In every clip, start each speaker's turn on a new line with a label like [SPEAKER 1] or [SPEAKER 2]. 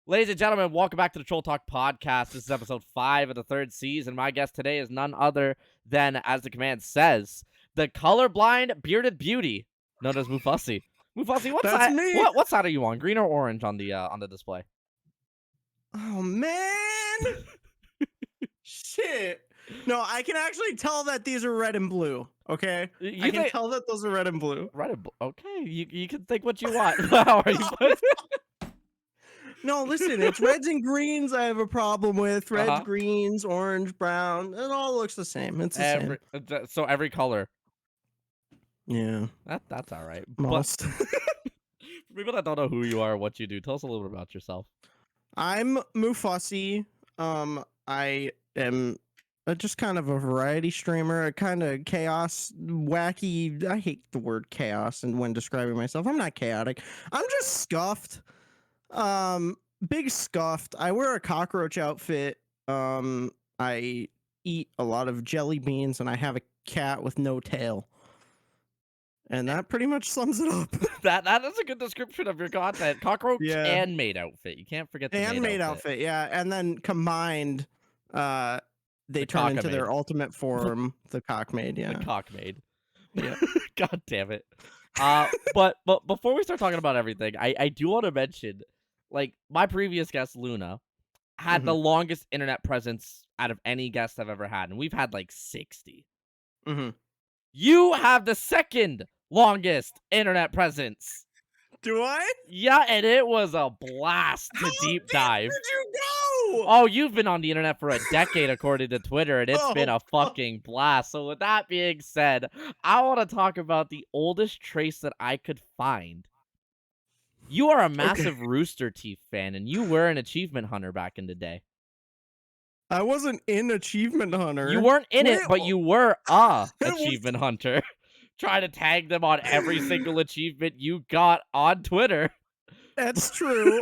[SPEAKER 1] Ladies and gentlemen, welcome back to the Troll Talk Podcast. This is episode 5 of the 3rd season. My guest today is none other than, as the command says, the colorblind bearded beauty known as Mufussy. Mufussy,
[SPEAKER 2] That's me.
[SPEAKER 1] what side are you on? Green or orange on the display?
[SPEAKER 2] Oh man. Shit. No, I can actually tell that these are red and blue. Okay, I can tell that those are red and blue.
[SPEAKER 1] Red and blue. Okay, you can think what you want. How are you?
[SPEAKER 2] No, listen, it's reds and greens I have a problem with. Reds, greens, orange, brown. It all looks the same. It's the
[SPEAKER 1] same. So every color.
[SPEAKER 2] Yeah.
[SPEAKER 1] That's all right.
[SPEAKER 2] Most.
[SPEAKER 1] For people that don't know who you are or what you do, tell us a little bit about yourself.
[SPEAKER 2] I'm Mufussy. I am just kind of a variety streamer, a kind of chaos, wacky. I hate the word chaos and when describing myself. I'm not chaotic. I'm just scuffed. Big scuffed. I wear a cockroach outfit. I eat a lot of jelly beans and I have a cat with no tail. And that pretty much sums it up.
[SPEAKER 1] That is a good description of your content. Cockroach and maid outfit. You can't forget the maid
[SPEAKER 2] outfit. Yeah. And then combined, they turn into their ultimate form, the cockmaid. Yeah.
[SPEAKER 1] The cockmaid.
[SPEAKER 2] Yeah.
[SPEAKER 1] God damn it. But before we start talking about everything, I do want to mention, like, my previous guest, Luna, had the longest internet presence out of any guest I've ever had, and we've had like 60. You have the second longest internet presence.
[SPEAKER 2] Do I?
[SPEAKER 1] Yeah, and it was a blast to deep dive.
[SPEAKER 2] Where did you go?
[SPEAKER 1] Oh, you've been on the internet for a decade, according to Twitter, and it's been a fucking blast. So with that being said, I want to talk about the oldest trace that I could find. You are a massive Rooster Teeth fan, and you were an achievement hunter back in the day.
[SPEAKER 2] I wasn't in Achievement Hunter.
[SPEAKER 1] You weren't in it, but you were a achievement hunter. Trying to tag them on every single achievement you got on Twitter.
[SPEAKER 2] That's true.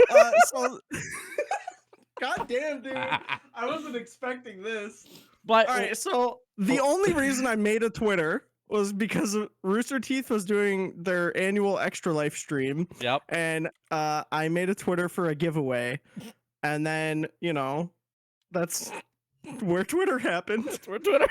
[SPEAKER 2] God damn, dude. I wasn't expecting this.
[SPEAKER 1] But
[SPEAKER 2] all right, so the only reason I made a Twitter was because Rooster Teeth was doing their annual Extra Life stream.
[SPEAKER 1] Yep.
[SPEAKER 2] And I made a Twitter for a giveaway. And then, you know, that's where Twitter happened.
[SPEAKER 1] That's where Twitter.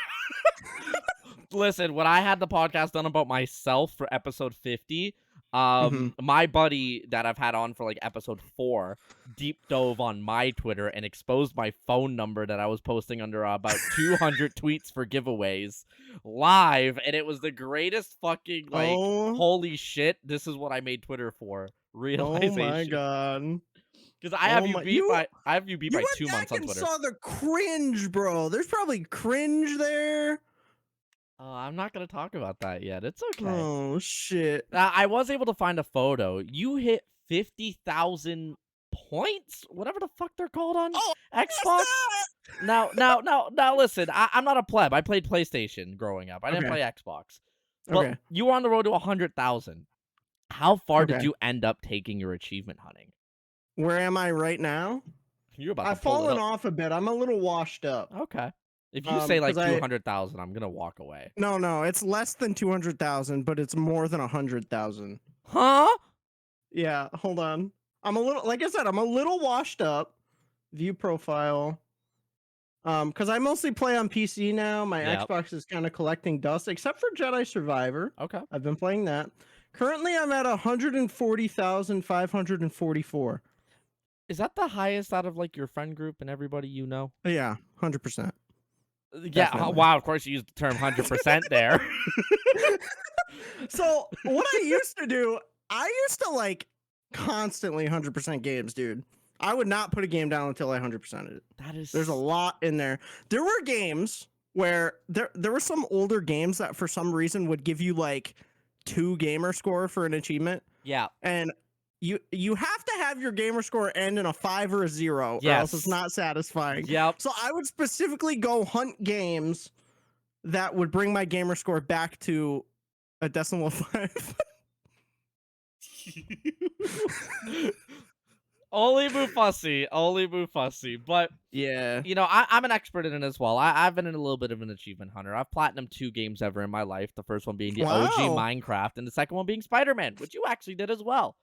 [SPEAKER 1] Listen, when I had the podcast done about myself for episode 50, my buddy that I've had on for like episode 4 deep dove on my Twitter and exposed my phone number that I was posting under about 200 tweets for giveaways live, and it was the greatest fucking holy shit, this is what I made Twitter for realization.
[SPEAKER 2] Oh my god.
[SPEAKER 1] Because I have you beat by 2 months on Twitter.
[SPEAKER 2] You saw the cringe, bro. There's probably cringe there.
[SPEAKER 1] I'm not going to talk about that yet. It's okay.
[SPEAKER 2] Oh, shit.
[SPEAKER 1] I was able to find a photo. You hit 50,000 points? Whatever the fuck they're called on Xbox? Now, listen. I'm not a pleb. I played PlayStation growing up. I didn't play Xbox. But you were on the road to 100,000. How far did you end up taking your achievement hunting?
[SPEAKER 2] Where am I right now?
[SPEAKER 1] You're about
[SPEAKER 2] I've fallen off a bit. I'm a little washed up.
[SPEAKER 1] Okay. If you say like 200,000, I'm gonna walk away.
[SPEAKER 2] No, it's less than 200,000, but it's more than 100,000.
[SPEAKER 1] Huh?
[SPEAKER 2] Yeah, hold on. I'm a little, like I said, I'm a little washed up. View profile. Because I mostly play on PC now. My Xbox is kind of collecting dust, except for Jedi Survivor.
[SPEAKER 1] Okay.
[SPEAKER 2] I've been playing that. Currently, I'm at 140,544.
[SPEAKER 1] Is that the highest out of like your friend group and everybody you know?
[SPEAKER 2] Yeah, 100%.
[SPEAKER 1] Yeah, definitely. Wow, of course you used the term 100% there.
[SPEAKER 2] So, what I used to do, I used to like constantly 100% games, dude. I would not put a game down until I 100%ed it. There's a lot in there. There were games where there were some older games that for some reason would give you like 2 gamer score for an achievement.
[SPEAKER 1] Yeah.
[SPEAKER 2] And you have to have your gamer score end in a 5 or a 0, or else it's not satisfying.
[SPEAKER 1] Yep.
[SPEAKER 2] So I would specifically go hunt games that would bring my gamer score back to a decimal 5.
[SPEAKER 1] Only Mufussy. But
[SPEAKER 2] yeah,
[SPEAKER 1] you know, I'm an expert in it as well. I've been in a little bit of an achievement hunter. I've platinum 2 games ever in my life. The first one being the OG Minecraft, and the second one being Spider-Man, which you actually did as well.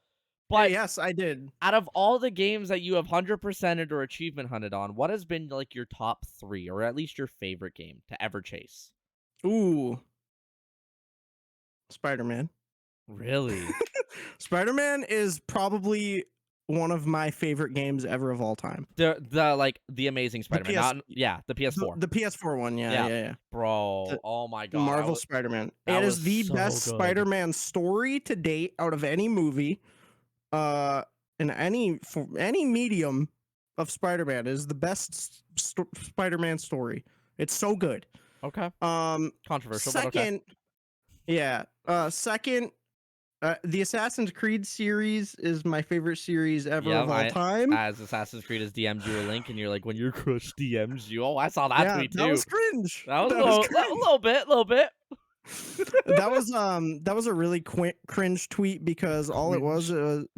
[SPEAKER 1] But
[SPEAKER 2] yes, I did.
[SPEAKER 1] out of all the games that you have 100%ed or achievement hunted on, what has been like your top 3, or at least your favorite game to ever chase?
[SPEAKER 2] Ooh, Spider-Man.
[SPEAKER 1] Really?
[SPEAKER 2] Spider-Man is probably one of my favorite games ever of all time.
[SPEAKER 1] The Amazing
[SPEAKER 2] The
[SPEAKER 1] Spider-Man,
[SPEAKER 2] PS,
[SPEAKER 1] the PS4.
[SPEAKER 2] the PS4 one,
[SPEAKER 1] Yeah,
[SPEAKER 2] yeah.
[SPEAKER 1] bro.
[SPEAKER 2] The
[SPEAKER 1] Oh my god,
[SPEAKER 2] Marvel Spider-Man.
[SPEAKER 1] that
[SPEAKER 2] It
[SPEAKER 1] was
[SPEAKER 2] is the
[SPEAKER 1] so
[SPEAKER 2] best
[SPEAKER 1] good.
[SPEAKER 2] Spider-Man story to date out of any movie, in any medium of Spider-Man. It is the best Spider-Man story. It's so good.
[SPEAKER 1] Okay, controversial, but okay.
[SPEAKER 2] Second, yeah. Second, the Assassin's Creed series is my favorite series ever
[SPEAKER 1] Yeah,
[SPEAKER 2] of all time.
[SPEAKER 1] as Assassin's Creed has DM'd you a link, and you're like, when your crush DMs you. Oh, I saw that
[SPEAKER 2] Yeah,
[SPEAKER 1] tweet
[SPEAKER 2] that
[SPEAKER 1] too.
[SPEAKER 2] was cringe.
[SPEAKER 1] That was
[SPEAKER 2] That was cringe.
[SPEAKER 1] a little bit.
[SPEAKER 2] That was a really cringe tweet because all it was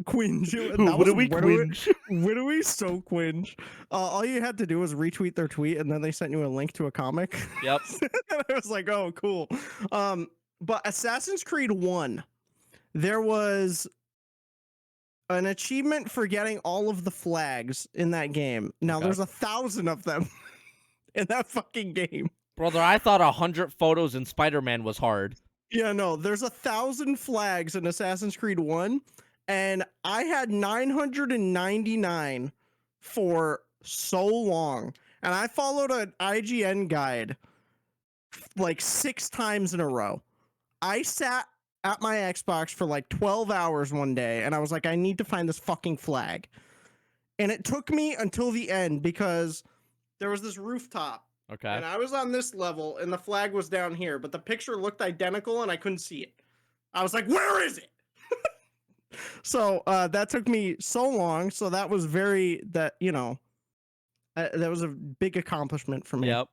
[SPEAKER 2] cringe. That
[SPEAKER 1] What
[SPEAKER 2] was
[SPEAKER 1] do we cringe?
[SPEAKER 2] What do we so cringe? All you had to do was retweet their tweet, and then they sent you a link to a comic.
[SPEAKER 1] Yep.
[SPEAKER 2] And I was like, oh, cool. But Assassin's Creed 1, there was an achievement for getting all of the flags in that game. Now
[SPEAKER 1] Okay.
[SPEAKER 2] there's 1,000 of them in that fucking game.
[SPEAKER 1] Brother, I thought 100 photos in Spider-Man was hard.
[SPEAKER 2] Yeah, no, there's 1,000 flags in Assassin's Creed 1, and I had 999 for so long. And I followed an IGN guide like 6 times in a row. I sat at my Xbox for like 12 hours one day, and I was like, I need to find this fucking flag. And it took me until the end because there was this rooftop.
[SPEAKER 1] Okay.
[SPEAKER 2] And I was on this level, and the flag was down here, but the picture looked identical, and I couldn't see it. I was like, where is it? So that took me so long. So that was that was a big accomplishment for me.
[SPEAKER 1] Yep.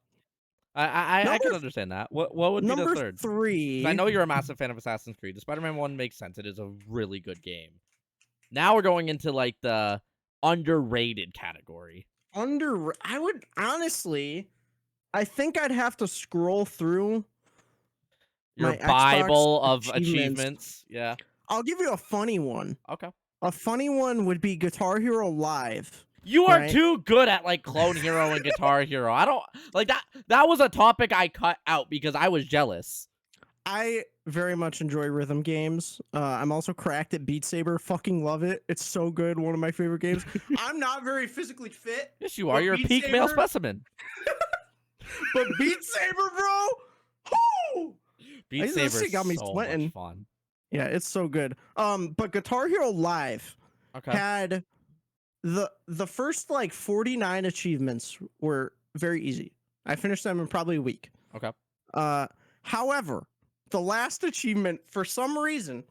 [SPEAKER 1] I can understand that. What would be the
[SPEAKER 2] Number
[SPEAKER 1] third?
[SPEAKER 2] 3.
[SPEAKER 1] I know you're a massive fan of Assassin's Creed. The Spider-Man one makes sense. It is a really good game. Now we're going into like the underrated category.
[SPEAKER 2] I would honestly, I think I'd have to scroll through
[SPEAKER 1] Your
[SPEAKER 2] my Xbox
[SPEAKER 1] Bible of achievements. Yeah.
[SPEAKER 2] I'll give you a funny one.
[SPEAKER 1] Okay.
[SPEAKER 2] A funny one would be Guitar Hero Live.
[SPEAKER 1] You are
[SPEAKER 2] right?
[SPEAKER 1] too good at like Clone Hero and Guitar Hero. I don't like that. That was a topic I cut out because I was jealous.
[SPEAKER 2] I very much enjoy rhythm games. I'm also cracked at Beat Saber. Fucking love it. It's so good. One of my favorite games. I'm not very physically fit.
[SPEAKER 1] Yes, you are. You're a peak male specimen.
[SPEAKER 2] But Beat Saber, bro. Whoo!
[SPEAKER 1] Beat Saber
[SPEAKER 2] got me
[SPEAKER 1] so
[SPEAKER 2] sweating.
[SPEAKER 1] much fun.
[SPEAKER 2] Yeah, it's so good. But Guitar Hero Live had the first like 49 achievements were very easy. I finished them in probably a week.
[SPEAKER 1] Okay.
[SPEAKER 2] However, the last achievement, for some reason,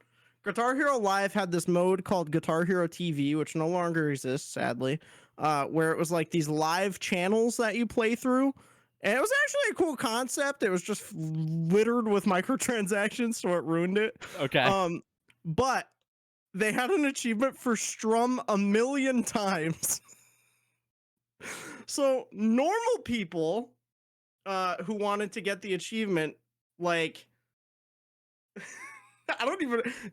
[SPEAKER 2] Guitar Hero Live had this mode called Guitar Hero TV, which no longer exists, sadly, where it was like these live channels that you play through. And it was actually a cool concept. It was just littered with microtransactions, so it ruined it.
[SPEAKER 1] Okay.
[SPEAKER 2] But they had an achievement for strum 1,000,000 times. So normal people who wanted to get the achievement, like,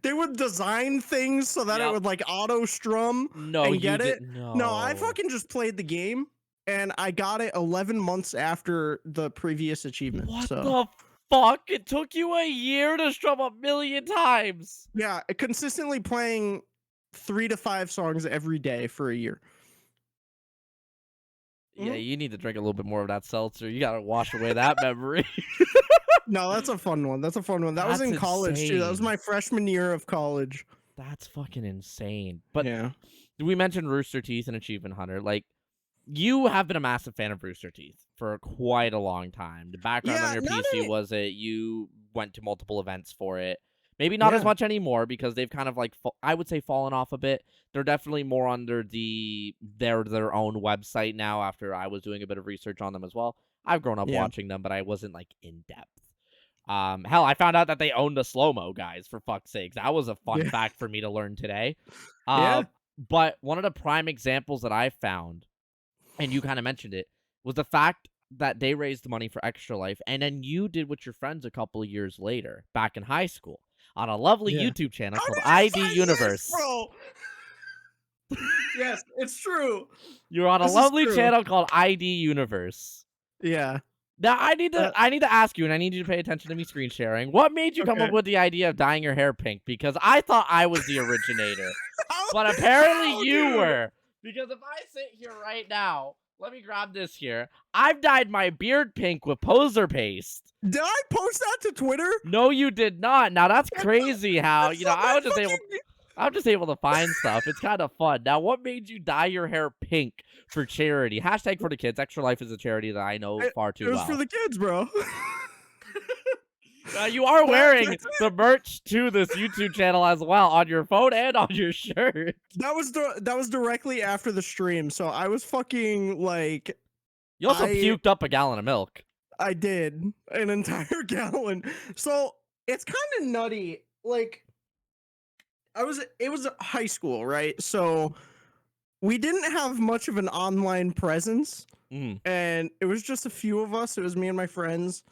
[SPEAKER 2] they would design things so that it would like auto strum and get it. No, I fucking just played the game. And I got it 11 months after the previous achievement.
[SPEAKER 1] What the fuck? It took you a year to strum 1,000,000 times.
[SPEAKER 2] Yeah, consistently playing 3 to 5 songs every day for a year.
[SPEAKER 1] Yeah, you need to drink a little bit more of that seltzer. You gotta wash away that memory.
[SPEAKER 2] No, that's a fun one. That was in college too. That was my freshman year of college.
[SPEAKER 1] That's fucking insane. But
[SPEAKER 2] yeah,
[SPEAKER 1] we mentioned Rooster Teeth and Achievement Hunter. Like, you have been a massive fan of Rooster Teeth for quite a long time. The background on your PC was it. You went to multiple events for it. Maybe not as much anymore because they've kind of like, I would say, fallen off a bit. They're definitely more under their own website now after I was doing a bit of research on them as well. I've grown up watching them, but I wasn't like in depth. Hell, I found out that they owned a slow-mo, guys, for fuck's sakes. That was a fun fact for me to learn today. But one of the prime examples that I found, and you kind of mentioned it, was the fact that they raised money for Extra Life, and then you did with your friends a couple of years later, back in high school, on a lovely YouTube channel called ID Universe.
[SPEAKER 2] Bro? Yes, it's true.
[SPEAKER 1] You're on a
[SPEAKER 2] This is
[SPEAKER 1] lovely
[SPEAKER 2] true.
[SPEAKER 1] channel called ID Universe.
[SPEAKER 2] Yeah.
[SPEAKER 1] Now I need to ask you, and I need you to pay attention to me screen sharing. What made you come up
[SPEAKER 2] Okay.
[SPEAKER 1] with the idea of dyeing your hair pink? Because I thought I was the originator,
[SPEAKER 2] How?
[SPEAKER 1] but apparently
[SPEAKER 2] How,
[SPEAKER 1] you
[SPEAKER 2] dude?
[SPEAKER 1] were. Because if I sit here right now, let me grab this here. I've dyed my beard pink with poser paste.
[SPEAKER 2] Did I post that to Twitter?
[SPEAKER 1] No, you did not. Now that's
[SPEAKER 2] That's
[SPEAKER 1] crazy. How
[SPEAKER 2] that's on
[SPEAKER 1] I
[SPEAKER 2] my
[SPEAKER 1] was just able.
[SPEAKER 2] fucking.
[SPEAKER 1] I'm just able to find stuff. It's kind of fun. Now, what made you dye your hair pink for charity? Hashtag for the kids. Extra Life is a charity that I know far
[SPEAKER 2] It
[SPEAKER 1] too
[SPEAKER 2] was
[SPEAKER 1] well.
[SPEAKER 2] for the kids, bro.
[SPEAKER 1] You are wearing
[SPEAKER 2] That's
[SPEAKER 1] the merch to this YouTube channel as well on your phone and on your shirt.
[SPEAKER 2] That was directly after the stream, so I was fucking like,
[SPEAKER 1] You also
[SPEAKER 2] I
[SPEAKER 1] puked up a gallon of milk.
[SPEAKER 2] I did an entire gallon. So it's kind of nutty. Like, it was high school, right? So we didn't have much of an online presence,
[SPEAKER 1] Mm.
[SPEAKER 2] and it was just a few of us. It was me and my friends,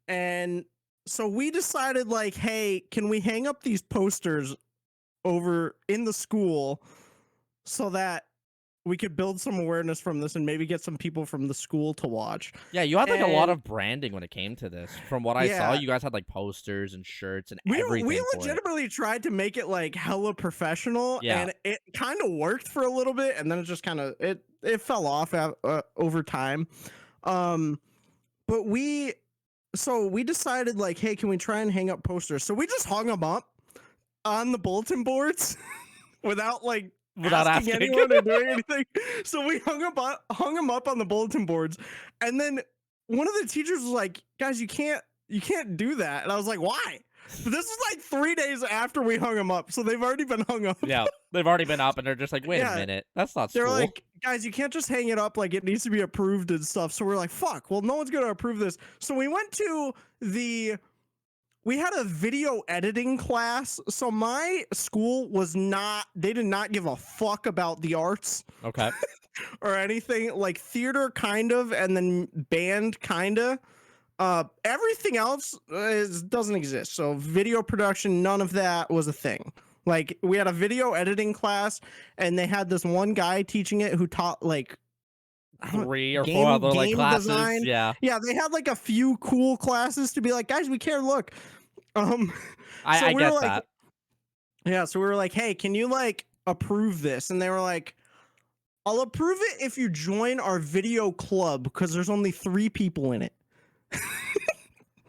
[SPEAKER 2] and so we decided, like, hey, can we hang up these posters over in the school so that we could build some awareness from this and maybe get some people from the school to watch.
[SPEAKER 1] Yeah, you had like a lot
[SPEAKER 2] And
[SPEAKER 1] of branding when it came to this. From what I saw,
[SPEAKER 2] yeah,
[SPEAKER 1] you guys had like posters and shirts and
[SPEAKER 2] we
[SPEAKER 1] everything for it.
[SPEAKER 2] legitimately tried to make it like hella professional,
[SPEAKER 1] Yeah.
[SPEAKER 2] and it kind of worked for a little bit, and then it just kind of it fell off over time. But we decided, like, hey, can we try and hang up posters? So we just hung them up on the bulletin boards without
[SPEAKER 1] Without
[SPEAKER 2] asking
[SPEAKER 1] asking.
[SPEAKER 2] anyone or doing anything. So we hung them up on the bulletin boards, and then one of the teachers was like, "Guys, you can't do that." And I was like, "Why?" But this is like 3 days after we hung them up, so they've already been hung up.
[SPEAKER 1] Yeah, they've already been up and they're just like, wait
[SPEAKER 2] Yeah.
[SPEAKER 1] a minute, that's not
[SPEAKER 2] They're
[SPEAKER 1] school.
[SPEAKER 2] like, "Guys, you can't just hang it up, like, it needs to be approved and stuff." So we're like, "Fuck, well, no one's gonna approve this." So we went to we had a video editing class. So my school they did not give a fuck about the arts
[SPEAKER 1] Okay.
[SPEAKER 2] or anything. Like theater kind of, and then band kind of. Everything else doesn't exist. So video production, none of that was a thing. Like, we had a video editing class, and they had this one guy teaching it who taught like
[SPEAKER 1] 3 or 4 other like
[SPEAKER 2] game
[SPEAKER 1] classes.
[SPEAKER 2] design.
[SPEAKER 1] Yeah.
[SPEAKER 2] Yeah, they had like a few cool classes to be like, guys, we care. Look, so
[SPEAKER 1] I
[SPEAKER 2] we
[SPEAKER 1] get
[SPEAKER 2] were like,
[SPEAKER 1] that.
[SPEAKER 2] yeah, so we were like, hey, can you like approve this? And they were like, I'll approve it if you join our video club, because there's only 3 people in it.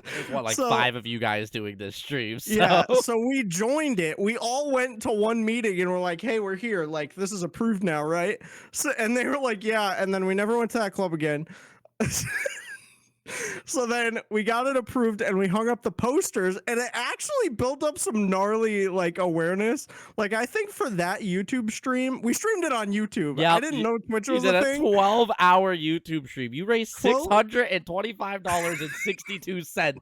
[SPEAKER 1] There's what, like
[SPEAKER 2] So-
[SPEAKER 1] 5 of you guys doing this stream. So.
[SPEAKER 2] Yeah, so we joined it. We all went to one meeting and we're like, hey, we're here. Like, this is approved now, right? So, and they were like, yeah. And then we never went to that club again. So then we got it approved and we hung up the posters, and it actually built up some gnarly like awareness. Like, I think for that YouTube stream, we streamed it on YouTube.
[SPEAKER 1] Yeah,
[SPEAKER 2] I didn't know Twitch
[SPEAKER 1] You
[SPEAKER 2] was
[SPEAKER 1] did
[SPEAKER 2] a
[SPEAKER 1] a
[SPEAKER 2] thing.
[SPEAKER 1] 12-hour YouTube stream. You raised
[SPEAKER 2] 12
[SPEAKER 1] $625.62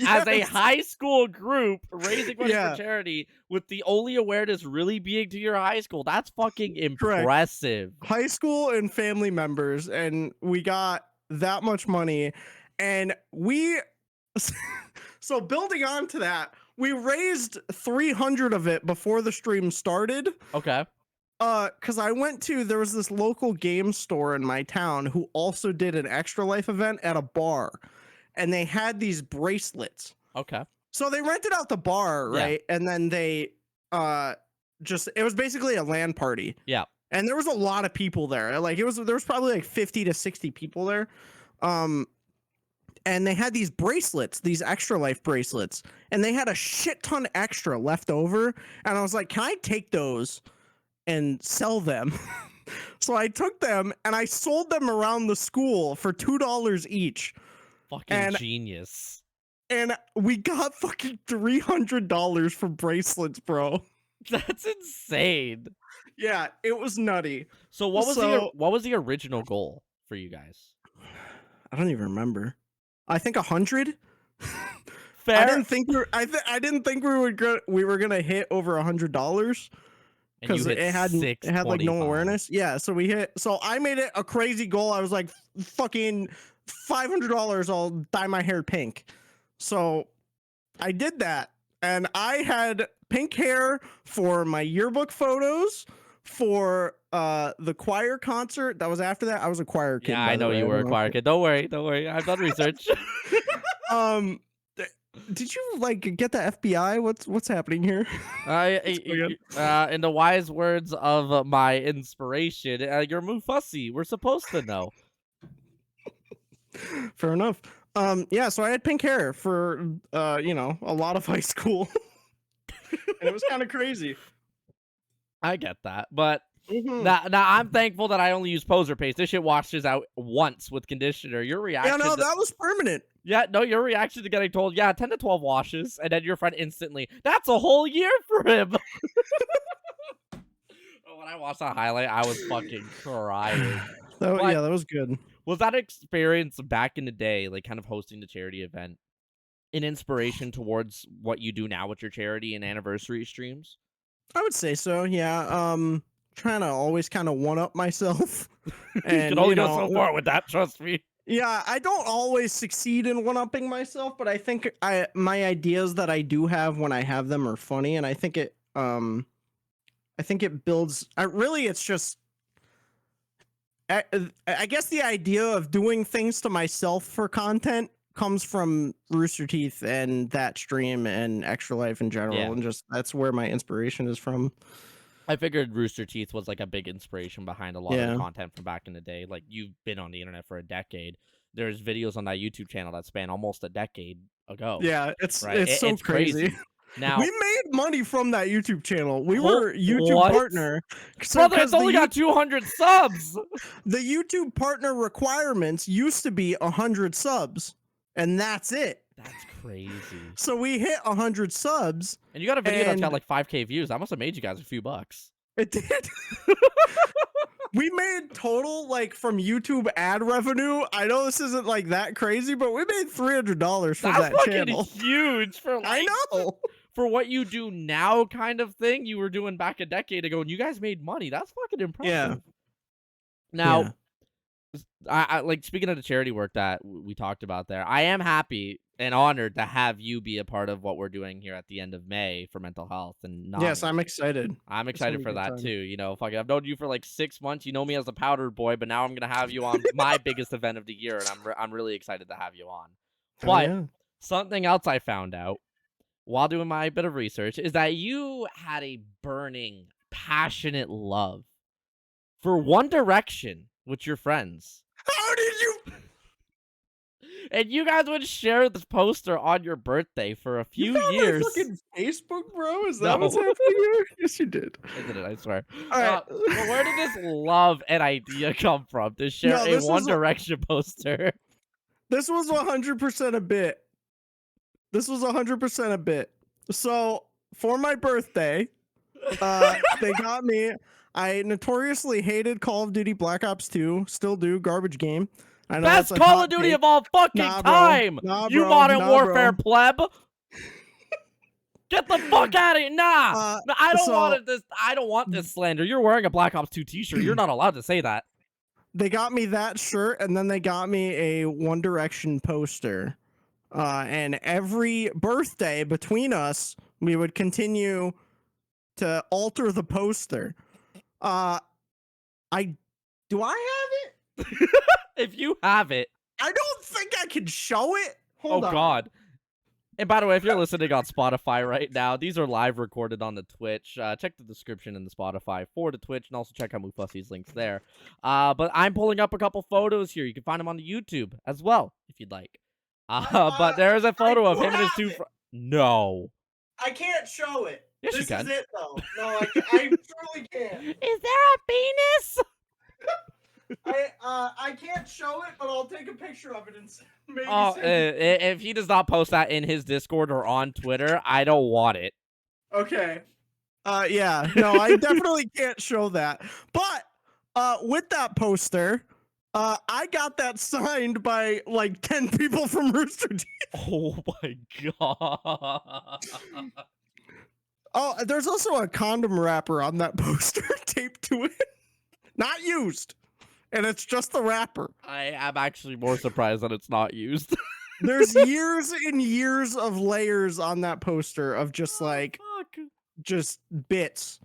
[SPEAKER 1] as a
[SPEAKER 2] Yes.
[SPEAKER 1] high school group raising money
[SPEAKER 2] Yeah.
[SPEAKER 1] for charity, with the only awareness really being to your high school. That's fucking impressive.
[SPEAKER 2] High school and family members, and we got that much money. And so building on to that, we raised 300 of it before the stream started.
[SPEAKER 1] Okay.
[SPEAKER 2] Because there was this local game store in my town who also did an Extra Life event at a bar, and they had these bracelets.
[SPEAKER 1] Okay.
[SPEAKER 2] So they rented out the bar,
[SPEAKER 1] Yeah.
[SPEAKER 2] right? And then they it was basically a LAN party.
[SPEAKER 1] Yeah.
[SPEAKER 2] And there was a lot of people there. Like, there was probably like 50 to 60 people there. And they had these bracelets, these Extra Life bracelets, and they had a shit ton extra left over. And I was like, can I take those and sell them? So I took them and I sold them around the school for $2 each.
[SPEAKER 1] Fucking genius.
[SPEAKER 2] And we got fucking $300 for bracelets, bro.
[SPEAKER 1] That's insane.
[SPEAKER 2] Yeah, it was nutty.
[SPEAKER 1] So what was the original goal for you guys?
[SPEAKER 2] I don't even remember. I think 100.
[SPEAKER 1] Fair.
[SPEAKER 2] I didn't think we were gonna hit over $100 because it had like no awareness. Yeah, so I made it a crazy goal. I was like, fucking $500. I'll dye my hair pink. So I did that, and I had pink hair for my yearbook photos, for the choir concert that was after that. I was a choir kid.
[SPEAKER 1] Yeah,
[SPEAKER 2] by
[SPEAKER 1] I
[SPEAKER 2] the
[SPEAKER 1] know
[SPEAKER 2] way.
[SPEAKER 1] you
[SPEAKER 2] I
[SPEAKER 1] were
[SPEAKER 2] don't
[SPEAKER 1] a
[SPEAKER 2] know
[SPEAKER 1] choir
[SPEAKER 2] if
[SPEAKER 1] kid. Don't worry, don't worry. I've done research.
[SPEAKER 2] Um, did you like get the FBI? What's happening here?
[SPEAKER 1] In the wise words of my inspiration, you're Mufussy. We're supposed to know.
[SPEAKER 2] Fair enough. Yeah, so I had pink hair for a lot of high school, and it was kind of crazy.
[SPEAKER 1] I get that, but
[SPEAKER 2] Mm-hmm.
[SPEAKER 1] now I'm thankful that I only use poser paste. This shit washes out once with conditioner. Your
[SPEAKER 2] Yeah,
[SPEAKER 1] reaction,
[SPEAKER 2] no, that was permanent.
[SPEAKER 1] your reaction to getting told, 10 to 12 washes, and then your friend instantly, that's a whole year for him. When I watched that highlight, I was fucking crying.
[SPEAKER 2] Yeah, that was good.
[SPEAKER 1] Was that experience back in the day, like kind of hosting the charity event, an inspiration towards what you do now with your charity and anniversary streams?
[SPEAKER 2] I would say so. Yeah. Trying to always kind of one up myself,
[SPEAKER 1] You
[SPEAKER 2] and
[SPEAKER 1] can only go so far with that, trust me.
[SPEAKER 2] Yeah, I don't always succeed in one-upping myself, but I think my ideas that I do have when I have them are funny, and I think it builds. It's just. I guess the idea of doing things to myself for content comes from Rooster Teeth and that stream and Extra Life in general,
[SPEAKER 1] Yeah.
[SPEAKER 2] and just that's where my inspiration is from.
[SPEAKER 1] I figured Rooster Teeth was like a big inspiration behind a lot of
[SPEAKER 2] Yeah.
[SPEAKER 1] the content from back in the day. Like, you've been on the internet for a decade. There's videos on that YouTube channel that span almost a decade ago.
[SPEAKER 2] Yeah, it's
[SPEAKER 1] Right?
[SPEAKER 2] it's so
[SPEAKER 1] It's
[SPEAKER 2] crazy.
[SPEAKER 1] Now,
[SPEAKER 2] We made money from that YouTube channel. We
[SPEAKER 1] Hol-
[SPEAKER 2] were YouTube
[SPEAKER 1] what?
[SPEAKER 2] partner.
[SPEAKER 1] brother, it's
[SPEAKER 2] 'cause
[SPEAKER 1] only got 200 subs.
[SPEAKER 2] the YouTube partner requirements used to be 100 subs, and that's it.
[SPEAKER 1] That's crazy.
[SPEAKER 2] So we hit 100 subs.
[SPEAKER 1] And you got a video that's got
[SPEAKER 2] And-
[SPEAKER 1] like 5K views. That must have made you guys a few bucks.
[SPEAKER 2] It did. We made total, like, from YouTube ad revenue. I know this isn't like that crazy, but we made $300 from
[SPEAKER 1] That's
[SPEAKER 2] that
[SPEAKER 1] fucking
[SPEAKER 2] channel.
[SPEAKER 1] huge for
[SPEAKER 2] I know.
[SPEAKER 1] for what you do now, kind of thing you were doing back a decade ago, and you guys made money. That's fucking impressive.
[SPEAKER 2] Yeah.
[SPEAKER 1] Now, I like, speaking of the charity work that we talked about there, I am happy and honored to have you be a part of what we're doing here at the end of May for mental health. And
[SPEAKER 2] Yes,
[SPEAKER 1] Nami.
[SPEAKER 2] I'm excited.
[SPEAKER 1] I'm
[SPEAKER 2] It's gonna
[SPEAKER 1] excited
[SPEAKER 2] be
[SPEAKER 1] for
[SPEAKER 2] a good
[SPEAKER 1] that
[SPEAKER 2] time.
[SPEAKER 1] too. You know, fucking, I've known you for like 6 months. You know me as a powdered boy, but now I'm gonna have you on my biggest event of the year, and I'm really excited to have you on.
[SPEAKER 2] Oh,
[SPEAKER 1] But
[SPEAKER 2] yeah.
[SPEAKER 1] something else I found out while doing my bit of research is that you had a burning, passionate love for One Direction with your friends.
[SPEAKER 2] How did you?
[SPEAKER 1] And you guys would share this poster on your birthday for a few
[SPEAKER 2] You found
[SPEAKER 1] years.
[SPEAKER 2] my fucking Facebook, bro? Is that
[SPEAKER 1] No.
[SPEAKER 2] what's happening here? Yes, you did.
[SPEAKER 1] I did it, I swear.
[SPEAKER 2] All right.
[SPEAKER 1] But where did this love and idea come from to share
[SPEAKER 2] No,
[SPEAKER 1] a
[SPEAKER 2] this
[SPEAKER 1] One
[SPEAKER 2] was
[SPEAKER 1] Direction poster?
[SPEAKER 2] This was 100% a bit. So for my birthday, they got me. I notoriously hated Call of Duty Black Ops 2. Still do. Garbage game. I know
[SPEAKER 1] Best
[SPEAKER 2] that's a
[SPEAKER 1] Call
[SPEAKER 2] hot
[SPEAKER 1] of Duty
[SPEAKER 2] take.
[SPEAKER 1] of all fucking
[SPEAKER 2] Nah, bro.
[SPEAKER 1] time!
[SPEAKER 2] Nah,
[SPEAKER 1] You
[SPEAKER 2] bro.
[SPEAKER 1] Modern
[SPEAKER 2] Nah,
[SPEAKER 1] Warfare
[SPEAKER 2] bro.
[SPEAKER 1] pleb! Get the fuck out of here! Nah! No, I don't want this slander. You're wearing a Black Ops 2 t-shirt. You're not allowed to say that.
[SPEAKER 2] They got me that shirt, and then they got me a One Direction poster. And every birthday between us, we would continue to alter the poster. Do I have it?
[SPEAKER 1] If you have it.
[SPEAKER 2] I don't think I can show it. Hold on.
[SPEAKER 1] God. And by the way, if you're listening on Spotify right now, these are live recorded on the Twitch. Check the description in the Spotify for the Twitch, and also check out Mufussy's links there. But I'm pulling up a couple photos here. You can find them on the YouTube as well, if you'd like. But there is a photo of him and his two friends. No.
[SPEAKER 2] I can't show it.
[SPEAKER 1] Yes, you
[SPEAKER 2] this
[SPEAKER 1] can.
[SPEAKER 2] is it, though. No, I truly can't.
[SPEAKER 1] Is there a penis?
[SPEAKER 2] I can't show it, but I'll take a picture of it and maybe
[SPEAKER 1] Oh,
[SPEAKER 2] send it.
[SPEAKER 1] if he does not post that in his Discord or on Twitter, I don't want it.
[SPEAKER 2] Okay. Yeah. No, I definitely can't show that. But with that poster, I got that signed by like 10 people from Rooster Teeth.
[SPEAKER 1] Oh my god.
[SPEAKER 2] Oh, there's also a condom wrapper on that poster taped to it. Not used. And it's just the wrapper.
[SPEAKER 1] I am actually more surprised that it's not used.
[SPEAKER 2] There's years and years of layers on that poster of just like
[SPEAKER 1] Fuck.
[SPEAKER 2] just bits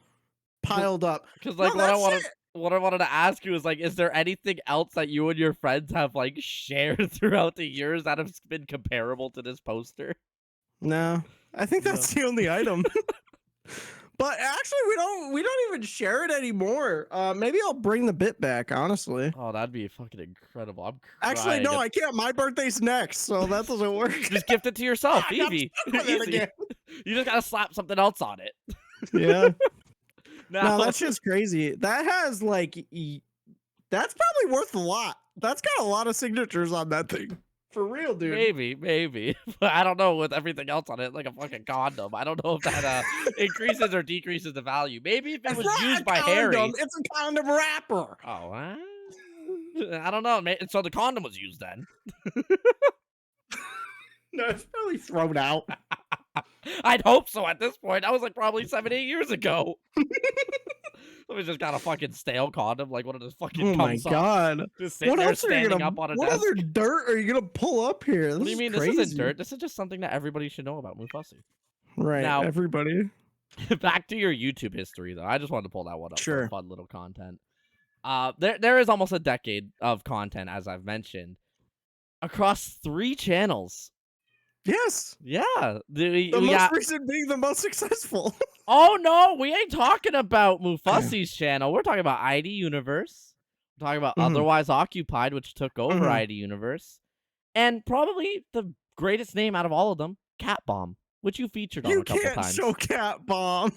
[SPEAKER 2] piled up.
[SPEAKER 1] Because like
[SPEAKER 2] No,
[SPEAKER 1] what I
[SPEAKER 2] that's
[SPEAKER 1] want
[SPEAKER 2] it.
[SPEAKER 1] what I wanted to ask you is like, is there anything else that you and your friends have like shared throughout the years that have been comparable to this poster?
[SPEAKER 2] No, I think
[SPEAKER 1] No.
[SPEAKER 2] that's the only item. But actually, we don't even share it anymore. Maybe I'll bring the bit back. Honestly,
[SPEAKER 1] Oh, that'd be fucking incredible. I'm
[SPEAKER 2] actually,
[SPEAKER 1] crying.
[SPEAKER 2] no, I can't. My birthday's next, so that doesn't work.
[SPEAKER 1] Just gift it to yourself.
[SPEAKER 2] I got
[SPEAKER 1] Easy.
[SPEAKER 2] stuck with it
[SPEAKER 1] Easy.
[SPEAKER 2] again.
[SPEAKER 1] You just gotta slap something else on it.
[SPEAKER 2] Yeah.
[SPEAKER 1] Now,
[SPEAKER 2] No, that's just crazy. That has like, that's probably worth a lot. That's got a lot of signatures on that thing. For real, dude.
[SPEAKER 1] maybe. But I don't know with everything else on it, like a fucking condom. I don't know if that increases or decreases the value. Maybe if it
[SPEAKER 2] It's
[SPEAKER 1] was
[SPEAKER 2] not
[SPEAKER 1] used
[SPEAKER 2] a
[SPEAKER 1] by
[SPEAKER 2] condom,
[SPEAKER 1] Harry.
[SPEAKER 2] it's a condom wrapper.
[SPEAKER 1] Oh, I don't know. So the condom was used then.
[SPEAKER 2] No, it's probably thrown out.
[SPEAKER 1] I'd hope so at this point. That was like probably 7-8 years ago. We just got a fucking stale condom, like one of those fucking
[SPEAKER 2] Oh my
[SPEAKER 1] cum socks,
[SPEAKER 2] god.
[SPEAKER 1] just sitting
[SPEAKER 2] What
[SPEAKER 1] there
[SPEAKER 2] else are you
[SPEAKER 1] standing
[SPEAKER 2] gonna,
[SPEAKER 1] up on a
[SPEAKER 2] what
[SPEAKER 1] desk.
[SPEAKER 2] other dirt are you gonna pull up here? This
[SPEAKER 1] What do you
[SPEAKER 2] is
[SPEAKER 1] mean?
[SPEAKER 2] crazy.
[SPEAKER 1] This isn't dirt. This is just something that everybody should know about Mufussy.
[SPEAKER 2] Right,
[SPEAKER 1] Now,
[SPEAKER 2] everybody.
[SPEAKER 1] back to your YouTube history, though. I just wanted to pull that one up for
[SPEAKER 2] Sure.
[SPEAKER 1] fun little content. There is almost a decade of content, as I've mentioned, across 3 channels.
[SPEAKER 2] Yes.
[SPEAKER 1] Yeah,
[SPEAKER 2] The most recent being the most successful.
[SPEAKER 1] Oh no, we ain't talking about Mufussy's channel. We're talking about ID Universe. We're talking about Otherwise Occupied, which took over ID Universe, and probably the greatest name out of all of them, Cat Bomb, which you featured on a couple times.
[SPEAKER 2] You can't show Cat Bomb.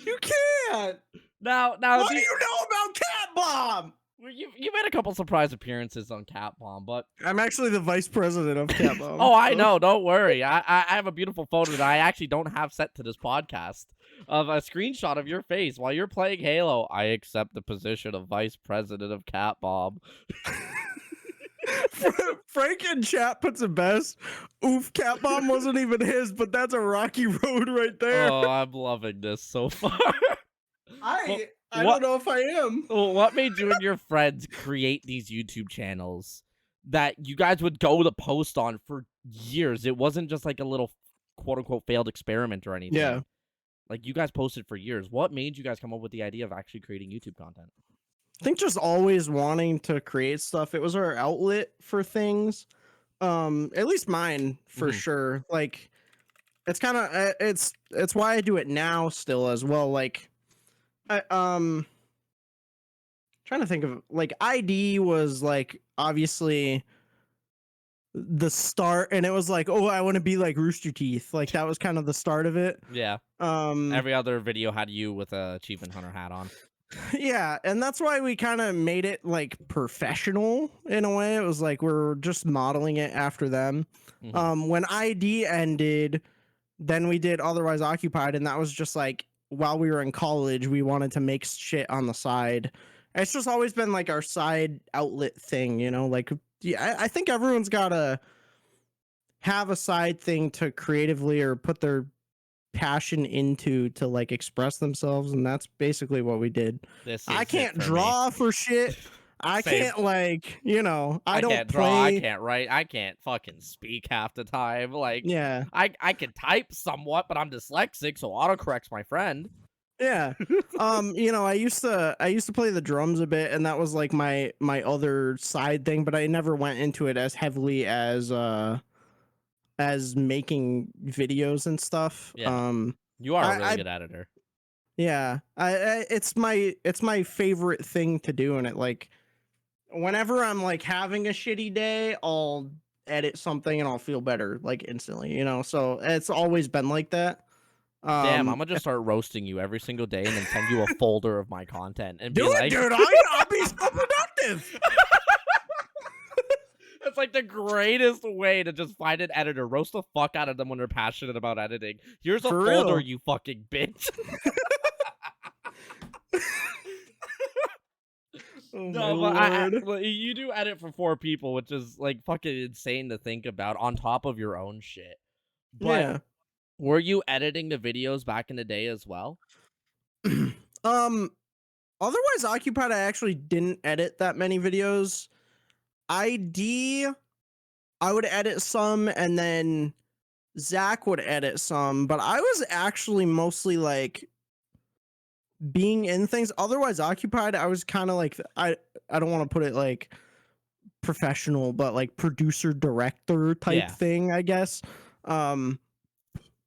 [SPEAKER 2] You can't.
[SPEAKER 1] Now,
[SPEAKER 2] what do you know about Cat Bomb?
[SPEAKER 1] You made a couple surprise appearances on Cat Bomb, but
[SPEAKER 2] I'm actually the vice president of Cat Bomb.
[SPEAKER 1] oh, I know. Don't worry. I have a beautiful photo that I actually don't have set to this podcast of a screenshot of your face while you're playing Halo. I accept the position of vice president of Cat Bomb.
[SPEAKER 2] Frank in chat puts it best. Oof, Cat Bomb wasn't even his, but that's a rocky road right there.
[SPEAKER 1] Oh, I'm loving this so far.
[SPEAKER 2] I don't know if I am.
[SPEAKER 1] What made you and your friends create these YouTube channels that you guys would go to post on for years? It wasn't just like a little quote unquote failed experiment or anything.
[SPEAKER 2] Yeah.
[SPEAKER 1] Like you guys posted for years. What made you guys come up with the idea of actually creating YouTube content?
[SPEAKER 2] I think just always wanting to create stuff. It was our outlet for things. At least mine for sure. Like it's kind of it's why I do it now still as well. Like trying to think of like ID was like obviously the start, and it was like, oh, I want to be like Rooster Teeth. Like that was kind of the start of it.
[SPEAKER 1] Yeah. Every other video had you with a Achievement Hunter hat on.
[SPEAKER 2] Yeah, and that's why we kind of made it like professional in a way. It was like we're just modeling it after them. When ID ended, then we did Otherwise Occupied, and that was just like while we were in college, we wanted to make shit on the side. It's just always been like our side outlet thing, you know? Like, yeah, I think everyone's got to have a side thing to creatively or put their passion into to like express themselves, and that's basically what we did. I can't draw for shit. I can't like, you know, I don't
[SPEAKER 1] can't draw, I can't write, I can't fucking speak half the time. Like,
[SPEAKER 2] yeah,
[SPEAKER 1] I can type somewhat, but I'm dyslexic, so autocorrect's my friend.
[SPEAKER 2] Yeah. You know, I used to play the drums a bit, and that was like my other side thing, but I never went into it as heavily as making videos and stuff.
[SPEAKER 1] Yeah. You are a really good editor.
[SPEAKER 2] Yeah. It's my favorite thing to do, and it like whenever I'm like having a shitty day, I'll edit something and I'll feel better like instantly, you know. So it's always been like that.
[SPEAKER 1] Damn, I'm gonna just start roasting you every single day and then send you a folder of my content and be like,
[SPEAKER 2] dude, I'll be so productive.
[SPEAKER 1] It's like the greatest way to just find an editor, roast the fuck out of them when they're passionate about editing. Here's a folder, you fucking bitch.
[SPEAKER 2] Oh
[SPEAKER 1] but you do edit for 4 people, which is like fucking insane to think about on top of your own shit. But
[SPEAKER 2] yeah.
[SPEAKER 1] Were you editing the videos back in the day as well?
[SPEAKER 2] Otherwise Occupied, I actually didn't edit that many videos. ID, I would edit some, and then Zach would edit some, but I was actually mostly like being in things. Otherwise occupied, I was kind of like I don't want to put it like professional, but like producer director type
[SPEAKER 1] Yeah,
[SPEAKER 2] thing, I guess. Um,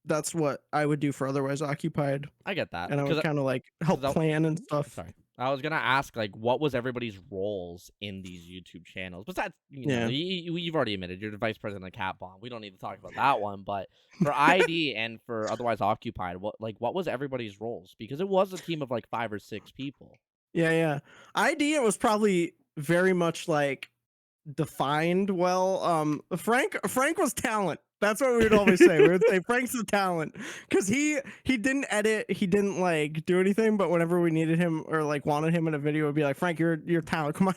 [SPEAKER 2] that's what I would do for otherwise occupied,
[SPEAKER 1] I get that
[SPEAKER 2] and I would
[SPEAKER 1] because
[SPEAKER 2] kind of like help plan and stuff.
[SPEAKER 1] sorry. I was gonna ask like what was everybody's roles in these YouTube channels? Besides,
[SPEAKER 2] Yeah.
[SPEAKER 1] you've already admitted you're the vice president of Cat Bomb. We don't need to talk about that one. But for ID and for otherwise occupied, what was everybody's roles? Because it was a team of like 5 or 6 people.
[SPEAKER 2] Yeah. ID, it was probably very much like defined well. Frank was talent. That's what we would always say. We would say Frank's the talent because he didn't edit, he didn't like do anything, but whenever we needed him or like wanted him in a video, it'd be like, Frank, you're talent, come on.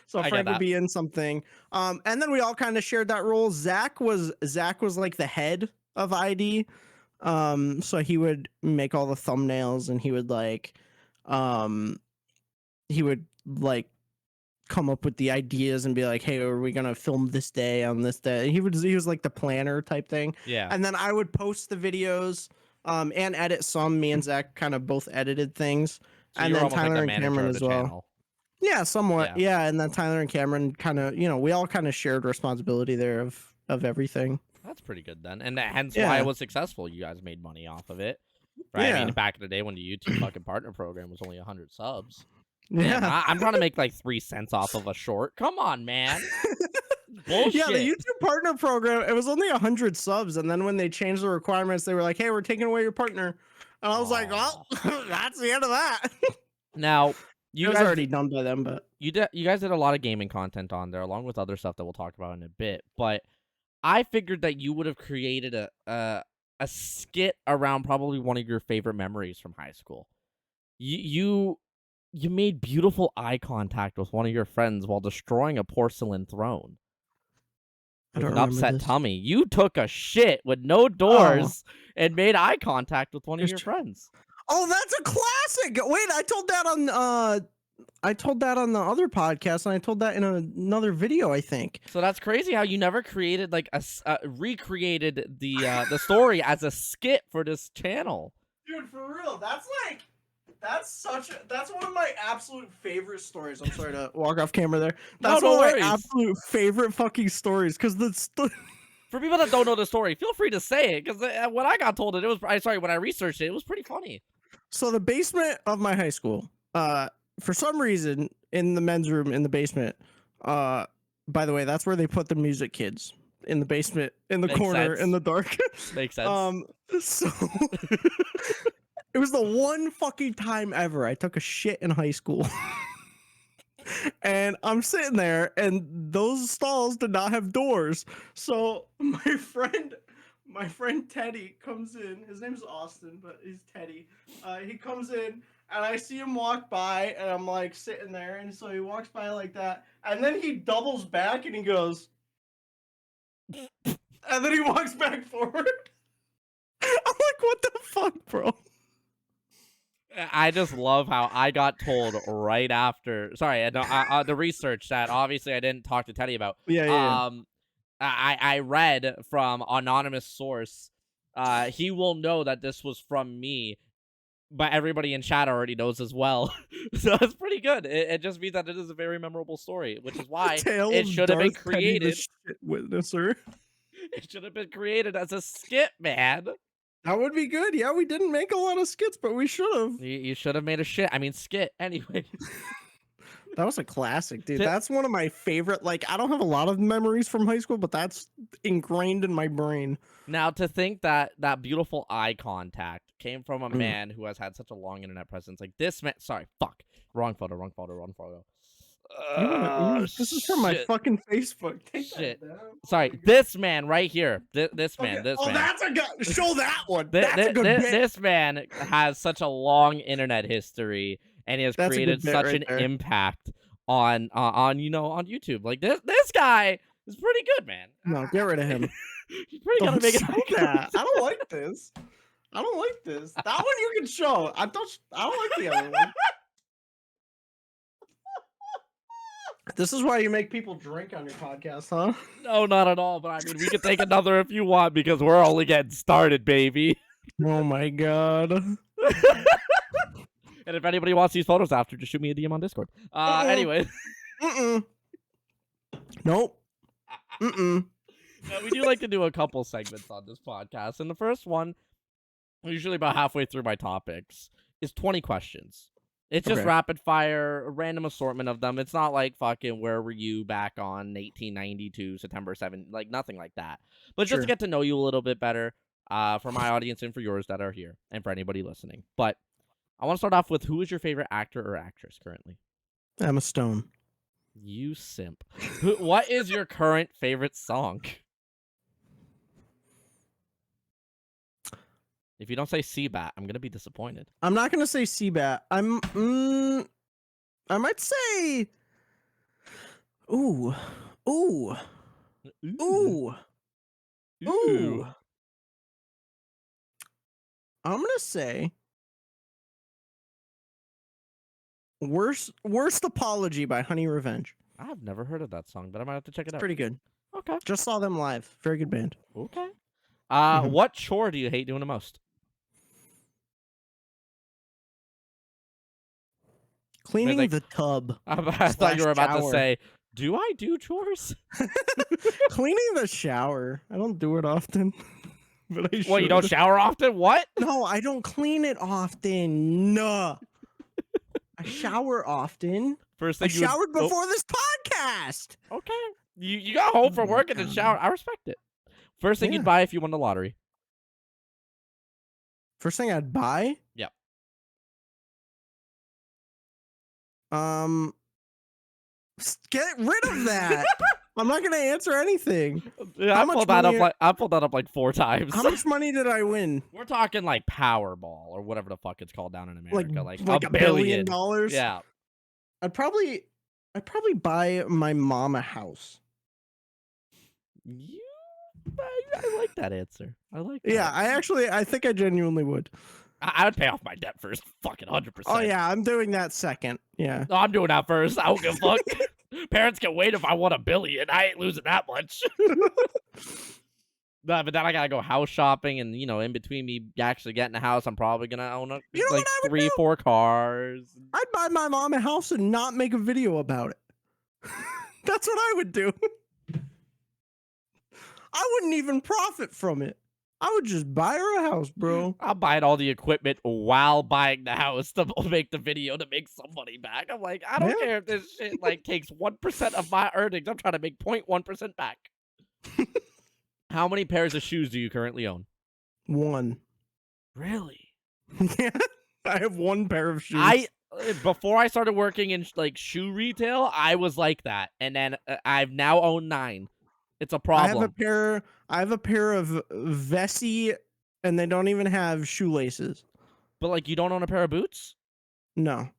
[SPEAKER 2] So
[SPEAKER 1] I get
[SPEAKER 2] Frank would
[SPEAKER 1] that.
[SPEAKER 2] be in something. And then we all kind of shared that role. Zach was like the head of ID. So he would make all the thumbnails and he would like come up with the ideas and be like, hey, are we gonna film this day on this day? He was like the planner type thing.
[SPEAKER 1] Yeah.
[SPEAKER 2] And then I would post the videos and edit some. Me and Zach kind of both edited things.
[SPEAKER 1] So
[SPEAKER 2] And
[SPEAKER 1] you're
[SPEAKER 2] then
[SPEAKER 1] almost like
[SPEAKER 2] Tyler
[SPEAKER 1] the
[SPEAKER 2] and
[SPEAKER 1] manager
[SPEAKER 2] Cameron
[SPEAKER 1] of the
[SPEAKER 2] as well.
[SPEAKER 1] channel.
[SPEAKER 2] Yeah, somewhat.
[SPEAKER 1] Yeah.
[SPEAKER 2] Yeah. And then Tyler and Cameron kind of, we all kind of shared responsibility there of everything.
[SPEAKER 1] That's pretty good then, and hence why
[SPEAKER 2] Yeah.
[SPEAKER 1] it was successful. You guys made money off of it, right? I mean,
[SPEAKER 2] Yeah.
[SPEAKER 1] back in the day when the YouTube fucking partner program was only 100 subs.
[SPEAKER 2] Yeah.
[SPEAKER 1] Man, I'm trying to make like 3 cents off of a short. Come on, man. Bullshit.
[SPEAKER 2] Yeah, the YouTube partner program, it was only 100 subs, and then when they changed the requirements, they were like, hey, we're taking away your partner. And I was like, well, that's the end of that.
[SPEAKER 1] Now, you
[SPEAKER 2] it was
[SPEAKER 1] guys
[SPEAKER 2] already done by them, but
[SPEAKER 1] you guys did a lot of gaming content on there, along with other stuff that we'll talk about in a bit. But I figured that you would have created a skit around probably one of your favorite memories from high school. You made beautiful eye contact with one of your friends while destroying a porcelain throne with an upset tummy. You took a shit with no doors and made eye contact with one of your friends.
[SPEAKER 2] Oh, that's a classic. Wait, I told that on the other podcast, and I told that in another video, I think.
[SPEAKER 1] So that's crazy how you never created like recreated the story as a skit for this channel.
[SPEAKER 2] Dude, for real, that's one of my absolute favorite stories. I'm sorry to walk off camera there. That's
[SPEAKER 1] No
[SPEAKER 2] one of
[SPEAKER 1] worries.
[SPEAKER 2] my absolute favorite fucking stories because
[SPEAKER 1] For people that don't know the story, feel free to say it because when I got told it, when I researched it, it was pretty funny.
[SPEAKER 2] So the basement of my high school, for some reason, in the men's room in the basement, by the way, that's where they put the music kids, in the basement, in the
[SPEAKER 1] Makes
[SPEAKER 2] corner,
[SPEAKER 1] sense.
[SPEAKER 2] in the dark.
[SPEAKER 1] Makes sense.
[SPEAKER 2] So it was the one fucking time ever I took a shit in high school. And I'm sitting there, and those stalls did not have doors. So my friend Teddy comes in. His name's Austin, but he's Teddy. He comes in, and I see him walk by, and I'm like sitting there, and so he walks by like that, and then he doubles back, and he goes, and then he walks back forward. I'm like, what the fuck, bro?
[SPEAKER 1] I just love how I got told right after. Sorry, the research that obviously I didn't talk to Teddy about.
[SPEAKER 2] Yeah.
[SPEAKER 1] I read from anonymous source. He will know that this was from me, but everybody in chat already knows as well. So it's pretty good. It just means that it is a very memorable story, which is why it should have been created.
[SPEAKER 2] Witnesser.
[SPEAKER 1] It should have been created as a skit, man.
[SPEAKER 2] That would be good. Yeah, we didn't make a lot of skits, but we should have.
[SPEAKER 1] You should have made a skit. Anyway.
[SPEAKER 2] That was a classic, dude. That's one of my favorite. Like, I don't have a lot of memories from high school, but that's ingrained in my brain.
[SPEAKER 1] Now, to think that that beautiful eye contact came from a man who has had such a long internet presence, like this man. Sorry, fuck. Wrong photo.
[SPEAKER 2] This is from my fucking Facebook. Take
[SPEAKER 1] Shit.
[SPEAKER 2] that down.
[SPEAKER 1] Sorry, this man right here. This man.
[SPEAKER 2] That's a good. Show that one. That's a good bit.
[SPEAKER 1] This man has such a long internet history, and he has created such an impact on YouTube. Like this guy is pretty good, man.
[SPEAKER 2] No, get rid of him.
[SPEAKER 1] He's pretty gonna make it.
[SPEAKER 2] I don't like this. That one you can show. I don't like the other one. This is why you make people drink on your podcast, huh?
[SPEAKER 1] No, not at all. But I mean, we could take another if you want because we're only getting started, baby.
[SPEAKER 2] Oh my god.
[SPEAKER 1] And if anybody wants these photos after, just shoot me a DM on Discord. Anyway.
[SPEAKER 2] Nope.
[SPEAKER 1] Now, we do like to do a couple segments on this podcast. And the first one, usually about halfway through my topics, is 20 questions. It's just rapid fire, a random assortment of them. It's not like fucking where were you back on 1892, September 7th, like nothing like that. But just to get to know you a little bit better for my audience and for yours that are here and for anybody listening. But I want to start off with, who is your favorite actor or actress currently?
[SPEAKER 2] Emma Stone.
[SPEAKER 1] You simp. What is your current favorite song? If you don't say Seabat, I'm gonna be disappointed.
[SPEAKER 2] I'm not gonna say Seabat. I might say. Ooh. I'm gonna say. Worst Apology by Honey Revenge.
[SPEAKER 1] I've never heard of that song, but I might have to check it out.
[SPEAKER 2] Pretty good.
[SPEAKER 1] Okay.
[SPEAKER 2] Just saw them live. Very good band.
[SPEAKER 1] Okay. What chore do you hate doing the most?
[SPEAKER 2] Cleaning the tub.
[SPEAKER 1] I thought you were about to say, do I do chores?
[SPEAKER 2] Cleaning the shower. I don't do it often. But I should.
[SPEAKER 1] Well, you don't shower often? What?
[SPEAKER 2] No, I don't clean it often. No. I shower often.
[SPEAKER 1] First thing
[SPEAKER 2] I showered before this podcast.
[SPEAKER 1] Okay. You got home from work and then showered. I respect it. First thing you'd buy if you won the lottery.
[SPEAKER 2] First thing I'd buy?
[SPEAKER 1] Yep.
[SPEAKER 2] Get rid of that. I'm not gonna answer anything.
[SPEAKER 1] I pulled that up like 4 times.
[SPEAKER 2] How much money did I win?
[SPEAKER 1] We're talking like Powerball or whatever the fuck it's called down in America. Like
[SPEAKER 2] $1 billion?
[SPEAKER 1] Yeah.
[SPEAKER 2] I'd probably buy my mom a house.
[SPEAKER 1] I like that answer. I like that.
[SPEAKER 2] Yeah, I think I genuinely would.
[SPEAKER 1] I would pay off my debt first. Fucking 100%.
[SPEAKER 2] Oh, yeah, I'm doing that second. Yeah.
[SPEAKER 1] No, I'm doing that first. I don't give a fuck. Parents can wait if I want $1 billion. I ain't losing that much. No, but then I gotta go house shopping, and in between me actually getting a house, I'm probably gonna own like 3-4 cars.
[SPEAKER 2] I'd buy my mom a house and not make a video about it. That's what I would do. I wouldn't even profit from it. I would just buy her a house, bro.
[SPEAKER 1] I'm buying all the equipment while buying the house to make the video to make some money back. I'm like, I don't care if this shit takes 1% of my earnings. I'm trying to make 0.1% back. How many pairs of shoes do you currently own?
[SPEAKER 2] 1.
[SPEAKER 1] Really?
[SPEAKER 2] Yeah. I have 1 pair of shoes.
[SPEAKER 1] Before I started working in shoe retail, I was like that, and then I've now owned 9. It's a problem.
[SPEAKER 2] I have a pair of Vessi, and they don't even have shoelaces.
[SPEAKER 1] But you don't own a pair of boots?
[SPEAKER 2] No.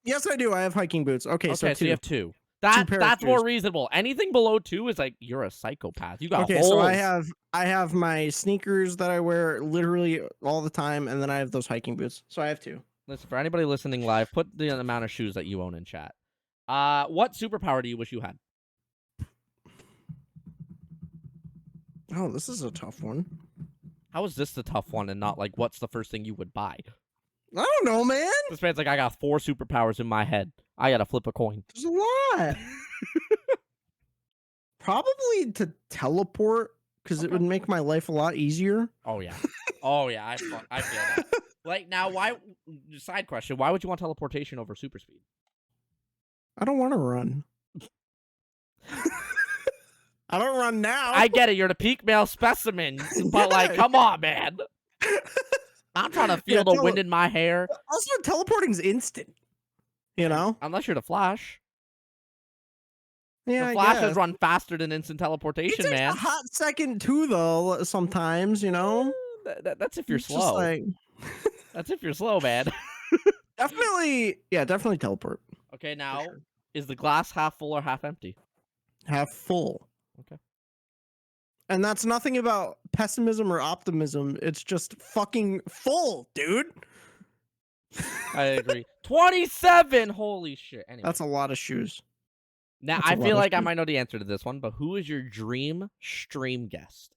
[SPEAKER 2] Yes, I do. I have hiking boots. Okay, so 2.
[SPEAKER 1] So you have 2. That's more reasonable. Anything below 2 is you're a psychopath. You got holes.
[SPEAKER 2] So I have my sneakers that I wear literally all the time, and then I have those hiking boots. So I have 2.
[SPEAKER 1] Listen, for anybody listening live, put the amount of shoes that you own in chat. What superpower do you wish you had?
[SPEAKER 2] Oh, this is a tough one.
[SPEAKER 1] How is this the tough one and not what's the first thing you would buy?
[SPEAKER 2] I don't know, man.
[SPEAKER 1] This man's I got 4 superpowers in my head. I gotta flip a coin.
[SPEAKER 2] There's a lot. Probably to teleport, because it would make my life a lot easier.
[SPEAKER 1] Oh, yeah. Oh, yeah. I feel that. Now, side question, why would you want teleportation over super speed?
[SPEAKER 2] I don't want to run. I don't run now.
[SPEAKER 1] I get it. You're the peak male specimen, but come on, man. I'm trying to feel the wind in my hair.
[SPEAKER 2] Also, teleporting's instant.
[SPEAKER 1] Unless you're the Flash.
[SPEAKER 2] Yeah,
[SPEAKER 1] the Flash has run faster than instant teleportation, man.
[SPEAKER 2] It takes a hot second too, though. Sometimes,
[SPEAKER 1] That's if you're slow. That's if you're slow, man.
[SPEAKER 2] Definitely teleport.
[SPEAKER 1] Okay, now is the glass half full or half empty?
[SPEAKER 2] Half full.
[SPEAKER 1] Okay.
[SPEAKER 2] And that's nothing about pessimism or optimism. It's just fucking full, dude.
[SPEAKER 1] I agree. 27! Holy shit. Anyway.
[SPEAKER 2] That's a lot of shoes.
[SPEAKER 1] Now,
[SPEAKER 2] That's a
[SPEAKER 1] I
[SPEAKER 2] lot
[SPEAKER 1] feel
[SPEAKER 2] of
[SPEAKER 1] like I
[SPEAKER 2] shit.
[SPEAKER 1] might know the answer to this one, but who is your dream stream guest?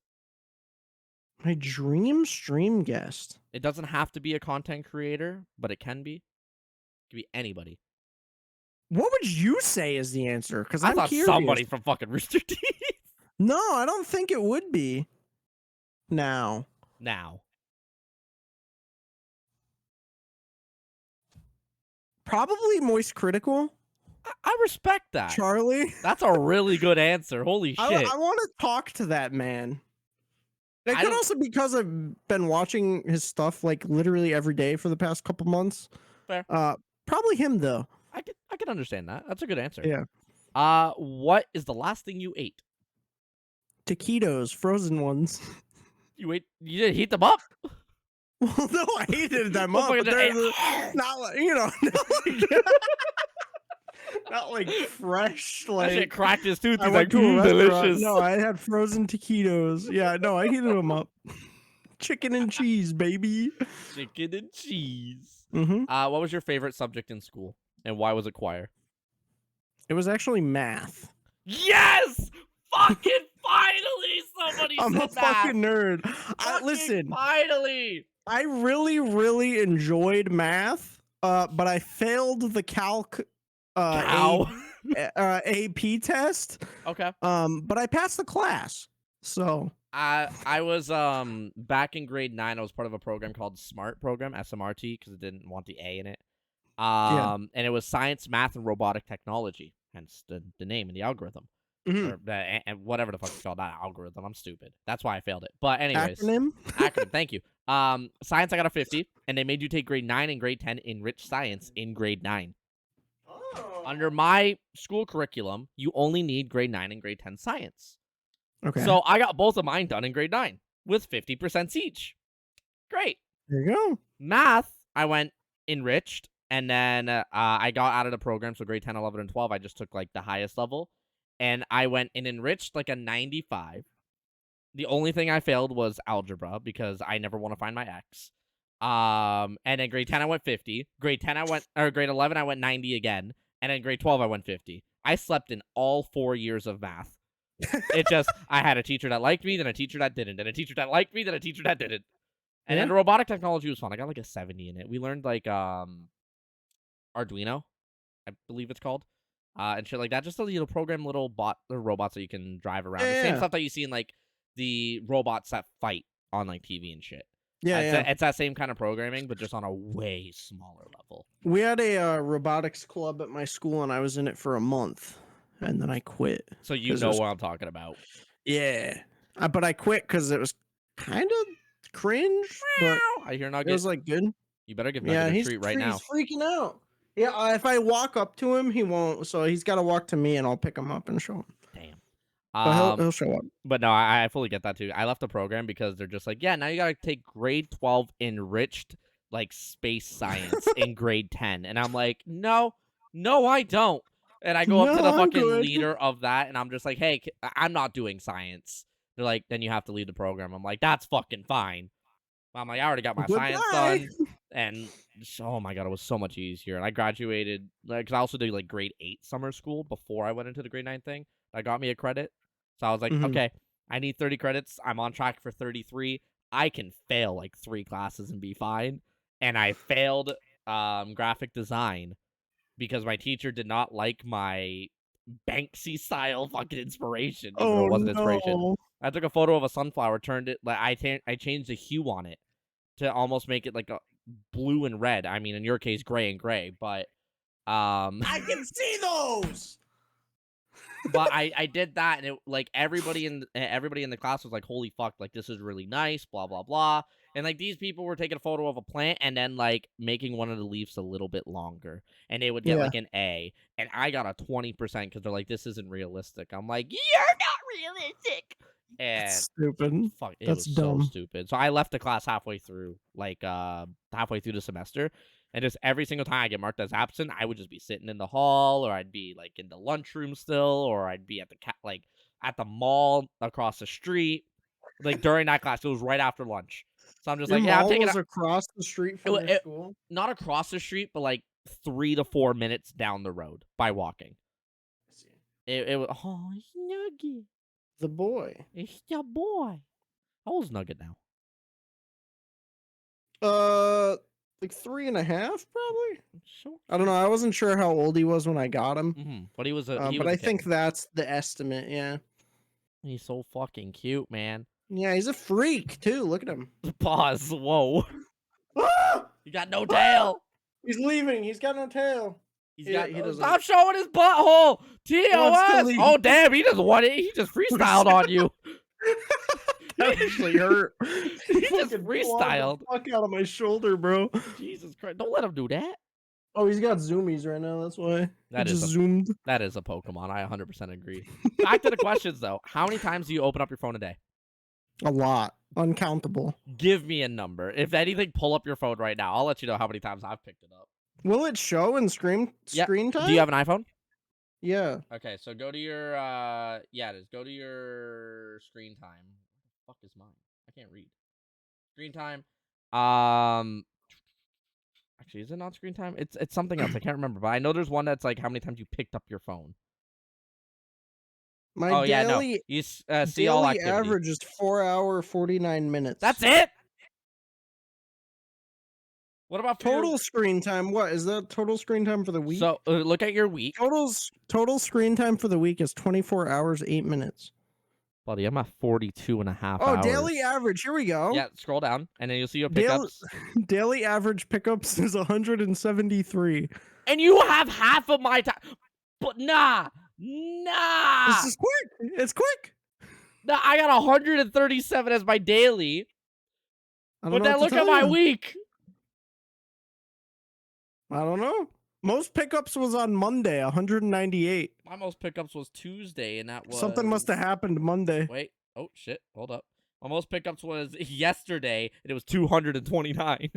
[SPEAKER 2] My dream stream guest.
[SPEAKER 1] It doesn't have to be a content creator, but it can be. It could be anybody.
[SPEAKER 2] What would you say is the answer? Because
[SPEAKER 1] I
[SPEAKER 2] I'm
[SPEAKER 1] thought
[SPEAKER 2] curious.
[SPEAKER 1] somebody from fucking Rooster Teeth.
[SPEAKER 2] No, I don't think it would be. Now,
[SPEAKER 1] Now,
[SPEAKER 2] probably Moist Critical.
[SPEAKER 1] I respect that.
[SPEAKER 2] Charlie.
[SPEAKER 1] That's a really good answer. Holy shit.
[SPEAKER 2] I want to talk to that man. It
[SPEAKER 1] I
[SPEAKER 2] could
[SPEAKER 1] don't.
[SPEAKER 2] also be because I've been watching his stuff like literally every day for the past couple months.
[SPEAKER 1] Fair.
[SPEAKER 2] Probably him though.
[SPEAKER 1] I can understand that. That's a good answer.
[SPEAKER 2] Yeah.
[SPEAKER 1] What is the last thing you ate?
[SPEAKER 2] Taquitos, frozen ones.
[SPEAKER 1] You didn't heat them up?
[SPEAKER 2] Well, no, I hated them
[SPEAKER 1] Well,
[SPEAKER 2] up, but
[SPEAKER 1] fucking
[SPEAKER 2] they're
[SPEAKER 1] ate-
[SPEAKER 2] not like not like fresh.
[SPEAKER 1] That shit
[SPEAKER 2] Like
[SPEAKER 1] cracked his tooth.
[SPEAKER 2] I
[SPEAKER 1] He's
[SPEAKER 2] went
[SPEAKER 1] like,
[SPEAKER 2] to a restaurant.
[SPEAKER 1] delicious.
[SPEAKER 2] No, I had frozen taquitos. Yeah, no, I heated them up. Chicken and cheese, baby.
[SPEAKER 1] Chicken and cheese.
[SPEAKER 2] Mm-hmm.
[SPEAKER 1] What was your favorite subject in school, and why was it choir?
[SPEAKER 2] It was actually math.
[SPEAKER 1] Yes! Fucking finally, somebody
[SPEAKER 2] I'm
[SPEAKER 1] said
[SPEAKER 2] a
[SPEAKER 1] math.
[SPEAKER 2] fucking nerd.
[SPEAKER 1] Fucking
[SPEAKER 2] Listen,
[SPEAKER 1] finally.
[SPEAKER 2] I really, really enjoyed math, but I failed the calc
[SPEAKER 1] Cow.
[SPEAKER 2] AP test.
[SPEAKER 1] Okay.
[SPEAKER 2] But I passed the class. So
[SPEAKER 1] I was back in grade 9. I was part of a program called SMART program, SMRT, because it didn't want the A in it. And it was science, math, and robotic technology, hence the name and the algorithm.
[SPEAKER 2] Mhm.
[SPEAKER 1] Or and whatever the fuck you call that algorithm. I'm stupid. That's why I failed it. But anyways,
[SPEAKER 2] acronym.
[SPEAKER 1] Thank you. Science I got a 50, and they made you take grade 9 and grade 10 enriched science in grade 9. Under my school curriculum, you only need grade 9 and grade 10 science.
[SPEAKER 2] Okay.
[SPEAKER 1] So I got both of mine done in grade 9 with 50% each. Great.
[SPEAKER 2] There you go.
[SPEAKER 1] Math, I went enriched, and then I got out of the program. So grade 10, 11, and 12, I just took like the highest level, and I went in enriched like a 95. The only thing I failed was algebra because I never want to find my x. And then grade 10 I went 50. Grade 11 I went 90 again, and then grade 12 I went 50. I slept in all 4 years of math. It just I had a teacher that liked me, then a teacher that didn't, then a teacher that liked me, then a teacher that didn't. And then the robotic technology was fun. I got like a 70 in it. We learned like Arduino, I believe it's called. And shit like that. Just to program little robots that you can drive around. The same stuff that you see in like the robots that fight on like TV and shit. It's that same kind of programming, but just on a way smaller level.
[SPEAKER 2] We had a robotics club at my school, and I was in it for a month, and then I quit.
[SPEAKER 1] So you know what I'm talking about.
[SPEAKER 2] Yeah, but I quit because it was kind of cringe. But
[SPEAKER 1] I hear Nugget.
[SPEAKER 2] it was like good.
[SPEAKER 1] You better give Nugget a treat right now.
[SPEAKER 2] He's freaking out. Yeah, if I walk up to him, he won't. So he's got to walk to me, and I'll pick him up and show him.
[SPEAKER 1] Damn.
[SPEAKER 2] But he'll show up.
[SPEAKER 1] But no, I fully get that too. I left the program because they're just like, yeah, now you gotta take grade 12 enriched like space science in grade 10, and I'm like, no, I don't. And I go up to the fucking leader of that, and I'm just like, hey, I'm not doing science. They're like, then you have to leave the program. I'm like, that's fucking fine. I'm like, I already got my science done, and oh my god, it was so much easier. And I graduated, like, cause I also did like grade 8 summer school before I went into the grade 9 thing. That got me a credit. So I was like, okay, I need 30 credits. I'm on track for 33. I can fail like 3 classes and be fine. And I failed graphic design because my teacher did not like my Banksy style fucking inspiration. Even though it wasn't inspiration. I took a photo of a sunflower, turned it like I changed the hue on it to almost make it like a blue and red. I mean, in your case, gray and gray, but
[SPEAKER 2] I can see those.
[SPEAKER 1] But I did that, and it like everybody in the class was like, "Holy fuck! Like this is really nice." Blah blah blah. And like these people were taking a photo of a plant and then like making one of the leaves a little bit longer, and they would get like an A, and I got a 20% because they're like, "This isn't realistic." I'm like, "You're not realistic." And
[SPEAKER 2] that's stupid.
[SPEAKER 1] Fuck, it
[SPEAKER 2] That's
[SPEAKER 1] was
[SPEAKER 2] dumb.
[SPEAKER 1] so stupid. So I left the class halfway through, like halfway through the semester. And just every single time I get marked as absent, I would just be sitting in the hall, or I'd be like in the lunchroom still, or I'd be at at the mall across the street. Like during that class, it was right after lunch. So I'm just like, yeah, I'm taking it
[SPEAKER 2] across the street from your school.
[SPEAKER 1] Not across the street, but like 3 to 4 minutes down the road by walking. It was Nugget.
[SPEAKER 2] The boy.
[SPEAKER 1] It's your boy. How old's Nugget now?
[SPEAKER 2] Like 3.5, probably.
[SPEAKER 1] So
[SPEAKER 2] I don't know. I wasn't sure how old he was when I got him.
[SPEAKER 1] But he was a
[SPEAKER 2] But I think that's the estimate. Yeah.
[SPEAKER 1] he's so fucking cute, man.
[SPEAKER 2] Yeah, he's a freak too. Look at him.
[SPEAKER 1] Pause. Whoa.
[SPEAKER 2] Ah!
[SPEAKER 1] You got no tail.
[SPEAKER 2] He's leaving. He's got no tail.
[SPEAKER 1] He
[SPEAKER 2] doesn't.
[SPEAKER 1] Stop showing his butthole. TOS.
[SPEAKER 2] leave.
[SPEAKER 1] Oh damn, he just wanted. He just freestyled on you.
[SPEAKER 2] That actually hurt.
[SPEAKER 1] He just freestyled.
[SPEAKER 2] Fuck out of my shoulder, bro.
[SPEAKER 1] Jesus Christ! Don't let him do that.
[SPEAKER 2] Oh, he's got zoomies right now. That's why.
[SPEAKER 1] That
[SPEAKER 2] He
[SPEAKER 1] is
[SPEAKER 2] just
[SPEAKER 1] a-
[SPEAKER 2] zoomed.
[SPEAKER 1] That is a Pokemon. I 100% agree. Back to the questions though. How many times do you open up your phone a day?
[SPEAKER 2] A lot. Uncountable.
[SPEAKER 1] Give me a number. If anything, pull up your phone right now. I'll let you know how many times I've picked it up.
[SPEAKER 2] Will it show in screen time?
[SPEAKER 1] Do you have an iPhone?
[SPEAKER 2] Yeah.
[SPEAKER 1] Okay, so go to your it is. Go to your screen time. What the fuck is mine? I can't read. Screen time. Actually, is it not screen time? It's something else. I can't remember, but I know there's one that's like how many times you picked up your phone.
[SPEAKER 2] My daily,
[SPEAKER 1] You see all
[SPEAKER 2] daily
[SPEAKER 1] activity.
[SPEAKER 2] average is 4 hour 49 minutes.
[SPEAKER 1] That's it. What about for
[SPEAKER 2] Total screen time? What is that? Total screen time for the week?
[SPEAKER 1] So look at your week.
[SPEAKER 2] Total screen time for the week is 24 hours 8 minutes.
[SPEAKER 1] Buddy, I'm at 42.5 hours.
[SPEAKER 2] Oh, daily average. Here we go.
[SPEAKER 1] Yeah, scroll down, and then you'll see your pickups.
[SPEAKER 2] Daily average pickups is 173.
[SPEAKER 1] And you have half of my time. But nah.
[SPEAKER 2] This is quick. It's quick.
[SPEAKER 1] Nah, I got 137 as my daily.
[SPEAKER 2] I don't
[SPEAKER 1] But
[SPEAKER 2] know
[SPEAKER 1] then
[SPEAKER 2] what to
[SPEAKER 1] look at
[SPEAKER 2] tell
[SPEAKER 1] my
[SPEAKER 2] you.
[SPEAKER 1] week.
[SPEAKER 2] I don't know. Most pickups was on Monday, 198.
[SPEAKER 1] My most pickups was Tuesday, and that was...
[SPEAKER 2] Something must have happened Monday.
[SPEAKER 1] Wait. Oh, shit. Hold up. My most pickups was yesterday, and it was 229.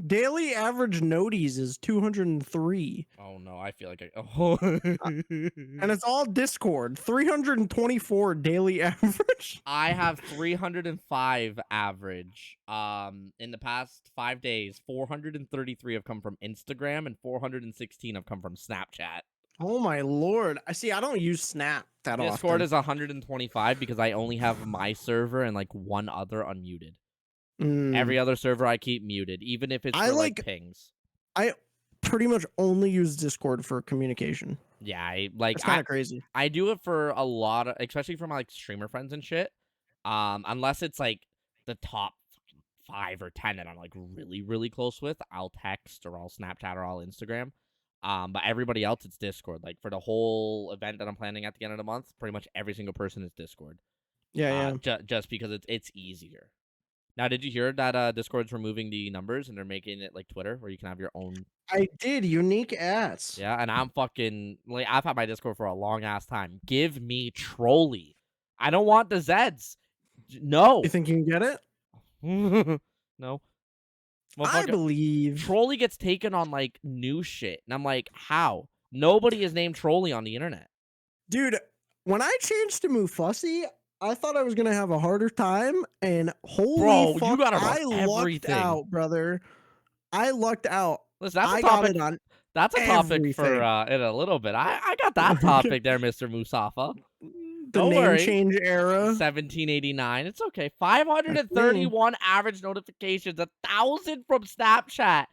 [SPEAKER 2] Daily average noties is 203.
[SPEAKER 1] Oh, no. I feel like Oh.
[SPEAKER 2] And it's all Discord. 324 daily average.
[SPEAKER 1] I have 305 average. In the past 5 days, 433 have come from Instagram, and 416 have come from Snapchat.
[SPEAKER 2] Oh my lord. I see. I don't use Snap that often.
[SPEAKER 1] Discord is 125 because I only have my server and like one other unmuted. Every other server I keep muted, even if it's for like pings.
[SPEAKER 2] I pretty much only use Discord for communication.
[SPEAKER 1] Yeah,
[SPEAKER 2] It's kind of crazy.
[SPEAKER 1] I do it for a lot of, especially for my like streamer friends and shit. Unless it's like the top 5 or 10 that I'm like really, really close with, I'll text or I'll Snapchat or I'll Instagram. But everybody else, it's Discord. Like for the whole event that I'm planning at the end of the month, pretty much every single person is Discord.
[SPEAKER 2] Yeah.
[SPEAKER 1] Just because it's easier. Now, did you hear that Discord's removing the numbers and they're making it like Twitter, where you can have your own?
[SPEAKER 2] I did. Unique ads.
[SPEAKER 1] Yeah, and I'm fucking like I've had my Discord for a long ass time. Give me Trolleyzz. I don't want the Zeds. No.
[SPEAKER 2] You think you can get it?
[SPEAKER 1] No.
[SPEAKER 2] I believe
[SPEAKER 1] Trolleyzz gets taken on like new shit, and I'm like, how? Nobody is named Trolleyzz on the internet.
[SPEAKER 2] Dude, when I changed to Mufussy, I thought I was gonna have a harder time, and holy fuck,
[SPEAKER 1] you gotta run
[SPEAKER 2] I lucked
[SPEAKER 1] everything.
[SPEAKER 2] out, brother. I lucked out.
[SPEAKER 1] Listen, that's a
[SPEAKER 2] I
[SPEAKER 1] topic.
[SPEAKER 2] got it on
[SPEAKER 1] That's a topic for
[SPEAKER 2] everything.
[SPEAKER 1] in a little bit. I got that topic there, Mr. Musafa.
[SPEAKER 2] The
[SPEAKER 1] Don't
[SPEAKER 2] name
[SPEAKER 1] worry.
[SPEAKER 2] change era.
[SPEAKER 1] 1789. It's okay. 531 average notifications, 1,000 from Snapchat.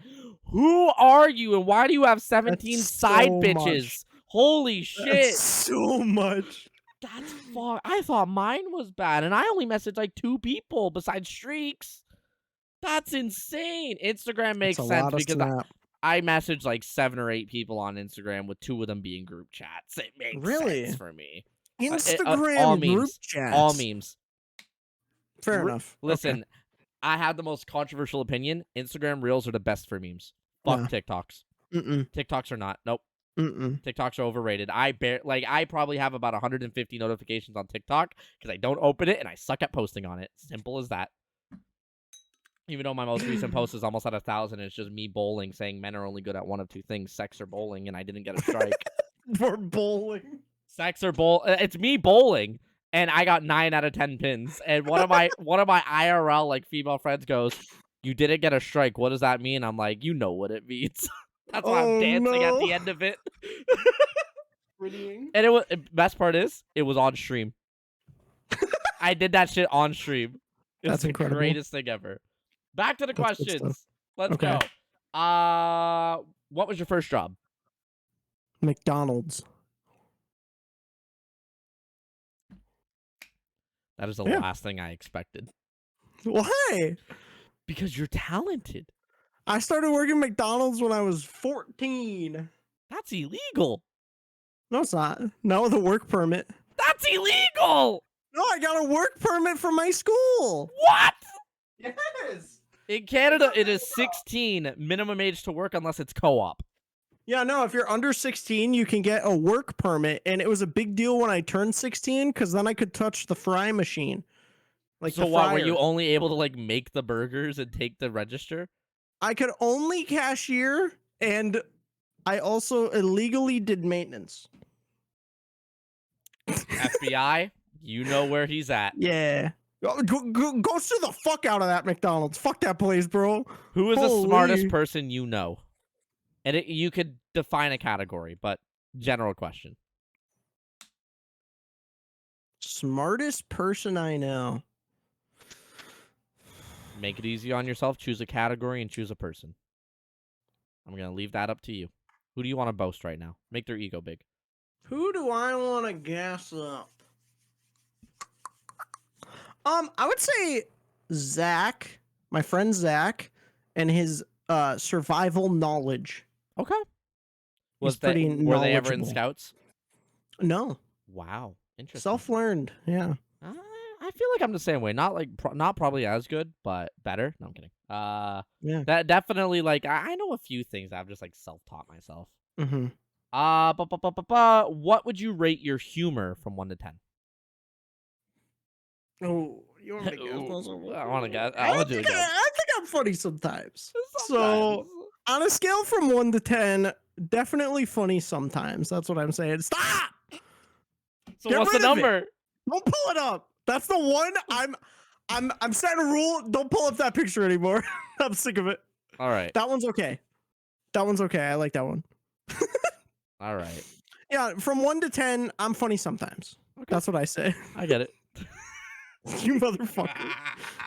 [SPEAKER 1] Who are you, and why do you have 17
[SPEAKER 2] That's
[SPEAKER 1] side
[SPEAKER 2] so
[SPEAKER 1] bitches?
[SPEAKER 2] much.
[SPEAKER 1] Holy shit!
[SPEAKER 2] That's so much.
[SPEAKER 1] That's far. I thought mine was bad, and I only messaged like 2 people besides Streaks. That's insane. Instagram makes
[SPEAKER 2] That's a
[SPEAKER 1] sense
[SPEAKER 2] lot of
[SPEAKER 1] because
[SPEAKER 2] Snap.
[SPEAKER 1] I messaged like 7 or 8 people on Instagram, with 2 of them being group chats. It makes sense for me.
[SPEAKER 2] Instagram
[SPEAKER 1] all
[SPEAKER 2] group
[SPEAKER 1] memes.
[SPEAKER 2] chats.
[SPEAKER 1] All memes.
[SPEAKER 2] Fair enough.
[SPEAKER 1] Listen,
[SPEAKER 2] Okay.
[SPEAKER 1] I have the most controversial opinion. Instagram Reels are the best for memes. Fuck
[SPEAKER 2] No.
[SPEAKER 1] TikToks.
[SPEAKER 2] Mm-mm.
[SPEAKER 1] TikToks are not. Nope.
[SPEAKER 2] Mm-mm.
[SPEAKER 1] TikToks are overrated. I probably have about 150 notifications on TikTok because I don't open it and I suck at posting on it. Simple as that. Even though my most recent post is almost at 1,000, it's just me bowling, saying men are only good at one of 2 things: sex or bowling, and I didn't get a strike.
[SPEAKER 2] For bowling.
[SPEAKER 1] Sex or bowl? It's me bowling, and I got 9 out of 10 pins. And one of my IRL like female friends goes, "You didn't get a strike. What does that mean?" I'm like, "You know what it means." That's why I'm dancing at the end of it.
[SPEAKER 2] prettying.
[SPEAKER 1] And it was best part is it was on stream. I did that shit on stream. It's
[SPEAKER 2] That's
[SPEAKER 1] the
[SPEAKER 2] incredible.
[SPEAKER 1] greatest thing ever. Back to the
[SPEAKER 2] That's good stuff.
[SPEAKER 1] questions. Let's
[SPEAKER 2] Okay.
[SPEAKER 1] go. What was your first job?
[SPEAKER 2] McDonald's.
[SPEAKER 1] That is the
[SPEAKER 2] Yeah.
[SPEAKER 1] last thing I expected.
[SPEAKER 2] Why?
[SPEAKER 1] Because you're talented.
[SPEAKER 2] I started working McDonald's when I was 14.
[SPEAKER 1] That's illegal.
[SPEAKER 2] No, it's not. Not with a work permit.
[SPEAKER 1] That's illegal.
[SPEAKER 2] No, I got a work permit from my school.
[SPEAKER 1] What?
[SPEAKER 2] Yes.
[SPEAKER 1] In Canada, it is 16 minimum age to work unless it's co-op.
[SPEAKER 2] Yeah, no, if you're under 16, you can get a work permit. And it was a big deal when I turned 16 because then I could touch the fry machine. Like,
[SPEAKER 1] so what, were you only able to like make the burgers and take the register?
[SPEAKER 2] I could only cashier, and I also illegally did maintenance.
[SPEAKER 1] FBI, you know where he's at.
[SPEAKER 2] Yeah. Go sue the fuck out of that McDonald's. Fuck that place, bro.
[SPEAKER 1] Who is the
[SPEAKER 2] Holy.
[SPEAKER 1] smartest person you know? And you could define a category, but general question.
[SPEAKER 2] Smartest person I know.
[SPEAKER 1] Make it easy on yourself. Choose a category and choose a person. I'm going to leave that up to you. Who do you want to boast right now? Make their ego big.
[SPEAKER 2] Who do I want to gas up? I would say Zach, my friend Zach, and his survival knowledge.
[SPEAKER 1] Okay.
[SPEAKER 2] Were they ever
[SPEAKER 1] in Scouts?
[SPEAKER 2] No.
[SPEAKER 1] Wow. Interesting.
[SPEAKER 2] Self-learned. Yeah.
[SPEAKER 1] I feel like I'm the same way. Not like not probably as good, but better. No, I'm kidding.
[SPEAKER 2] Yeah.
[SPEAKER 1] That definitely like I know a few things I've just like self-taught myself.
[SPEAKER 2] Mm-hmm.
[SPEAKER 1] What would you rate your humor from 1 to 10?
[SPEAKER 2] Oh, you want me to guess?
[SPEAKER 1] I want to guess.
[SPEAKER 2] I think I'm funny sometimes. So on a scale from 1 to 10, definitely funny sometimes. That's what I'm saying. Stop.
[SPEAKER 1] So what's the number?
[SPEAKER 2] Don't pull it up. That's the one. I'm setting a rule. Don't pull up that picture anymore. I'm sick of it.
[SPEAKER 1] All right.
[SPEAKER 2] That one's okay. That one's okay. I like that one.
[SPEAKER 1] All right.
[SPEAKER 2] Yeah, from 1 to 10, I'm funny sometimes. Okay. That's what I say.
[SPEAKER 1] I get it.
[SPEAKER 2] You motherfucker.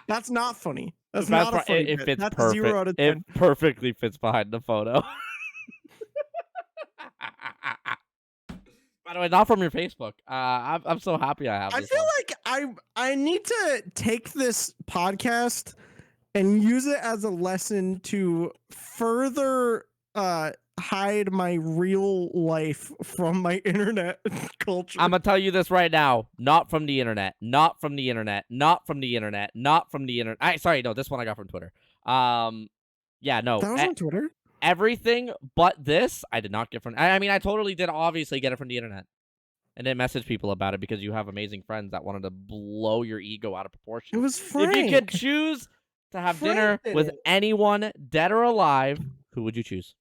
[SPEAKER 2] That's not funny. That's not a funny bit.
[SPEAKER 1] It's
[SPEAKER 2] That's
[SPEAKER 1] perfect.
[SPEAKER 2] 0 out of 10.
[SPEAKER 1] It perfectly fits behind the photo. By the way, not from your Facebook. I'm so happy I have this.
[SPEAKER 2] I feel like I need to take this podcast and use it as a lesson to further hide my real life from my internet culture.
[SPEAKER 1] I'm gonna tell you this right now. Not from the internet. Not from the internet. Not from the internet. Not from the internet. Sorry, no, this one I got from Twitter. Yeah, no.
[SPEAKER 2] That was on Twitter?
[SPEAKER 1] Everything but this, I did not get from. I mean, I totally did obviously get it from the internet. And then message people about it because you have amazing friends that wanted to blow your ego out of proportion.
[SPEAKER 2] It was Frank.
[SPEAKER 1] If you could choose to have dinner with anyone, dead or alive, who would you choose?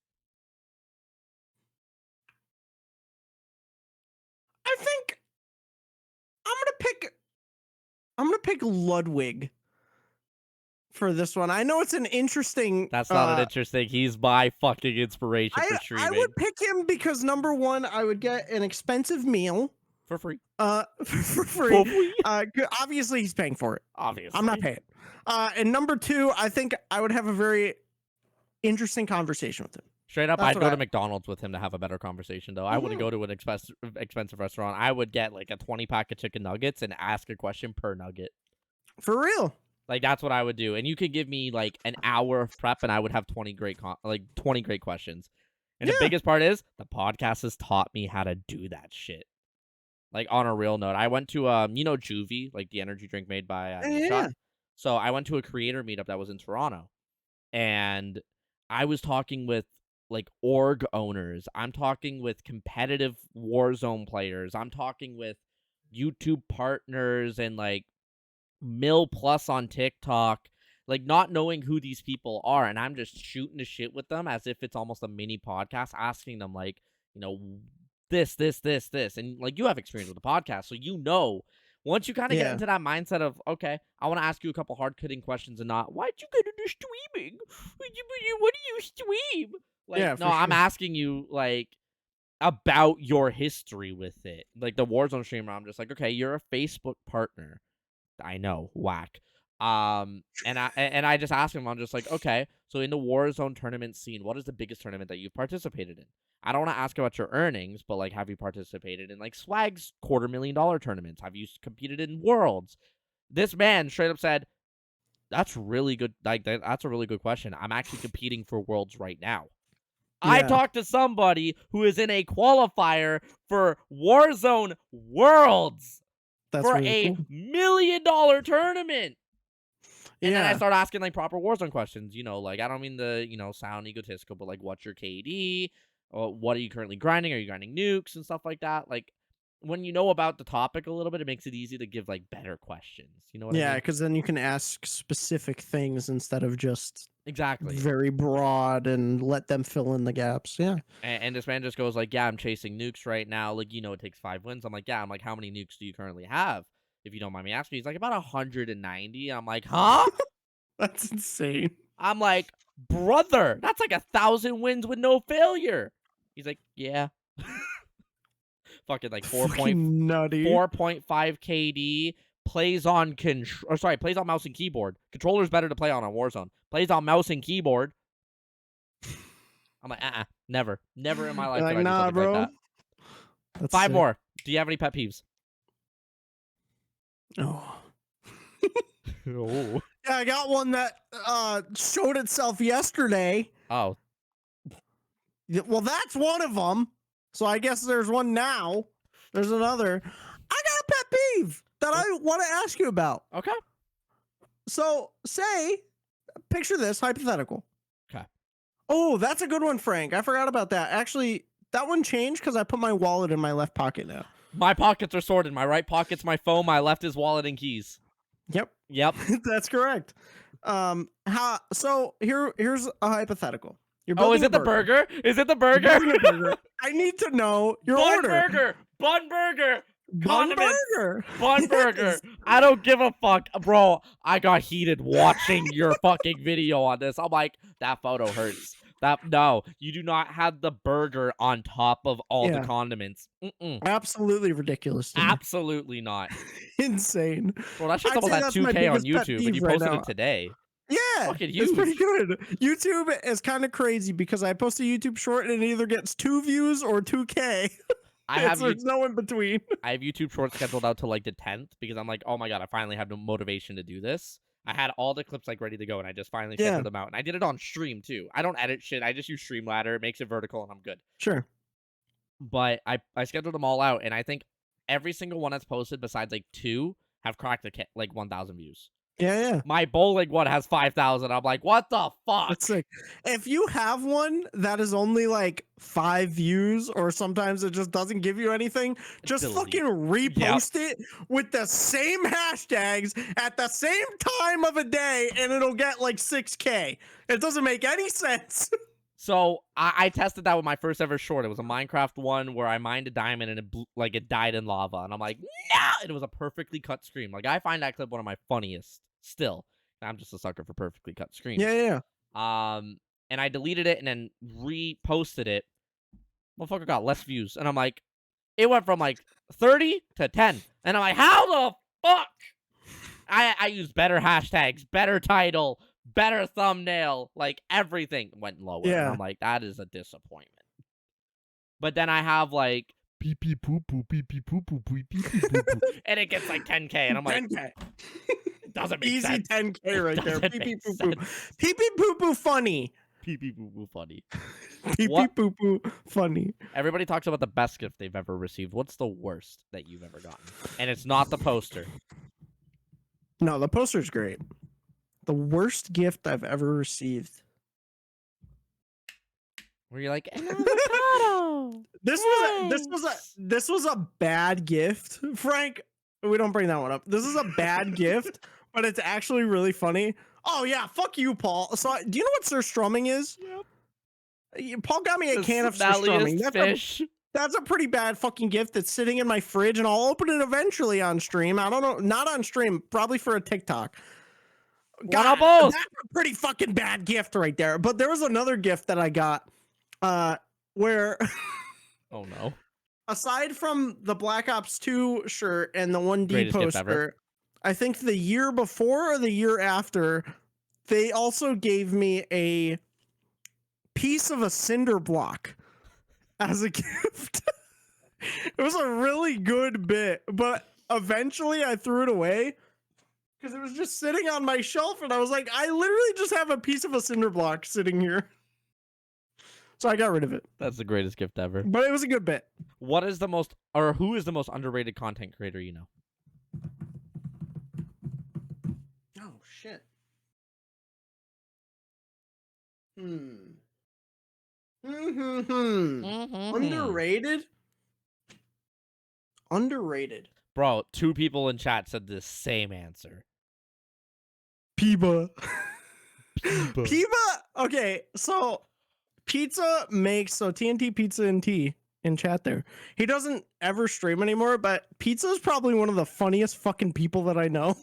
[SPEAKER 2] I think I'm gonna pick Ludwig for this one. I know it's an interesting.
[SPEAKER 1] That's not an interesting. He's my fucking inspiration for streaming.
[SPEAKER 2] I would pick him because number one, I would get an expensive meal
[SPEAKER 1] for free.
[SPEAKER 2] For free. Obviously, he's paying for it.
[SPEAKER 1] Obviously,
[SPEAKER 2] I'm not paying. And number two, I think I would have a very interesting conversation with him.
[SPEAKER 1] Straight up, I'd go to McDonald's with him to have a better conversation, though. I wouldn't go to an expensive restaurant. I would get like a 20-pack of chicken nuggets and ask a question per nugget.
[SPEAKER 2] For real.
[SPEAKER 1] Like, that's what I would do. And you could give me like an hour of prep and I would have 20 great questions. And the biggest part is the podcast has taught me how to do that shit. Like, on a real note, I went to Juvie, like the energy drink made by Shot. So I went to a creator meetup that was in Toronto. And I was talking with like org owners. I'm talking with competitive Warzone players. I'm talking with YouTube partners and like Mill Plus on TikTok, like not knowing who these people are. And I'm just shooting the shit with them as if it's almost a mini podcast, asking them like, this. And like, you have experience with the podcast. So, once you kind of get into that mindset of, okay, I want to ask you a couple hard-hitting questions and not, why'd you get into streaming? What do you stream? Like, no, I'm asking you, like, about your history with it. Like the Warzone streamer, I'm just like, okay, you're a Facebook partner. I know, whack. And I just asked him, I'm just like, okay, so in the Warzone tournament scene, what is the biggest tournament that you've participated in? I don't want to ask about your earnings, but like, have you participated in like Swag's $250,000 tournaments? Have you competed in Worlds? This man straight up said, that's really good. Like, that's a really good question. I'm actually competing for Worlds right now. I
[SPEAKER 2] Yeah,
[SPEAKER 1] talked to somebody who is in a qualifier for Warzone Worlds
[SPEAKER 2] that's
[SPEAKER 1] for
[SPEAKER 2] really
[SPEAKER 1] a
[SPEAKER 2] cool.
[SPEAKER 1] $1 million tournament. And then I
[SPEAKER 2] Yeah,
[SPEAKER 1] start asking like proper Warzone questions, like I don't mean to, sound egotistical, but like what's your KD? Or what are you currently grinding? Are you grinding nukes and stuff like that? Like when you know about the topic a little bit, it makes it easy to give like better questions. You know what I
[SPEAKER 2] yeah,
[SPEAKER 1] mean?
[SPEAKER 2] because then you can ask specific things instead of just
[SPEAKER 1] Exactly.
[SPEAKER 2] very broad and let them fill in the gaps. Yeah.
[SPEAKER 1] And this man just goes like, yeah, I'm chasing nukes right now. Like, it takes 5 wins. I'm like, yeah. I'm like, how many nukes do you currently have? If you don't mind me asking. He's like, about 190. I'm like, huh?
[SPEAKER 2] That's insane.
[SPEAKER 1] I'm like, brother, that's like 1,000 wins with no failure. He's like, yeah. Fucking like
[SPEAKER 2] Fucking nutty.
[SPEAKER 1] 4.5 KD. Plays on plays on mouse and keyboard. Controller's better to play on Warzone. Plays on mouse and keyboard. I'm like, never in my life
[SPEAKER 2] You're
[SPEAKER 1] did
[SPEAKER 2] like,
[SPEAKER 1] I do
[SPEAKER 2] nah,
[SPEAKER 1] something
[SPEAKER 2] bro.
[SPEAKER 1] like that.
[SPEAKER 2] That's
[SPEAKER 1] 5
[SPEAKER 2] sick.
[SPEAKER 1] more. Do you have any pet peeves?
[SPEAKER 2] Oh.
[SPEAKER 1] Oh.
[SPEAKER 2] Yeah, I got one that showed itself yesterday.
[SPEAKER 1] Oh.
[SPEAKER 2] Well, that's one of them. So I guess there's one now. There's another. I got a pet peeve that I want to ask you about.
[SPEAKER 1] Okay.
[SPEAKER 2] So, picture this hypothetical.
[SPEAKER 1] Okay.
[SPEAKER 2] Oh, that's a good one, Frank. I forgot about that. Actually, that one changed because I put my wallet in my left pocket now.
[SPEAKER 1] My pockets are sorted. My right pocket's my phone. My left is wallet and keys.
[SPEAKER 2] Yep, that's correct. So here's a hypothetical. You're
[SPEAKER 1] Oh, is
[SPEAKER 2] building
[SPEAKER 1] it
[SPEAKER 2] a
[SPEAKER 1] the burger? Is it the
[SPEAKER 2] You're
[SPEAKER 1] burger?
[SPEAKER 2] building a burger. I need to know your
[SPEAKER 1] Bun
[SPEAKER 2] order.
[SPEAKER 1] burger. Bun burger.
[SPEAKER 2] Bun
[SPEAKER 1] Condiments.
[SPEAKER 2] burger.
[SPEAKER 1] Bun burger. I don't give a fuck. Bro, I got heated watching your fucking video on this. I'm like, that photo hurts. No, you do not have the burger on top of all the
[SPEAKER 2] Yeah.
[SPEAKER 1] condiments.
[SPEAKER 2] Absolutely ridiculous to me.
[SPEAKER 1] Absolutely not.
[SPEAKER 2] Insane.
[SPEAKER 1] Bro, that shit's
[SPEAKER 2] I'd
[SPEAKER 1] almost
[SPEAKER 2] say
[SPEAKER 1] at
[SPEAKER 2] that's my
[SPEAKER 1] 2K on
[SPEAKER 2] biggest pet
[SPEAKER 1] YouTube, and
[SPEAKER 2] peeve
[SPEAKER 1] you
[SPEAKER 2] right
[SPEAKER 1] posted
[SPEAKER 2] now.
[SPEAKER 1] it today.
[SPEAKER 2] Yeah,
[SPEAKER 1] Fucking
[SPEAKER 2] it's pretty
[SPEAKER 1] huge.
[SPEAKER 2] good. YouTube is kind of crazy because I post a YouTube short and it either gets 2 views or 2K. There's no in between.
[SPEAKER 1] I have YouTube Shorts scheduled out to like the 10th because I'm like, oh my god, I finally have no motivation to do this. I had all the clips like ready to go, and I just finally scheduled them out. And I did it on stream too. I don't edit shit. I just use Streamladder. It makes it vertical, and I'm good.
[SPEAKER 2] Sure.
[SPEAKER 1] But I scheduled them all out, and I think every single one that's posted, besides like 2, have cracked like 1,000 views.
[SPEAKER 2] Yeah.
[SPEAKER 1] My bowling one has 5,000. I'm like, what the fuck?
[SPEAKER 2] That's sick. If you have one that is only like 5 views, or sometimes it just doesn't give you anything, just
[SPEAKER 1] Delete.
[SPEAKER 2] fucking repost it with the same hashtags at the same time of a day, and it'll get like 6K. It doesn't make any sense.
[SPEAKER 1] So I tested that with my first ever short. It was a Minecraft one where I mined a diamond and it died in lava. And I'm like, no! And it was a perfectly cut screen. Like, I find that clip one of my funniest still. I'm just a sucker for perfectly cut screens.
[SPEAKER 2] Yeah.
[SPEAKER 1] And I deleted it and then reposted it. Motherfucker got less views. And I'm like, it went from like 30 to 10. And I'm like, how the fuck? I used better hashtags, better title, better thumbnail, like everything went lower.
[SPEAKER 2] Yeah.
[SPEAKER 1] And I'm like, that is a disappointment. But then I have like pee pee poo poo pee pee poo poo pee pee poo poo, and it gets like 10K, and I'm like,
[SPEAKER 2] 10K.
[SPEAKER 1] It doesn't make
[SPEAKER 2] Easy
[SPEAKER 1] sense.
[SPEAKER 2] 10K right there.
[SPEAKER 1] Doesn't
[SPEAKER 2] Pee pee
[SPEAKER 1] make
[SPEAKER 2] poo poo.
[SPEAKER 1] sense.
[SPEAKER 2] Pee pee poo poo funny.
[SPEAKER 1] Pee pee poo poo funny.
[SPEAKER 2] Pee pee
[SPEAKER 1] What?
[SPEAKER 2] poo poo funny.
[SPEAKER 1] Everybody talks about the best gift they've ever received. What's the worst that you've ever gotten? And it's not the poster.
[SPEAKER 2] No, the poster's great. The worst gift I've ever received.
[SPEAKER 1] Where you're like, an avocado.
[SPEAKER 2] This was a bad gift. Frank, we don't bring that one up. This is a bad gift, but it's actually really funny. Oh yeah, fuck you, Paul. So do you know what surstrumming is? Yep. Paul got me a can of surstrumming. That's a pretty bad fucking gift that's sitting in my fridge, and I'll open it eventually on stream. I don't know, not on stream, probably for a TikTok. God,
[SPEAKER 1] both.
[SPEAKER 2] that's a pretty fucking bad gift right there. But there was another gift that I got where
[SPEAKER 1] Oh no.
[SPEAKER 2] Aside from the Black Ops 2 shirt and the 1D
[SPEAKER 1] Greatest gift ever.
[SPEAKER 2] poster, I think the year before or the year after, they also gave me a piece of a cinder block as a gift. It was a really good bit, but eventually I threw it away because it was just sitting on my shelf, and I was like, I literally just have a piece of a cinder block sitting here. So I got rid of it.
[SPEAKER 1] That's the greatest gift ever.
[SPEAKER 2] But it was a good bit.
[SPEAKER 1] What is the most, or who is the most underrated content creator you know?
[SPEAKER 2] Oh, shit. Underrated? Underrated.
[SPEAKER 1] Bro, 2 people in chat said the same answer.
[SPEAKER 2] Piba. Piba. Okay, so Pizza makes TNT Pizza and Tea in chat there. He doesn't ever stream anymore, but Pizza is probably one of the funniest fucking people that I know.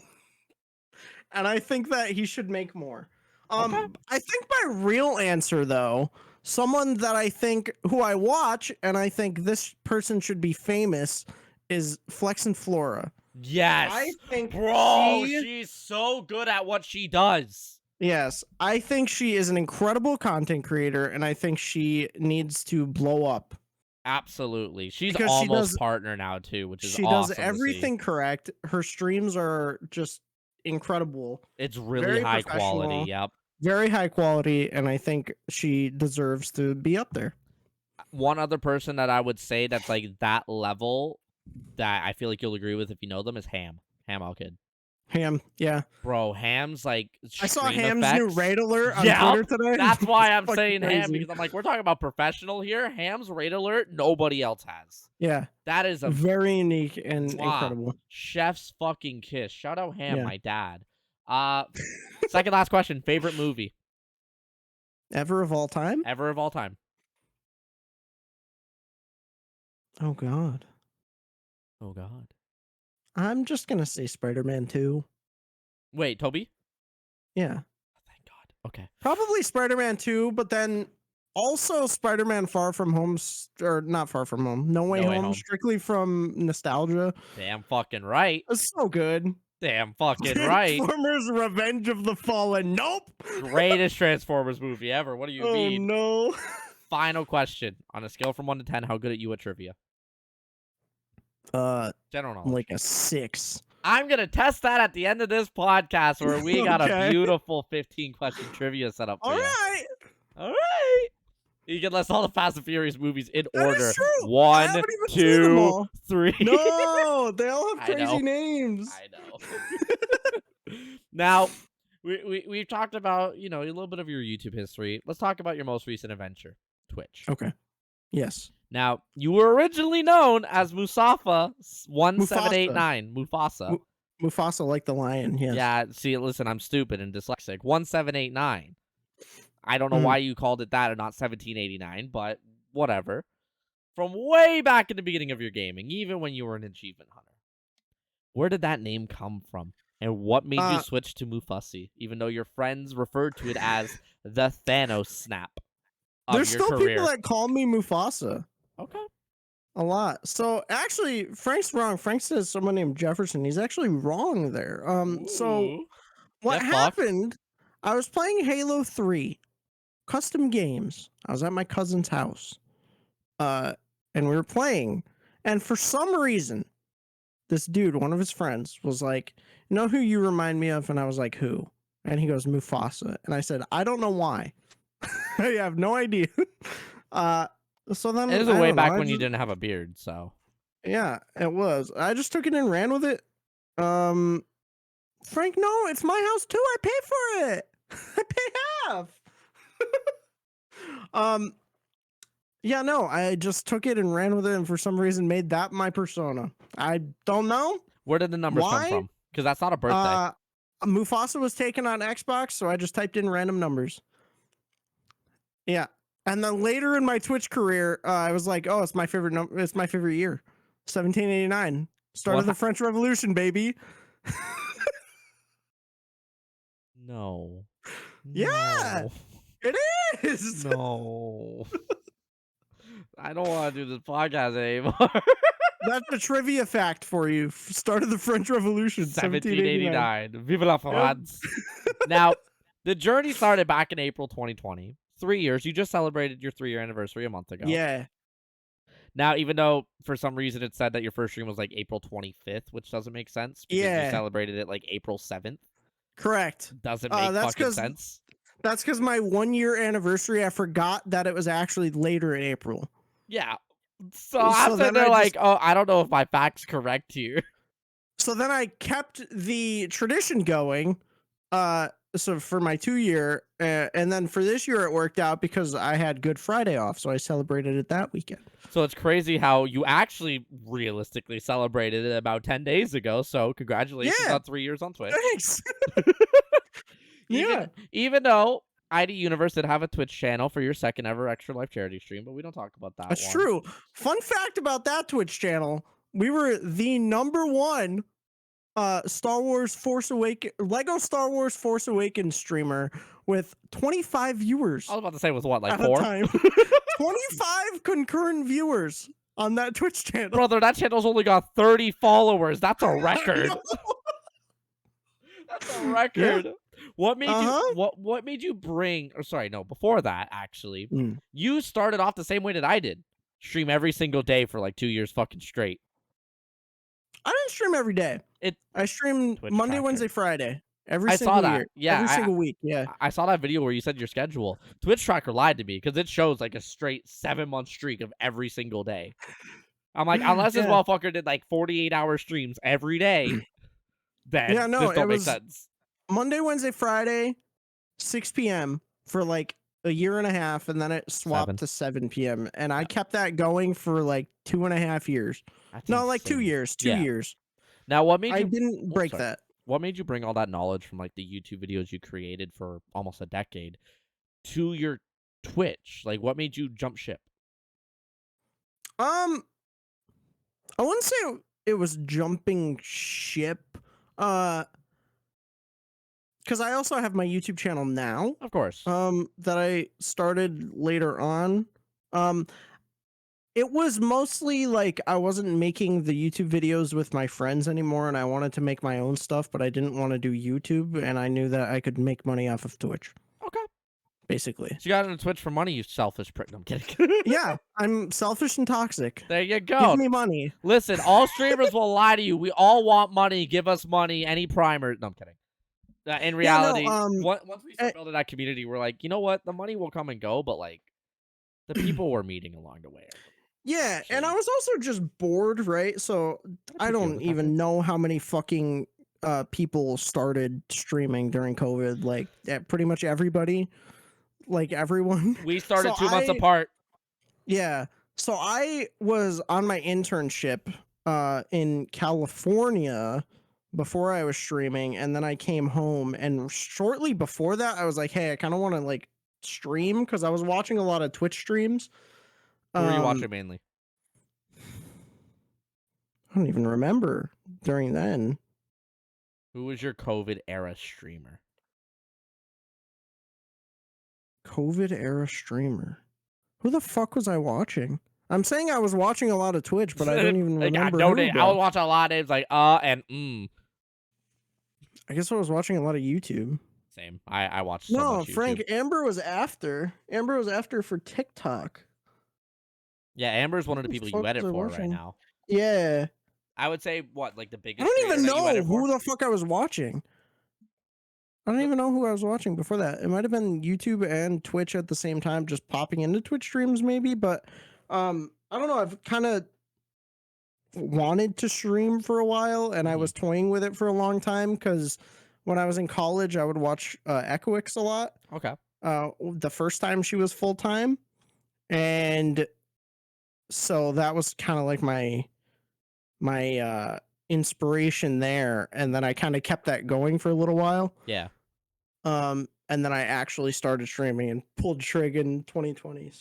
[SPEAKER 2] And I think that he should make more.
[SPEAKER 1] Okay.
[SPEAKER 2] I think my real answer though, someone that I think who I watch and I think this person should be famous is Flex and Flora.
[SPEAKER 1] Yes.
[SPEAKER 2] I think
[SPEAKER 1] Bro, she's so good at what she does.
[SPEAKER 2] Yes, I think she is an incredible content creator, and I think she needs to blow up.
[SPEAKER 1] Absolutely. She's
[SPEAKER 2] Because she
[SPEAKER 1] almost
[SPEAKER 2] does-
[SPEAKER 1] partner now too, which is
[SPEAKER 2] She
[SPEAKER 1] awesome
[SPEAKER 2] does
[SPEAKER 1] to see.
[SPEAKER 2] everything correct. Her streams are just incredible,
[SPEAKER 1] It's really
[SPEAKER 2] very
[SPEAKER 1] high
[SPEAKER 2] professional.
[SPEAKER 1] quality. Yep.
[SPEAKER 2] very high quality, and I think she deserves to be up there.
[SPEAKER 1] One other person that I would say that's like that level that I feel like you'll agree with if you know them is Ham. Ham All Kid.
[SPEAKER 2] Ham, yeah.
[SPEAKER 1] Bro, Ham's like
[SPEAKER 2] I saw
[SPEAKER 1] stream
[SPEAKER 2] Ham's new
[SPEAKER 1] effects.
[SPEAKER 2] raid alert on
[SPEAKER 1] Yeah,
[SPEAKER 2] Twitter today.
[SPEAKER 1] That's why
[SPEAKER 2] It's
[SPEAKER 1] I'm
[SPEAKER 2] fucking
[SPEAKER 1] saying Ham,
[SPEAKER 2] crazy.
[SPEAKER 1] because I'm like, we're talking about professional here. Ham's raid alert, nobody else has.
[SPEAKER 2] Yeah,
[SPEAKER 1] That is a
[SPEAKER 2] very unique and
[SPEAKER 1] Mwah.
[SPEAKER 2] incredible.
[SPEAKER 1] chef's fucking kiss. Shout out Ham,
[SPEAKER 2] Yeah.
[SPEAKER 1] my dad. Second last question. Favorite movie
[SPEAKER 2] Ever of all time?
[SPEAKER 1] ever of all time?
[SPEAKER 2] Oh God,
[SPEAKER 1] Oh God.
[SPEAKER 2] I'm just gonna say Spider-Man 2.
[SPEAKER 1] Wait, Toby?
[SPEAKER 2] Yeah.
[SPEAKER 1] Thank God. Okay.
[SPEAKER 2] Probably Spider-Man 2, but then also Spider-Man Far From Home, or not Far From Home, No Way Home, strictly from nostalgia.
[SPEAKER 1] Damn fucking right.
[SPEAKER 2] It's so good.
[SPEAKER 1] Damn fucking right.
[SPEAKER 2] Transformers Revenge of the Fallen. Nope.
[SPEAKER 1] Greatest Transformers movie ever. What do you
[SPEAKER 2] Oh
[SPEAKER 1] mean?
[SPEAKER 2] no.
[SPEAKER 1] Final question. On a scale from 1 to 10, how good at you at trivia? General knowledge.
[SPEAKER 2] Like a 6.
[SPEAKER 1] I'm going to test that at the end of this podcast where we got a
[SPEAKER 2] Okay.
[SPEAKER 1] beautiful 15-question trivia set up for
[SPEAKER 2] All
[SPEAKER 1] you.
[SPEAKER 2] right.
[SPEAKER 1] All right. You can list all the Fast and Furious movies in
[SPEAKER 2] That is
[SPEAKER 1] order.
[SPEAKER 2] true. I
[SPEAKER 1] 1,
[SPEAKER 2] haven't even seen them
[SPEAKER 1] 2,
[SPEAKER 2] all.
[SPEAKER 1] 3.
[SPEAKER 2] No, they all have
[SPEAKER 1] I know.
[SPEAKER 2] crazy names.
[SPEAKER 1] I know. Now, we've talked about, a little bit of your YouTube history. Let's talk about your most recent adventure, Twitch.
[SPEAKER 2] Okay. Yes.
[SPEAKER 1] Now, you were originally known as Musafa1789. Mufasa.
[SPEAKER 2] Mufasa like the lion. Yes.
[SPEAKER 1] Yeah, see, listen, I'm stupid and dyslexic. 1789. I don't know why you called it that and not 1789, but whatever. From way back in the beginning of your gaming, even when you were an achievement hunter. Where did that name come from? And what made you switch to Mufussy, even though your friends referred to it as the Thanos snap of
[SPEAKER 2] There's
[SPEAKER 1] your
[SPEAKER 2] still
[SPEAKER 1] career?
[SPEAKER 2] people that call me Mufasa.
[SPEAKER 1] Okay.
[SPEAKER 2] A lot. So actually, Frank's wrong. Frank says someone named Jefferson. He's actually wrong there. So
[SPEAKER 1] Ooh.
[SPEAKER 2] what
[SPEAKER 1] Get fucked.
[SPEAKER 2] happened? I was playing Halo 3 custom games. I was at my cousin's house. And we were playing. And for some reason, this dude, one of his friends, was like, "You know who you remind me of?" And I was like, "Who?" And he goes, "Mufasa." And I said, "I don't know why." I have no idea. So then
[SPEAKER 1] It was
[SPEAKER 2] I
[SPEAKER 1] way
[SPEAKER 2] don't know,
[SPEAKER 1] back
[SPEAKER 2] I
[SPEAKER 1] when you
[SPEAKER 2] just-
[SPEAKER 1] didn't have a beard, so.
[SPEAKER 2] Yeah, it was. I just took it and ran with it. Frank, no, it's my house too. I pay for it. I pay half. Yeah, no, I just took it and ran with it, and for some reason made that my persona. I don't know.
[SPEAKER 1] Where did the numbers
[SPEAKER 2] Why?
[SPEAKER 1] come from? Because that's not a birthday.
[SPEAKER 2] Mufasa was taken on Xbox, so I just typed in random numbers. Yeah. And then later in my Twitch career, I was like, "Oh, it's my favorite number. It's my favorite year, 1789. Start of the French Revolution, baby."
[SPEAKER 1] No.
[SPEAKER 2] Yeah. It is.
[SPEAKER 1] No. I don't want to do this podcast anymore.
[SPEAKER 2] That's a trivia fact for you. Start of the French Revolution, 1789.
[SPEAKER 1] 1789. Vive la
[SPEAKER 2] Yep.
[SPEAKER 1] France. Now, the journey started back in April 2020. 3 years. You just celebrated your 3-year anniversary a month ago.
[SPEAKER 2] Yeah.
[SPEAKER 1] Now, even though for some reason it said that your first stream was like April 25th, which doesn't make sense because you
[SPEAKER 2] Yeah.
[SPEAKER 1] celebrated it like April 7th.
[SPEAKER 2] Correct.
[SPEAKER 1] Doesn't make
[SPEAKER 2] that's
[SPEAKER 1] fucking
[SPEAKER 2] 'cause-
[SPEAKER 1] sense.
[SPEAKER 2] That's because my 1-year anniversary, I forgot that it was actually later in April.
[SPEAKER 1] Yeah. So
[SPEAKER 2] So
[SPEAKER 1] I'm
[SPEAKER 2] then
[SPEAKER 1] sitting there
[SPEAKER 2] I
[SPEAKER 1] like,
[SPEAKER 2] just-
[SPEAKER 1] oh, I don't know if my fact's correct here.
[SPEAKER 2] So then I kept the tradition going. So for my 2-year, and then for this year it worked out because I had Good Friday off, so I celebrated it that weekend.
[SPEAKER 1] So it's crazy how you actually realistically celebrated it about 10 days ago. So congratulations
[SPEAKER 2] Yeah.
[SPEAKER 1] on 3 years on Twitch.
[SPEAKER 2] Thanks. Yeah.
[SPEAKER 1] Even though ID Universe did have a Twitch channel for your second ever Extra Life charity stream, but we don't talk about that.
[SPEAKER 2] That's
[SPEAKER 1] one.
[SPEAKER 2] true. Fun fact about that Twitch channel: we were the #1 Star Wars Force Awakens Lego Star Wars Force Awakens streamer with 25 viewers
[SPEAKER 1] I was about to say with what, like
[SPEAKER 2] at
[SPEAKER 1] 4?
[SPEAKER 2] a time. 25 concurrent viewers on that Twitch channel.
[SPEAKER 1] Brother, that channel's only got 30 followers. That's a record. That's a record. What made you what made you bring, or sorry, no, before that actually, you started off the same way that I did. Stream every single day for like 2 years fucking straight.
[SPEAKER 2] I didn't stream every day. I streamed
[SPEAKER 1] Twitch
[SPEAKER 2] Monday,
[SPEAKER 1] tracker.
[SPEAKER 2] Wednesday, Friday. Every
[SPEAKER 1] I
[SPEAKER 2] single
[SPEAKER 1] saw that.
[SPEAKER 2] year.
[SPEAKER 1] Yeah,
[SPEAKER 2] Every single week. Yeah.
[SPEAKER 1] I saw that video where you said your schedule. Twitch tracker lied to me because it shows like a straight 7-month streak of every single day. I'm like, unless this motherfucker did like 48-hour streams every day, then
[SPEAKER 2] Yeah, no,
[SPEAKER 1] this don't
[SPEAKER 2] it
[SPEAKER 1] make
[SPEAKER 2] was
[SPEAKER 1] sense.
[SPEAKER 2] Monday, Wednesday, Friday, 6 p.m. for like a year and a half, and then it swapped
[SPEAKER 1] 7.
[SPEAKER 2] to 7 p.m. And I kept that going for like 2.5 years.
[SPEAKER 1] That's
[SPEAKER 2] No, like 2
[SPEAKER 1] insane.
[SPEAKER 2] years. 2
[SPEAKER 1] Yeah.
[SPEAKER 2] years.
[SPEAKER 1] Now, what made
[SPEAKER 2] I
[SPEAKER 1] you
[SPEAKER 2] didn't break
[SPEAKER 1] sorry.
[SPEAKER 2] that.
[SPEAKER 1] What made you bring all that knowledge from like the YouTube videos you created for almost a decade to your Twitch? Like, what made you jump ship?
[SPEAKER 2] I wouldn't say it was jumping ship. Because I also have my YouTube channel now.
[SPEAKER 1] Of course.
[SPEAKER 2] That I started later on. It was mostly like I wasn't making the YouTube videos with my friends anymore, and I wanted to make my own stuff, but I didn't want to do YouTube, and I knew that I could make money off of Twitch.
[SPEAKER 1] Okay.
[SPEAKER 2] Basically.
[SPEAKER 1] So you got into Twitch for money, you selfish prick. No, I'm kidding.
[SPEAKER 2] Yeah, I'm selfish and toxic.
[SPEAKER 1] There you go.
[SPEAKER 2] Give me money.
[SPEAKER 1] Listen, all streamers will lie to you. We all want money. Give us money. Any primer. No, I'm kidding. In reality, once we start building that community, we're like, you know what? The money will come and go, but like, the people we're meeting along the way.
[SPEAKER 2] Yeah, and I was also just bored, right? So I don't even know how many fucking people started streaming during COVID. Like pretty much everybody, like everyone.
[SPEAKER 1] We started
[SPEAKER 2] So
[SPEAKER 1] 2 months apart.
[SPEAKER 2] Yeah. So I was on my internship in California before I was streaming, and then I came home, and shortly before that I was like, hey, I kind of want to like stream because I was watching a lot of Twitch streams.
[SPEAKER 1] Who were you watching mainly?
[SPEAKER 2] I don't even remember during then.
[SPEAKER 1] Who was your COVID era streamer?
[SPEAKER 2] COVID era streamer. Who the fuck was I watching? I'm saying I was watching a lot of Twitch, but I don't even remember.
[SPEAKER 1] I
[SPEAKER 2] who,
[SPEAKER 1] was watching a lot of names like and
[SPEAKER 2] I guess I was watching a lot of YouTube.
[SPEAKER 1] Same. I watched so much YouTube.
[SPEAKER 2] Frank, Amber was after. Amber was after for TikTok.
[SPEAKER 1] Yeah, Amber's one of the
[SPEAKER 2] Who
[SPEAKER 1] people
[SPEAKER 2] the
[SPEAKER 1] you
[SPEAKER 2] fuck
[SPEAKER 1] edit
[SPEAKER 2] was I
[SPEAKER 1] for
[SPEAKER 2] watching?
[SPEAKER 1] right now.
[SPEAKER 2] Yeah.
[SPEAKER 1] I would say what, like the biggest.
[SPEAKER 2] I don't even
[SPEAKER 1] creator that you
[SPEAKER 2] know
[SPEAKER 1] edit
[SPEAKER 2] who
[SPEAKER 1] for?
[SPEAKER 2] the fuck I was watching. I don't even know who I was watching before that. It might have been YouTube and Twitch at the same time, just popping into Twitch streams maybe, but I don't know. I've kind of wanted to stream for a while, and I was toying with it for a long time because when I was in college, I would watch Echoix a lot.
[SPEAKER 1] Okay.
[SPEAKER 2] The first time she was full time, and so that was kind of like my inspiration there, and then I kind of kept that going for a little while.
[SPEAKER 1] Yeah.
[SPEAKER 2] And then I actually started streaming and pulled trig in 2020.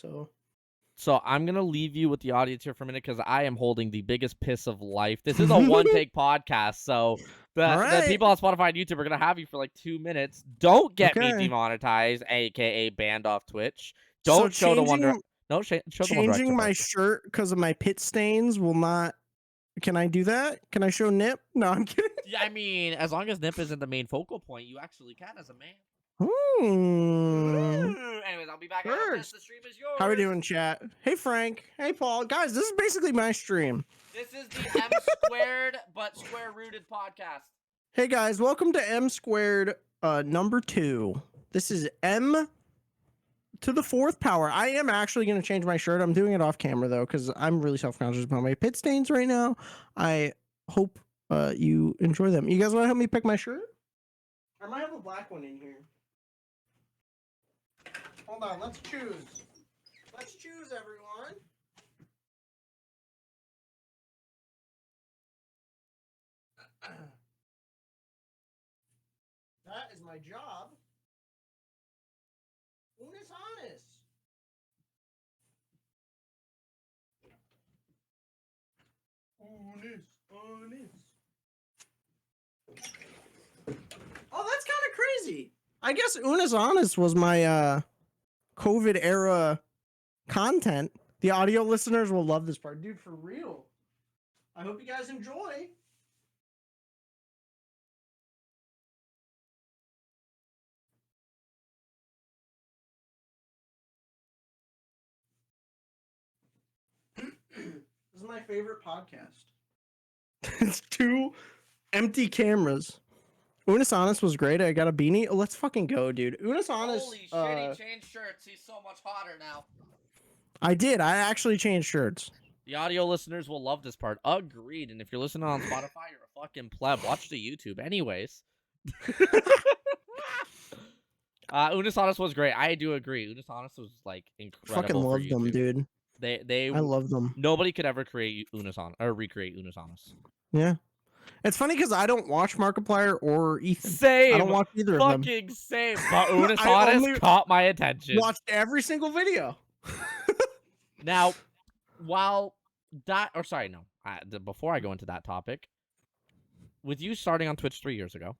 [SPEAKER 1] So I'm gonna leave you with the audience here for a minute because I am holding the biggest piss of life. This is a one-take podcast, so the people on Spotify and YouTube are gonna have you for like 2 minutes. Don't get me demonetized, aka banned off Twitch. Don't show the wonder. No, show the One
[SPEAKER 2] Changing
[SPEAKER 1] Direction
[SPEAKER 2] my
[SPEAKER 1] part.
[SPEAKER 2] shirt because of my pit stains will not. Can I do that? Can I show Nip? No, I'm kidding.
[SPEAKER 1] Yeah, I mean, as long as Nip isn't the main focal point, you actually can as a man. Anyways, I'll be back after this. The stream is yours.
[SPEAKER 2] How we doing, chat? Hey, Frank. Hey, Paul. Guys, this is basically my stream.
[SPEAKER 1] This is the M squared but square rooted podcast.
[SPEAKER 2] Hey, guys. Welcome to M squared number 2. This is M to the 4th power. I am actually going to change my shirt. I'm doing it off camera, though, because I'm really self-conscious about my pit stains right now. I hope you enjoy them. You guys want to help me pick my shirt? I might have a black one in here. Hold on, let's choose. Let's choose, everyone. That is my job. Unis honest. Honest. Oh, that's kind of crazy. I guess Unis honest was my COVID era content. The audio listeners will love this part. Dude, for real. I hope you guys enjoy. This is my favorite podcast. It's 2 empty cameras. Unis Honest was great. I got a beanie. Oh, let's fucking go, dude. Unis Honest.
[SPEAKER 1] Holy shit, he changed shirts. He's so much hotter now.
[SPEAKER 2] I did. I actually changed shirts.
[SPEAKER 1] The audio listeners will love this part. Agreed. And if you're listening on Spotify, you're a fucking pleb. Watch the YouTube. Anyways. Unis Honest was great. I do agree. Unis Honest was like incredible.
[SPEAKER 2] Fucking love them, dude.
[SPEAKER 1] I
[SPEAKER 2] love them.
[SPEAKER 1] Nobody could ever create Unis Honest or recreate Unis Honest.
[SPEAKER 2] Yeah. It's funny because I don't watch Markiplier or Ethan.
[SPEAKER 1] Same.
[SPEAKER 2] I don't watch either of them.
[SPEAKER 1] Fucking same. But Unis Honest caught my attention.
[SPEAKER 2] Watched every single video.
[SPEAKER 1] Now, while that, or sorry, no. Before I go into that topic, with you starting on Twitch 3 years ago,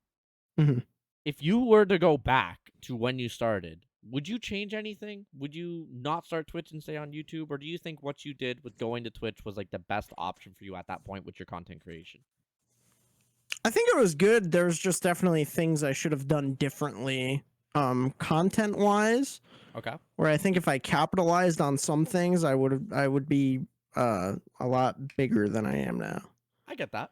[SPEAKER 1] if you were to go back to when you started, would you change anything? Would you not start Twitch and stay on YouTube? Or do you think what you did with going to Twitch was like the best option for you at that point with your content creation?
[SPEAKER 2] I think it was good. There's just definitely things I should have done differently, content wise.
[SPEAKER 1] Okay.
[SPEAKER 2] Where I think if I capitalized on some things, I would be a lot bigger than I am now.
[SPEAKER 1] I get that.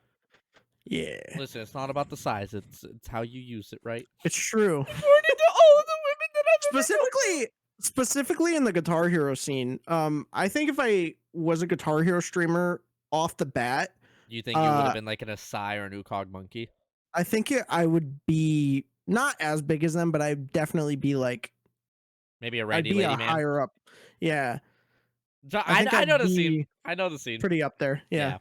[SPEAKER 2] Yeah.
[SPEAKER 1] Listen, it's not about the size. It's how you use it, right?
[SPEAKER 2] It's true.
[SPEAKER 1] According to all of the women that I've
[SPEAKER 2] specifically in the Guitar Hero scene, I think if I was a Guitar Hero streamer off the bat,
[SPEAKER 1] you think you would have been like an Asai or an Ukog Monkey?
[SPEAKER 2] I think I would be not as big as them, but I'd definitely be like
[SPEAKER 1] maybe a Randy
[SPEAKER 2] I'd be
[SPEAKER 1] Lady
[SPEAKER 2] a
[SPEAKER 1] Man.
[SPEAKER 2] higher up. Yeah.
[SPEAKER 1] I know the scene. I know the scene.
[SPEAKER 2] Pretty up there. Yeah.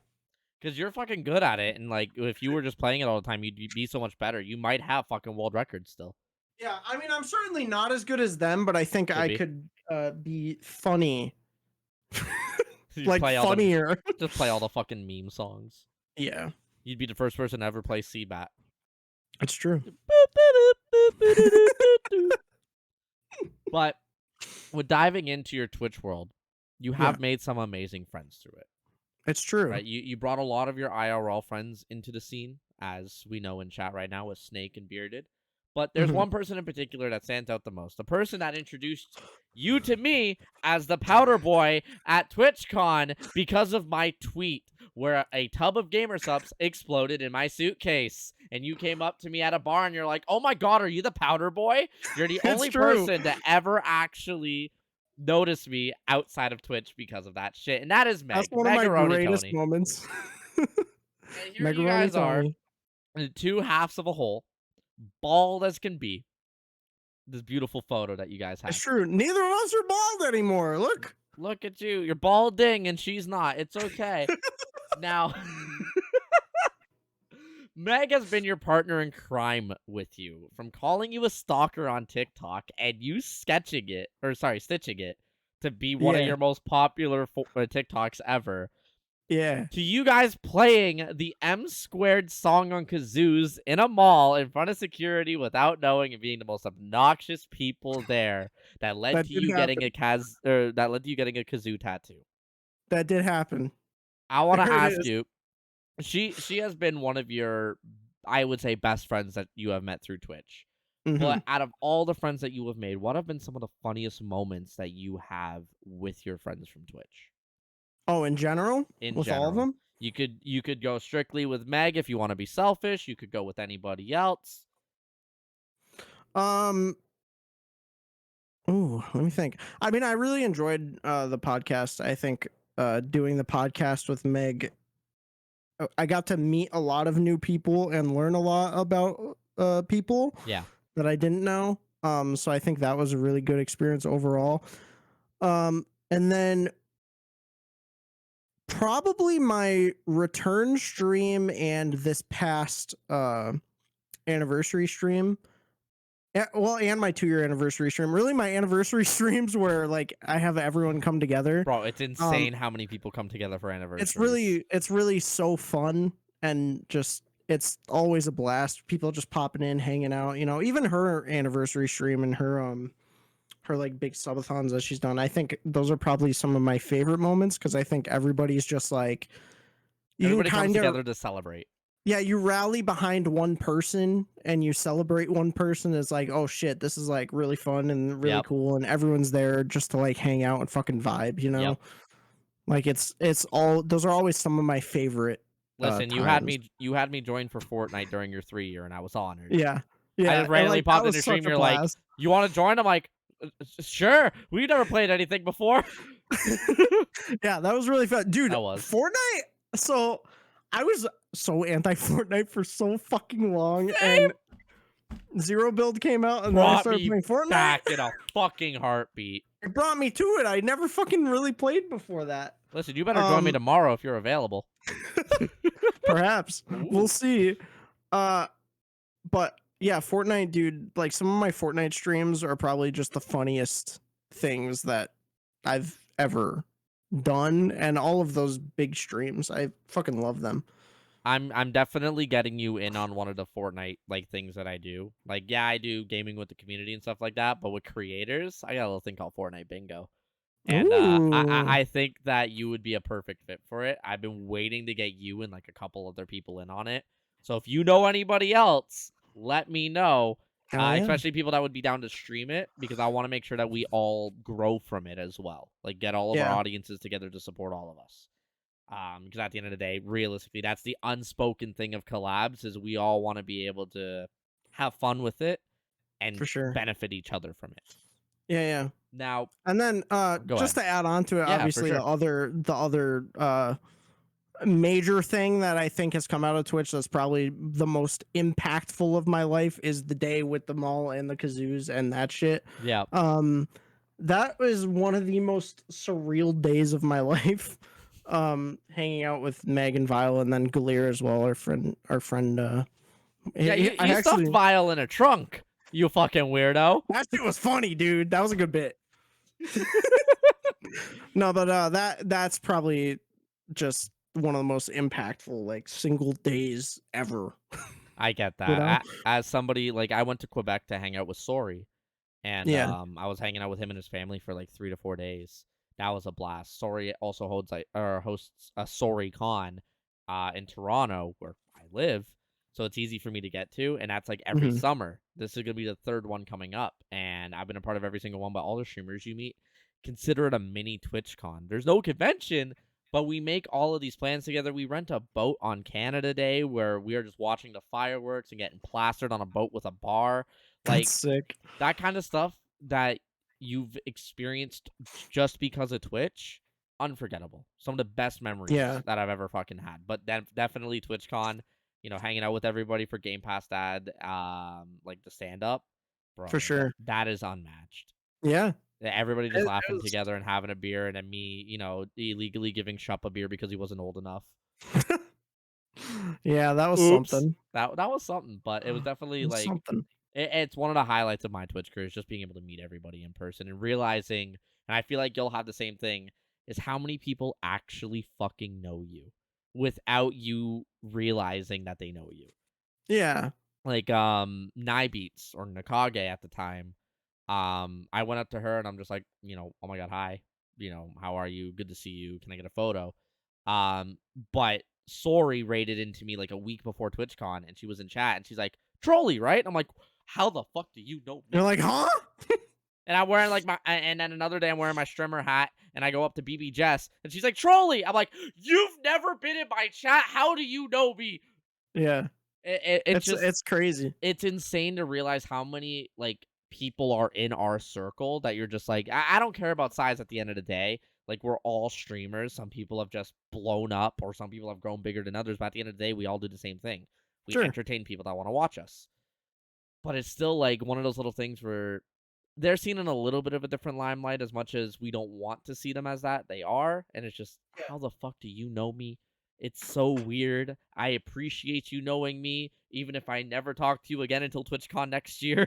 [SPEAKER 1] Because you're fucking good at it, and like if you were just playing it all the time, you'd be so much better. You might have fucking world records still.
[SPEAKER 2] Yeah, I mean, I'm certainly not as good as them, but I think I could be funny. Like funnier.
[SPEAKER 1] Just play all the fucking meme songs.
[SPEAKER 2] Yeah.
[SPEAKER 1] You'd be the first person to ever play Seabat.
[SPEAKER 2] It's true.
[SPEAKER 1] But with diving into your Twitch world, you have made some amazing friends through it.
[SPEAKER 2] It's true.
[SPEAKER 1] Right? You brought a lot of your IRL friends into the scene, as we know in chat right now with Snake and Bearded. But there's one person in particular that stands out the most. The person that introduced you to me as the Powder Boy at TwitchCon because of my tweet where a tub of gamer subs exploded in my suitcase. And you came up to me at a bar and you're like, oh my god, are you the Powder Boy? You're the only person to ever actually notice me outside of Twitch because of that shit. And that is Meg.
[SPEAKER 2] That's one of my greatest moments.
[SPEAKER 1] And here you guys are, the two halves of a whole, bald as can be. This beautiful photo that you guys have.
[SPEAKER 2] It's true. Neither of us are bald anymore.
[SPEAKER 1] Look at you. You're balding and she's not. It's okay. Now, Meg has been your partner in crime with you, from calling you a stalker on TikTok and you stitching it to be one of your most popular TikToks ever.
[SPEAKER 2] Yeah.
[SPEAKER 1] to you guys playing the M Squared song on kazoos in a mall in front of security without knowing and being the most obnoxious people there that led
[SPEAKER 2] That
[SPEAKER 1] to
[SPEAKER 2] did
[SPEAKER 1] you getting
[SPEAKER 2] happen.
[SPEAKER 1] that led to you getting a kazoo tattoo.
[SPEAKER 2] That did happen.
[SPEAKER 1] I want to
[SPEAKER 2] There it
[SPEAKER 1] ask
[SPEAKER 2] is.
[SPEAKER 1] you, she has been one of your, I would say, best friends that you have met through Twitch.
[SPEAKER 2] Hmm.
[SPEAKER 1] But out of all the friends that you have made, what have been some of the funniest moments that you have with your friends from Twitch
[SPEAKER 2] Oh, in general,
[SPEAKER 1] in
[SPEAKER 2] with all of
[SPEAKER 1] general?
[SPEAKER 2] them.
[SPEAKER 1] You could go strictly with Meg if you want to be selfish. You could go with anybody else.
[SPEAKER 2] Um. Ooh, let me think. I mean, I really enjoyed the podcast. I think doing the podcast with Meg, I got to meet a lot of new people and learn a lot about people
[SPEAKER 1] Yeah.
[SPEAKER 2] that I didn't know. So I think that was a really good experience overall. And then probably my return stream and this past anniversary stream. Yeah, well, and my 2-year anniversary stream. Really, my anniversary streams where like I have everyone come together.
[SPEAKER 1] Bro, it's
[SPEAKER 2] Um,
[SPEAKER 1] insane how many people come together for
[SPEAKER 2] it's
[SPEAKER 1] anniversaries.
[SPEAKER 2] really so fun and just it's always a blast. People just popping in, hanging out. You know, even her anniversary stream and her like big subathons that she's done. I think those are probably some of my favorite moments because I think everybody's just like you can
[SPEAKER 1] Everybody comes
[SPEAKER 2] kind of
[SPEAKER 1] together to celebrate.
[SPEAKER 2] yeah, you rally behind one person and you celebrate one person. It's like, oh shit, this is like really fun and really
[SPEAKER 1] Yep.
[SPEAKER 2] cool, and everyone's there just to like hang out and fucking vibe, you know?
[SPEAKER 1] Yep.
[SPEAKER 2] Like it's all those are always some of my favorite
[SPEAKER 1] Listen,
[SPEAKER 2] times.
[SPEAKER 1] you had me join for Fortnite during your 3 year, and I was honored.
[SPEAKER 2] Yeah.
[SPEAKER 1] I
[SPEAKER 2] Yeah.
[SPEAKER 1] just
[SPEAKER 2] And
[SPEAKER 1] randomly
[SPEAKER 2] like that
[SPEAKER 1] popped in
[SPEAKER 2] was
[SPEAKER 1] the stream.
[SPEAKER 2] such a
[SPEAKER 1] You're like,
[SPEAKER 2] blast.
[SPEAKER 1] "You want to join?" I'm like, Sure. We've never played anything before."
[SPEAKER 2] Yeah, that was really fun. Dude,
[SPEAKER 1] That was
[SPEAKER 2] Fortnite. So I was so anti Fortnite for so fucking long,
[SPEAKER 1] same.
[SPEAKER 2] and Zero Build came out, and then I
[SPEAKER 1] Brought
[SPEAKER 2] started
[SPEAKER 1] me
[SPEAKER 2] playing Fortnite.
[SPEAKER 1] back in a fucking heartbeat.
[SPEAKER 2] It brought me to it. I never fucking really played before that.
[SPEAKER 1] Listen, you better join me
[SPEAKER 2] Um,
[SPEAKER 1] tomorrow if you're available.
[SPEAKER 2] Perhaps we'll
[SPEAKER 1] Ooh.
[SPEAKER 2] see. Uh, but yeah, Fortnite, dude. Like some of my Fortnite streams are probably just the funniest things that I've ever done, and all of those big streams, I fucking love them.
[SPEAKER 1] I'm definitely getting you in on one of the Fortnite like things that I do. Like, yeah, I do gaming with the community and stuff like that, but with creators, I got a little thing called Fortnite Bingo. And
[SPEAKER 2] Ooh,
[SPEAKER 1] I think that you would be a perfect fit for it. I've been waiting to get you and like a couple other people in on it. So if you know anybody else, let me know.
[SPEAKER 2] hell yeah,
[SPEAKER 1] Especially people that would be down to stream it because I want to make sure that we all grow from it as well. Like get all of our
[SPEAKER 2] yeah,
[SPEAKER 1] audiences together to support all of us. Because at the end of the day, realistically, that's the unspoken thing of collabs is we all want to be able to have fun with it and
[SPEAKER 2] for sure.
[SPEAKER 1] benefit each other from it.
[SPEAKER 2] Yeah, yeah.
[SPEAKER 1] Now,
[SPEAKER 2] And then
[SPEAKER 1] go
[SPEAKER 2] just
[SPEAKER 1] ahead.
[SPEAKER 2] to add on to it,
[SPEAKER 1] Yeah, for
[SPEAKER 2] obviously
[SPEAKER 1] sure.
[SPEAKER 2] the other major thing that I think has come out of Twitch that's probably the most impactful of my life is the day with the mall and the kazoos and that shit.
[SPEAKER 1] Yeah.
[SPEAKER 2] Um, that was one of the most surreal days of my life. Hanging out with Meg and Viola and then Galir as well, our friend.
[SPEAKER 1] Yeah,
[SPEAKER 2] I
[SPEAKER 1] you stuffed
[SPEAKER 2] actually
[SPEAKER 1] Vile in a trunk, you fucking weirdo.
[SPEAKER 2] that shit was funny, dude. That was a good bit. No, but that's probably just one of the most impactful like single days ever.
[SPEAKER 1] I get
[SPEAKER 2] You know?
[SPEAKER 1] that. As somebody, like, I went to Quebec to hang out with Sori, and
[SPEAKER 2] Yeah,
[SPEAKER 1] I was hanging out with him and his family for like 3 to 4 days. That was a blast. Sori also hosts a Sori Con in Toronto, where I live, so it's easy for me to get to, and that's like every
[SPEAKER 2] hmm,
[SPEAKER 1] summer. This is gonna be the third one coming up, and I've been a part of every single one. But all the streamers you meet, consider it a mini Twitch Con. There's no convention, but we make all of these plans together. We rent a boat on Canada Day where we are just watching the fireworks and getting plastered on a boat with a bar.
[SPEAKER 2] that's
[SPEAKER 1] Like
[SPEAKER 2] sick.
[SPEAKER 1] that kind of stuff that you've experienced just because of Twitch, unforgettable. Some of the best memories
[SPEAKER 2] Yeah,
[SPEAKER 1] that I've ever fucking had. But then definitely TwitchCon, hanging out with everybody for Game Pass Dad, like the stand up,
[SPEAKER 2] for
[SPEAKER 1] bro,
[SPEAKER 2] sure.
[SPEAKER 1] that is unmatched.
[SPEAKER 2] Yeah,
[SPEAKER 1] Everybody just
[SPEAKER 2] it
[SPEAKER 1] laughing
[SPEAKER 2] was.
[SPEAKER 1] together and having a beer, and then me, illegally giving Shup a beer because he wasn't old enough.
[SPEAKER 2] Yeah, that was
[SPEAKER 1] Oops.
[SPEAKER 2] something.
[SPEAKER 1] That was something, but it was
[SPEAKER 2] It
[SPEAKER 1] definitely
[SPEAKER 2] was
[SPEAKER 1] like
[SPEAKER 2] something.
[SPEAKER 1] it's one of the highlights of my Twitch career is just being able to meet everybody in person and realizing, and I feel like you'll have the same thing, is how many people actually fucking know you without you realizing that they know you.
[SPEAKER 2] Yeah.
[SPEAKER 1] Like Nybeats or Nakage at the time. I went up to her and I'm just like, oh my god, hi. How are you? Good to see you. Can I get a photo? But Sori raided into me like a week before TwitchCon and she was in chat and she's like, Trolley, right? I'm like, how the fuck do you know me?
[SPEAKER 2] You're like, huh?
[SPEAKER 1] And I'm wearing like and then another day I'm wearing my Strimmer hat and I go up to BB Jess and she's like, Trolley. I'm like, you've never been in my chat. How do you know me?
[SPEAKER 2] Yeah. It's crazy.
[SPEAKER 1] It's insane to realize how many like people are in our circle that you're just like, I don't care about size at the end of the day. Like, we're all streamers. Some people have just blown up or some people have grown bigger than others. But at the end of the day, we all do the same thing. We
[SPEAKER 2] Sure.
[SPEAKER 1] entertain people that want to watch us. But it's still like one of those little things where they're seen in a little bit of a different limelight. As much as we don't want to see them as that, they are. And it's just, how the fuck do you know me? It's so weird. I appreciate you knowing me, even if I never talk to you again until TwitchCon next year.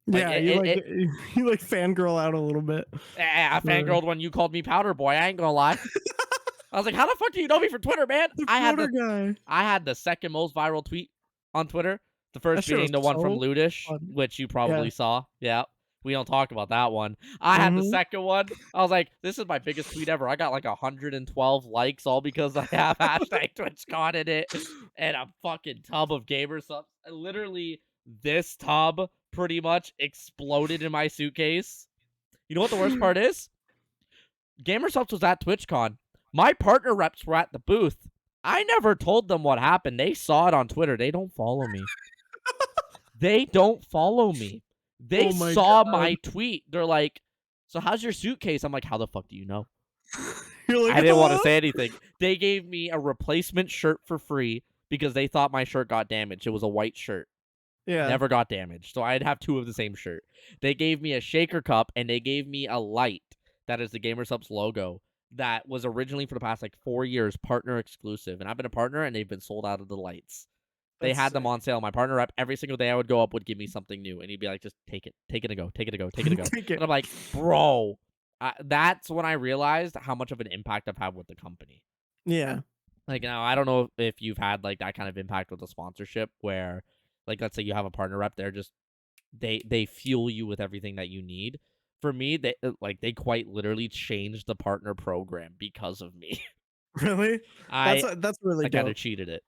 [SPEAKER 2] Like, yeah, you like fangirl out a little bit.
[SPEAKER 1] I fangirled when you called me Powder Boy. I ain't gonna lie. I was like, how the fuck do you know me from Twitter, man?
[SPEAKER 2] The
[SPEAKER 1] I had the second most viral tweet on Twitter. The first being the one from Ludish, which you probably saw. Yeah. We don't talk about that one. I had the second one. I was like, this is my biggest tweet ever. I got like 112 likes all because I have hashtag TwitchCon in it and a fucking tub of gamer subs. Literally, this tub pretty much exploded in my suitcase. You know what the worst part is? Gamer subs was at TwitchCon. My partner reps were at the booth. I never told them what happened. They saw it on Twitter. They don't follow me. They don't follow me. They saw my tweet. They're like, so how's your suitcase? I'm like, how the fuck do you know?
[SPEAKER 2] You're like,
[SPEAKER 1] I didn't want to say anything. They gave me a replacement shirt for free because they thought my shirt got damaged. It was a white shirt.
[SPEAKER 2] Yeah.
[SPEAKER 1] Never got damaged. So I'd have two of the same shirt. They gave me a shaker cup and they gave me a light that is the GamerSubs logo that was originally for the past like 4 years partner exclusive. And I've been a partner and they've been sold out of the lights. They had them on sale. My partner rep, every single day I would go up, would give me something new. And he'd be like, just take it. Take it and go. Take it and go. Take it and go. And I'm like, bro, that's when I realized how much of an impact I've had with the company.
[SPEAKER 2] Yeah.
[SPEAKER 1] Like, now, I don't know if you've had like that kind of impact with a sponsorship where, like, let's say you have a partner rep, they're just, they fuel you with everything that you need. For me, they quite literally changed the partner program because of me.
[SPEAKER 2] Really? That's really dope.
[SPEAKER 1] I kind of cheated it.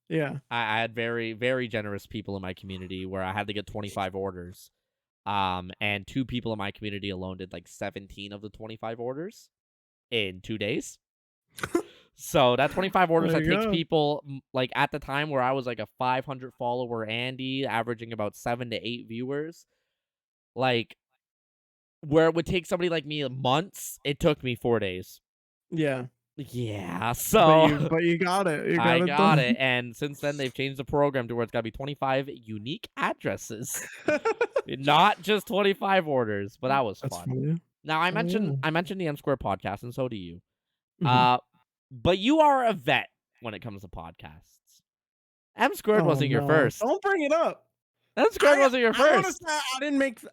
[SPEAKER 2] Yeah.
[SPEAKER 1] I had very, very generous people in my community where I had to get 25 orders. And 2 people in my community alone did like 17 of the 25 orders in 2 days. So that 25 orders that takes people, like at the time where I was like a 500 follower Andy, averaging about 7 to 8 viewers, like where it would take somebody like me months, it took me 4 days.
[SPEAKER 2] Yeah.
[SPEAKER 1] Yeah, so
[SPEAKER 2] but you got it.
[SPEAKER 1] I got it, and since then they've changed the program to where it's got to be 25 unique addresses, not just 25 orders. But that was fun.
[SPEAKER 2] Funny.
[SPEAKER 1] Now I mentioned the M Square podcast, and so do you. But you are a vet when it comes to podcasts. M Squared wasn't your first.
[SPEAKER 2] Don't bring it up.
[SPEAKER 1] M Squared wasn't your first.
[SPEAKER 2] Honestly,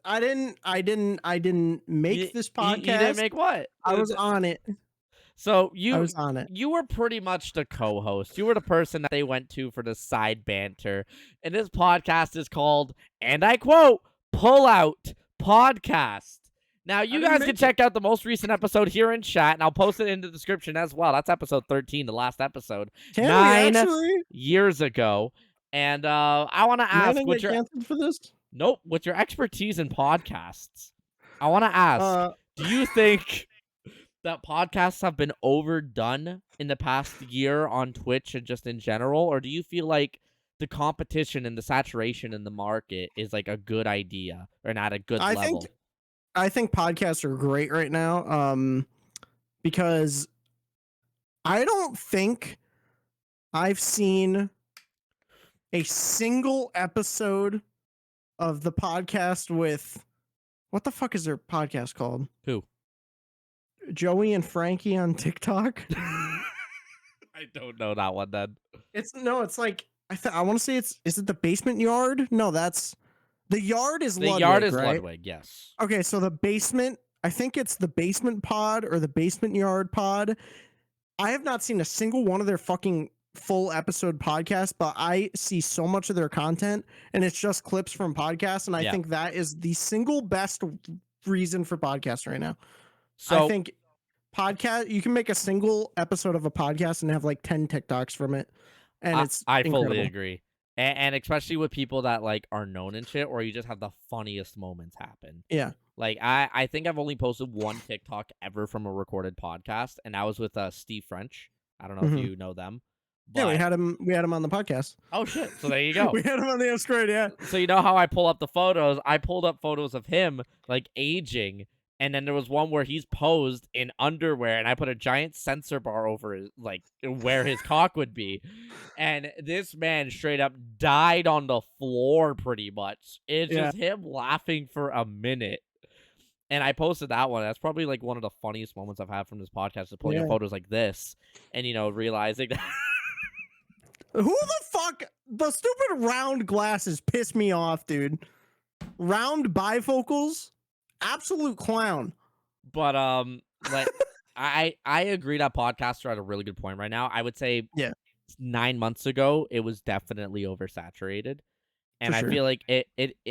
[SPEAKER 2] I didn't make this podcast.
[SPEAKER 1] You didn't make what?
[SPEAKER 2] I was on it.
[SPEAKER 1] So
[SPEAKER 2] I was on it.
[SPEAKER 1] You were pretty much the co-host. You were the person that they went to for the side banter. And this podcast is called, and I quote, Pull Out Podcast. Now, you guys can check out the most recent episode here in chat, and I'll post it in the description as well. That's episode 13, the last episode. 9 years ago. And I want to ask,
[SPEAKER 2] what your canceled for this?
[SPEAKER 1] Nope, with your expertise in podcasts, I want to ask, do you think that podcasts have been overdone in the past year on Twitch and just in general, or do you feel like the competition and the saturation in the market is like a good idea or not a good level?
[SPEAKER 2] I think podcasts are great right now, because I don't think I've seen a single episode of the podcast with, what the fuck is their podcast called?
[SPEAKER 1] Who?
[SPEAKER 2] Joey and Frankie on TikTok.
[SPEAKER 1] I don't know that one then.
[SPEAKER 2] It's like I want to say is it the Basement Yard? No, that's the Yard is Ludwig,
[SPEAKER 1] Yard is
[SPEAKER 2] right?
[SPEAKER 1] Ludwig, yes.
[SPEAKER 2] Okay, so the Basement, I think it's the Basement Pod or the Basement Yard Pod. I have not seen a single one of their fucking full episode podcasts, but I see so much of their content and it's just clips from podcasts. And I think that is the single best reason for podcasts right now.
[SPEAKER 1] So
[SPEAKER 2] I think podcast, you can make a single episode of a podcast and have like 10 TikToks from it. And it's
[SPEAKER 1] I
[SPEAKER 2] incredible.
[SPEAKER 1] fully agree. And especially with people that like are known and shit, or you just have the funniest moments happen.
[SPEAKER 2] Yeah.
[SPEAKER 1] Like I think I've only posted one TikTok ever from a recorded podcast, and that was with Steve French. I don't know if you know them. But...
[SPEAKER 2] Yeah, we had him on the podcast.
[SPEAKER 1] Oh shit! So there you go.
[SPEAKER 2] We had him on the Discord, yeah.
[SPEAKER 1] So you know how I pull up the photos? I pulled up photos of him like aging, and then there was one where he's posed in underwear, and I put a giant sensor bar over his, like where his cock would be, and this man straight up died on the floor pretty much. It's just him laughing for a minute. And I posted that one. That's probably like one of the funniest moments I've had from this podcast, is pulling up photos like this and, you know, realizing that.
[SPEAKER 2] Who the fuck? The stupid round glasses piss me off, dude. Round bifocals? Absolute clown.
[SPEAKER 1] But, like, I agree that podcasts are at a really good point right now. I would say 9 months ago, it was definitely oversaturated. And I feel like it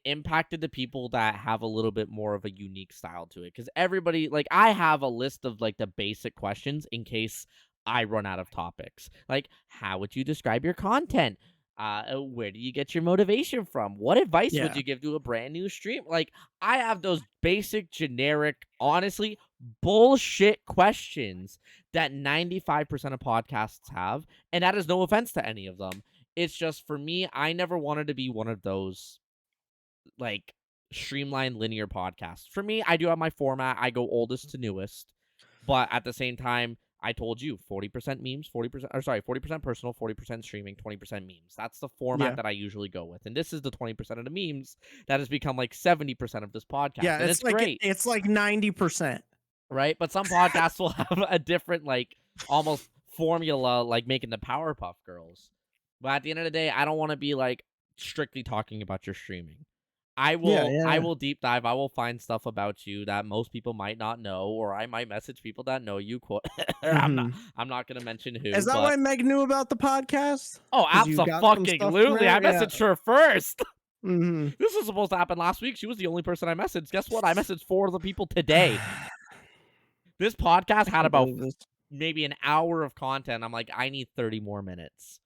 [SPEAKER 1] impacted the people that have a little bit more of a unique style to it. Because everybody, like, I have a list of, like, the basic questions in case I run out of topics. Like, how would you describe your content? Where do you get your motivation from? What advice would you give to a brand new stream? Like, I have those basic, generic, honestly, bullshit questions that 95% of podcasts have. And that is no offense to any of them. It's just, for me, I never wanted to be one of those, like, streamlined linear podcasts. For me, I do have my format. I go oldest to newest, but at the same time, I told you 40% memes, 40% personal, 40% streaming, 20% memes. That's the format that I usually go with. And this is the 20% of the memes that has become like 70% of this podcast.
[SPEAKER 2] Yeah,
[SPEAKER 1] and
[SPEAKER 2] it's like
[SPEAKER 1] great.
[SPEAKER 2] It's like 90%.
[SPEAKER 1] Right? But some podcasts will have a different, like, almost formula, like making the Powerpuff Girls. But at the end of the day, I don't want to be like strictly talking about your streaming. I will deep dive. I will find stuff about you that most people might not know, or I might message people that know you. I'm not gonna mention who.
[SPEAKER 2] Is that why Meg knew about the podcast?
[SPEAKER 1] Oh, absolutely! I messaged her first. This was supposed to happen last week. She was the only person I messaged. Guess what? I messaged 4 of the people today. This podcast had about maybe an hour of content. I'm like, I need 30 more minutes.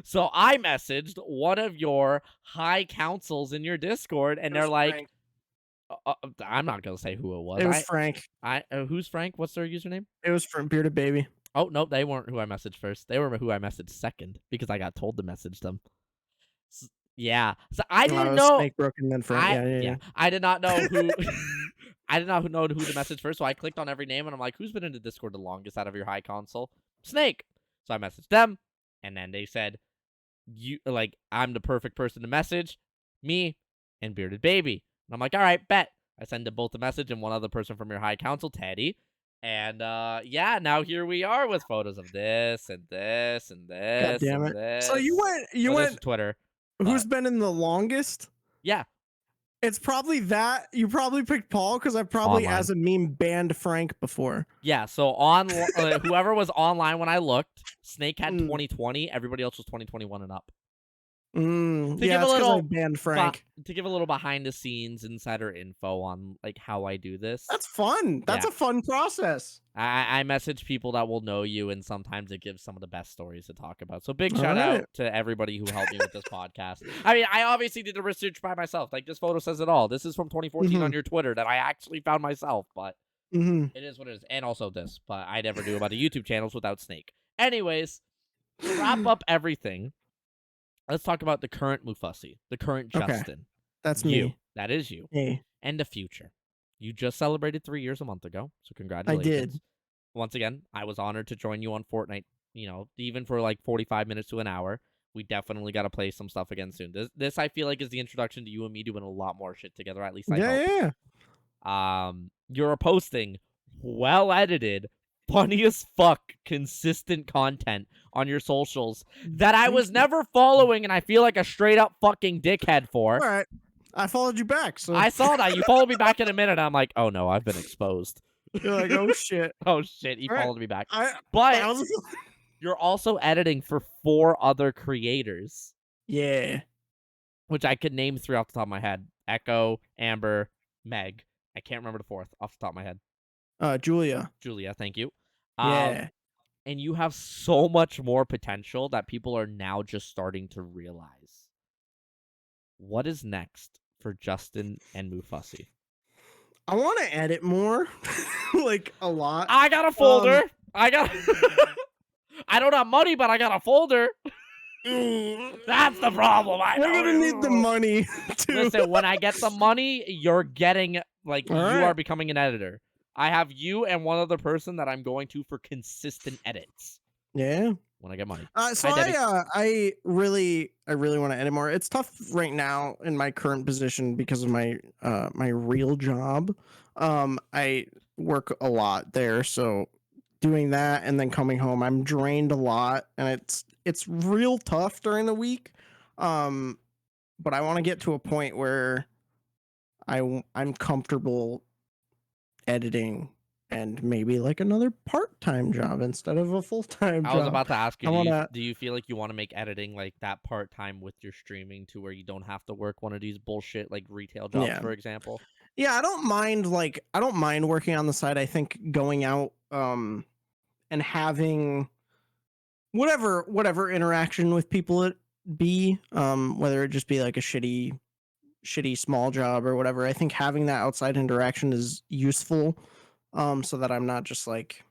[SPEAKER 1] So I messaged one of your high councils in your Discord, and they're like, I'm not going to say who it was.
[SPEAKER 2] It was Frank.
[SPEAKER 1] Who's Frank? What's their username?
[SPEAKER 2] It was from Bearded Baby.
[SPEAKER 1] Oh, no, they weren't who I messaged first. They were who I messaged second because I got told to message them. Yeah. So I didn't know.
[SPEAKER 2] Snake Broken, then Frank. Yeah.
[SPEAKER 1] I did not know who. I did not know who to message first, so I clicked on every name, and I'm like, who's been in the Discord the longest out of your high console? Snake. So I messaged them. And then they said, I'm the perfect person to message, me and Bearded Baby. And I'm like, all right, bet. I send them both a message and one other person from your high council, Teddy. And now here we are with photos of this and this and this. God damn it. This.
[SPEAKER 2] So you went
[SPEAKER 1] Twitter.
[SPEAKER 2] Who's been in the longest?
[SPEAKER 1] Yeah.
[SPEAKER 2] It's probably that. You probably picked Paul because I probably, online, as a meme, banned Frank before.
[SPEAKER 1] Yeah, so on whoever was online when I looked, Snake had 2020. Everybody else was 2021 and up.
[SPEAKER 2] Yeah, that's because I banned Frank.
[SPEAKER 1] To give a little behind the scenes insider info on like how I do this.
[SPEAKER 2] That's fun. That's a fun process.
[SPEAKER 1] I message people that will know you, and sometimes it gives some of the best stories to talk about. So big shout out to everybody who helped me with this podcast. I mean, I obviously did the research by myself. Like, this photo says it all. This is from 2014 on your Twitter that I actually found myself, but it is what it is. And also this, but I never knew about the YouTube channels without Snake. Anyways, to wrap up everything, let's talk about the current Mufussy, the current Justin.
[SPEAKER 2] That's
[SPEAKER 1] you.
[SPEAKER 2] me.
[SPEAKER 1] That is you.
[SPEAKER 2] Hey.
[SPEAKER 1] And the future. You just celebrated 3 years a month ago, so congratulations.
[SPEAKER 2] I did.
[SPEAKER 1] Once again, I was honored to join you on Fortnite, you know, even for like 45 minutes to an hour. We definitely got to play some stuff again soon. This I feel like is the introduction to you and me doing a lot more shit together, at least I hope.
[SPEAKER 2] Yeah.
[SPEAKER 1] You're posting well-edited, funny as fuck, consistent content on your socials that I was never following, and I feel like a straight-up fucking dickhead for.
[SPEAKER 2] All right. I followed you back, so
[SPEAKER 1] I saw that. You followed me back in a minute. And I'm like, oh no, I've been exposed.
[SPEAKER 2] you're like, oh shit.
[SPEAKER 1] Oh shit, he
[SPEAKER 2] All right.
[SPEAKER 1] followed me back.
[SPEAKER 2] I
[SPEAKER 1] But
[SPEAKER 2] that was
[SPEAKER 1] you're also editing for 4 other creators,
[SPEAKER 2] yeah.
[SPEAKER 1] which I could name 3 off the top of my head. Echo, Amber, Meg. I can't remember the 4th off the top of my head.
[SPEAKER 2] Julia.
[SPEAKER 1] Julia, thank you.
[SPEAKER 2] Yeah.
[SPEAKER 1] And you have so much more potential that people are now just starting to realize. What is next for Justin and Mufussy?
[SPEAKER 2] I want to edit more, like a lot.
[SPEAKER 1] I got a folder. I got. I don't have money, but I got a folder. That's the problem.
[SPEAKER 2] We're gonna need the money too.
[SPEAKER 1] Listen, when I get the money, you're getting like
[SPEAKER 2] All
[SPEAKER 1] you
[SPEAKER 2] right.
[SPEAKER 1] are becoming an editor. I have you and one other person that I'm going to for consistent edits.
[SPEAKER 2] Yeah.
[SPEAKER 1] When I get money.
[SPEAKER 2] I really want to edit more. It's tough right now in my current position because of my my real job. I work a lot there, so doing that and then coming home, I'm drained a lot, and it's real tough during the week. But I want to get to a point where I'm comfortable editing and maybe like another part-time job instead of a full-time job.
[SPEAKER 1] I was about to ask you,
[SPEAKER 2] I
[SPEAKER 1] do you feel like you want to make editing like that part-time with your streaming to where you don't have to work one of these bullshit like retail jobs, for example?
[SPEAKER 2] Yeah, I don't mind working on the side. I think going out and having whatever interaction with people it be, whether it just be like a shitty small job or whatever, I think having that outside interaction is useful, so that I'm not just like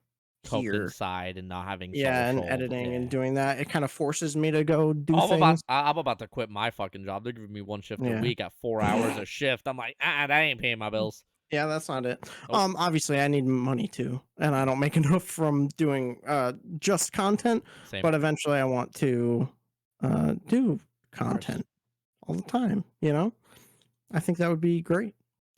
[SPEAKER 1] Coked
[SPEAKER 2] here
[SPEAKER 1] inside and not having
[SPEAKER 2] and
[SPEAKER 1] social.
[SPEAKER 2] editing and doing that. It kind of forces me to go do things.
[SPEAKER 1] I'm about to quit my fucking job. They're giving me 1 shift a
[SPEAKER 2] Yeah.
[SPEAKER 1] week at 4 hours a shift. I'm like, that ain't paying my bills.
[SPEAKER 2] Yeah, that's not it.
[SPEAKER 1] Nope.
[SPEAKER 2] Obviously I need money too, and I don't make enough from doing just content.
[SPEAKER 1] Same.
[SPEAKER 2] But eventually I want to do content all the time, you know? I think that would be great.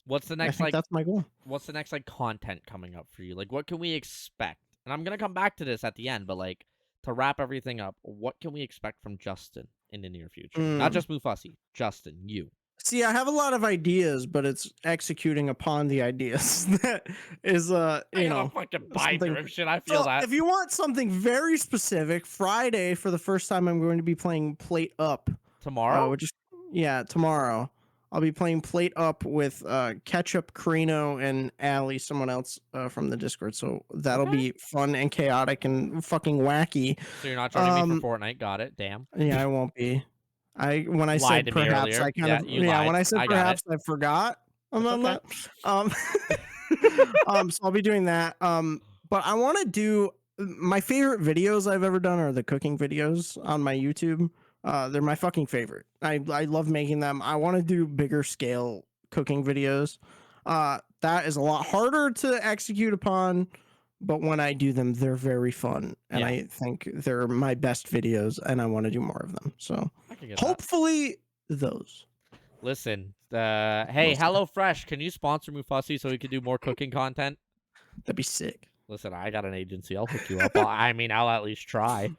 [SPEAKER 1] What's the
[SPEAKER 2] I
[SPEAKER 1] next
[SPEAKER 2] think that's my goal.
[SPEAKER 1] What's the next like content coming up for you? Like what can we expect? And I'm going to come back to this at the end, but like to wrap everything up, what can we expect from Justin in the near future? Not just Mufussy, Justin, you.
[SPEAKER 2] See, I have a lot of ideas, but it's executing upon the ideas that is you know,
[SPEAKER 1] fucking binder of shit. I feel that.
[SPEAKER 2] If you want something very specific, Friday for the first time I'm going to be playing Plate Up.
[SPEAKER 1] Tomorrow?
[SPEAKER 2] Tomorrow. I'll be playing Plate Up with Ketchup, Carino, and Allie, someone else from the Discord. So that'll be fun and chaotic and fucking wacky.
[SPEAKER 1] So you're not joining me for Fortnite? Got it. Damn.
[SPEAKER 2] Yeah, I won't be. When I
[SPEAKER 1] Lied
[SPEAKER 2] said
[SPEAKER 1] to me
[SPEAKER 2] perhaps,
[SPEAKER 1] earlier.
[SPEAKER 2] I kind of
[SPEAKER 1] lied.
[SPEAKER 2] when I said perhaps, I forgot about that. So I'll be doing that. But I want to do my favorite videos I've ever done are the cooking videos on my YouTube. They're my fucking favorite. I love making them. I want to do bigger scale cooking videos. That is a lot harder to execute upon, but when I do them, they're very fun, and I think they're my best videos, and I want to do more of them. So hopefully those.
[SPEAKER 1] Listen, hey, HelloFresh, can you sponsor Mufussy so we can do more cooking content?
[SPEAKER 2] That'd be sick.
[SPEAKER 1] Listen, I got an agency. I'll hook you up. I mean, I'll at least try.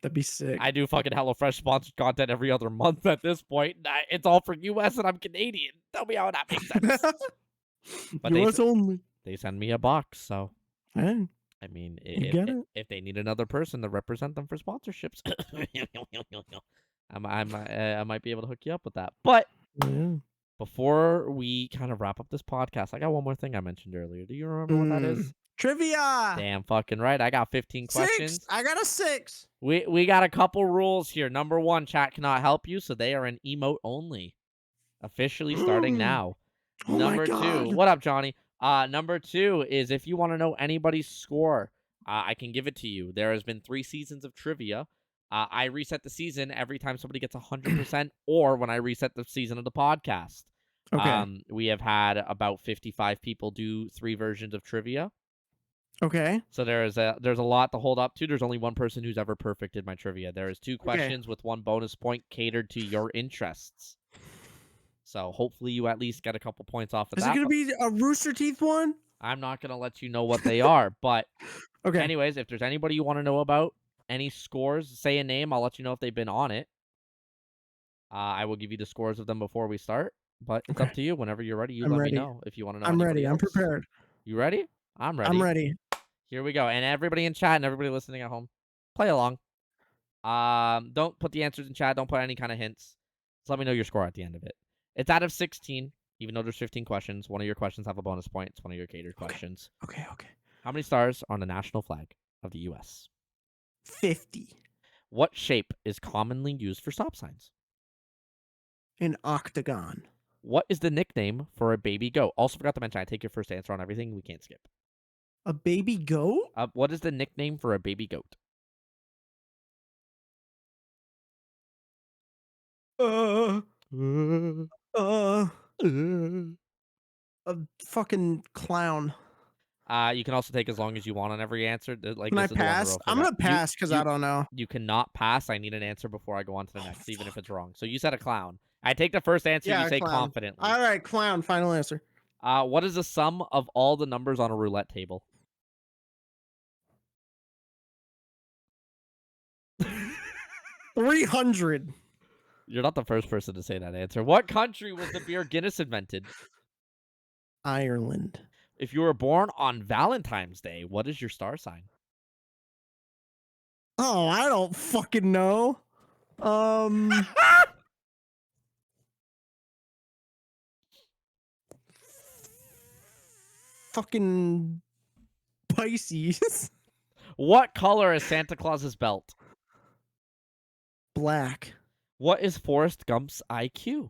[SPEAKER 2] That'd be sick.
[SPEAKER 1] I do fucking HelloFresh sponsored content every other month at this point. It's all for US and I'm Canadian. Tell me how that makes sense. But
[SPEAKER 2] US only.
[SPEAKER 1] They send me a box, so.
[SPEAKER 2] Hey,
[SPEAKER 1] I mean,
[SPEAKER 2] if
[SPEAKER 1] they need another person to represent them for sponsorships, I might be able to hook you up with that. But before we kind of wrap up this podcast, I got one more thing I mentioned earlier. Do you remember what that is?
[SPEAKER 2] Trivia.
[SPEAKER 1] Damn fucking right. I got 15 questions.
[SPEAKER 2] I got a 6.
[SPEAKER 1] We got a couple rules here. Number 1, chat cannot help you, so they are an emote only. Officially starting now.
[SPEAKER 2] Oh
[SPEAKER 1] Number
[SPEAKER 2] my God.
[SPEAKER 1] 2. What up, Johnny? Number 2 is if you want to know anybody's score, I can give it to you. There has been 3 seasons of trivia. I reset the season every time somebody gets 100% or when I reset the season of the podcast.
[SPEAKER 2] Okay.
[SPEAKER 1] We have had about 55 people do 3 versions of trivia.
[SPEAKER 2] Okay.
[SPEAKER 1] So there's a lot to hold up to. There's only one person who's ever perfected my trivia. There is 2 questions with 1 bonus point catered to your interests. So hopefully you at least get a couple points off of that.
[SPEAKER 2] Is it going to be a Rooster Teeth one?
[SPEAKER 1] I'm not going to let you know what they are, but
[SPEAKER 2] okay.
[SPEAKER 1] Anyways, if there's anybody you want to know about, any scores, say a name. I'll let you know if they've been on it. I will give you the scores of them before we start. but it's up to you. Whenever you're ready, you
[SPEAKER 2] I'm
[SPEAKER 1] let me
[SPEAKER 2] ready.
[SPEAKER 1] know if you want to know
[SPEAKER 2] I'm
[SPEAKER 1] anybody
[SPEAKER 2] ready. I'm
[SPEAKER 1] else.
[SPEAKER 2] prepared.
[SPEAKER 1] You ready? I'm ready.
[SPEAKER 2] I'm ready.
[SPEAKER 1] Here we go. And everybody in chat and everybody listening at home, play along. Don't put the answers in chat. Don't put any kind of hints. Just let me know your score at the end of it. It's out of 16, even though there's 15 questions. One of your questions have a bonus point. It's one of your catered questions.
[SPEAKER 2] Okay.
[SPEAKER 1] How many stars are on the national flag of the U.S.?
[SPEAKER 2] 50.
[SPEAKER 1] What shape is commonly used for stop signs?
[SPEAKER 2] An octagon.
[SPEAKER 1] What is the nickname for a baby goat? Also forgot to mention, I take your first answer on everything. We can't skip.
[SPEAKER 2] A baby goat?
[SPEAKER 1] What is the nickname for a baby goat?
[SPEAKER 2] Uh,
[SPEAKER 1] Uh,
[SPEAKER 2] a fucking clown.
[SPEAKER 1] You can also take as long as you want on every answer. Like,
[SPEAKER 2] Can I
[SPEAKER 1] this is the one the
[SPEAKER 2] pass?
[SPEAKER 1] real
[SPEAKER 2] I'm
[SPEAKER 1] figure
[SPEAKER 2] gonna
[SPEAKER 1] out.
[SPEAKER 2] pass because I don't know.
[SPEAKER 1] You cannot pass. I need an answer before I go on to the next, even if it's wrong. So you said a clown. I take the first answer
[SPEAKER 2] Yeah,
[SPEAKER 1] you
[SPEAKER 2] a
[SPEAKER 1] say
[SPEAKER 2] clown.
[SPEAKER 1] confidently.
[SPEAKER 2] All right, clown. Final answer.
[SPEAKER 1] What is the sum of all the numbers on a roulette table?
[SPEAKER 2] 300.
[SPEAKER 1] You're not the first person to say that answer. What country was the beer Guinness invented?
[SPEAKER 2] Ireland.
[SPEAKER 1] If you were born on Valentine's Day, what is your star sign?
[SPEAKER 2] Oh, I don't fucking know. Fucking Pisces.
[SPEAKER 1] What color is Santa Claus's belt?
[SPEAKER 2] Black.
[SPEAKER 1] What is Forrest Gump's IQ?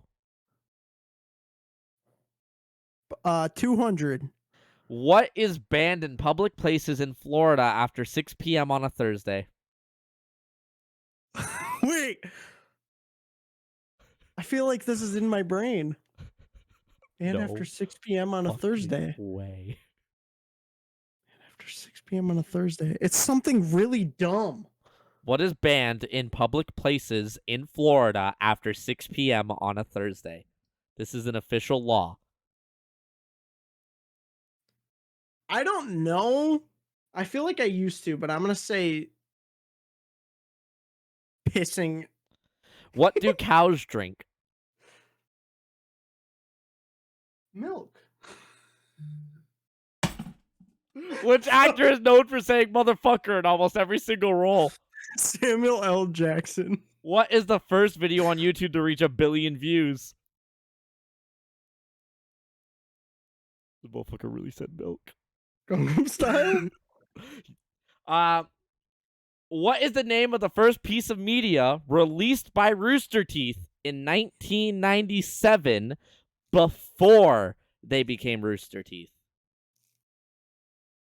[SPEAKER 2] 200.
[SPEAKER 1] What is banned in public places in Florida after 6 p.m. on a Thursday?
[SPEAKER 2] Wait. I feel like this is in my brain. And
[SPEAKER 1] No
[SPEAKER 2] after 6 p.m. on a
[SPEAKER 1] fucking
[SPEAKER 2] Thursday.
[SPEAKER 1] way.
[SPEAKER 2] After 6 p.m. on a Thursday. It's something really dumb.
[SPEAKER 1] What is banned in public places in Florida after 6 p.m. on a Thursday? This is an official law.
[SPEAKER 2] I don't know. I feel like I used to, but I'm going to say pissing.
[SPEAKER 1] What do cows drink?
[SPEAKER 2] Milk.
[SPEAKER 1] Which actor is known for saying motherfucker in almost every single role?
[SPEAKER 2] Samuel L. Jackson.
[SPEAKER 1] What is the first video on YouTube to reach 1 billion views? The motherfucker really said milk.
[SPEAKER 2] Gangnam Style?
[SPEAKER 1] What is the name of the first piece of media released by Rooster Teeth in 1997 before they became Rooster Teeth?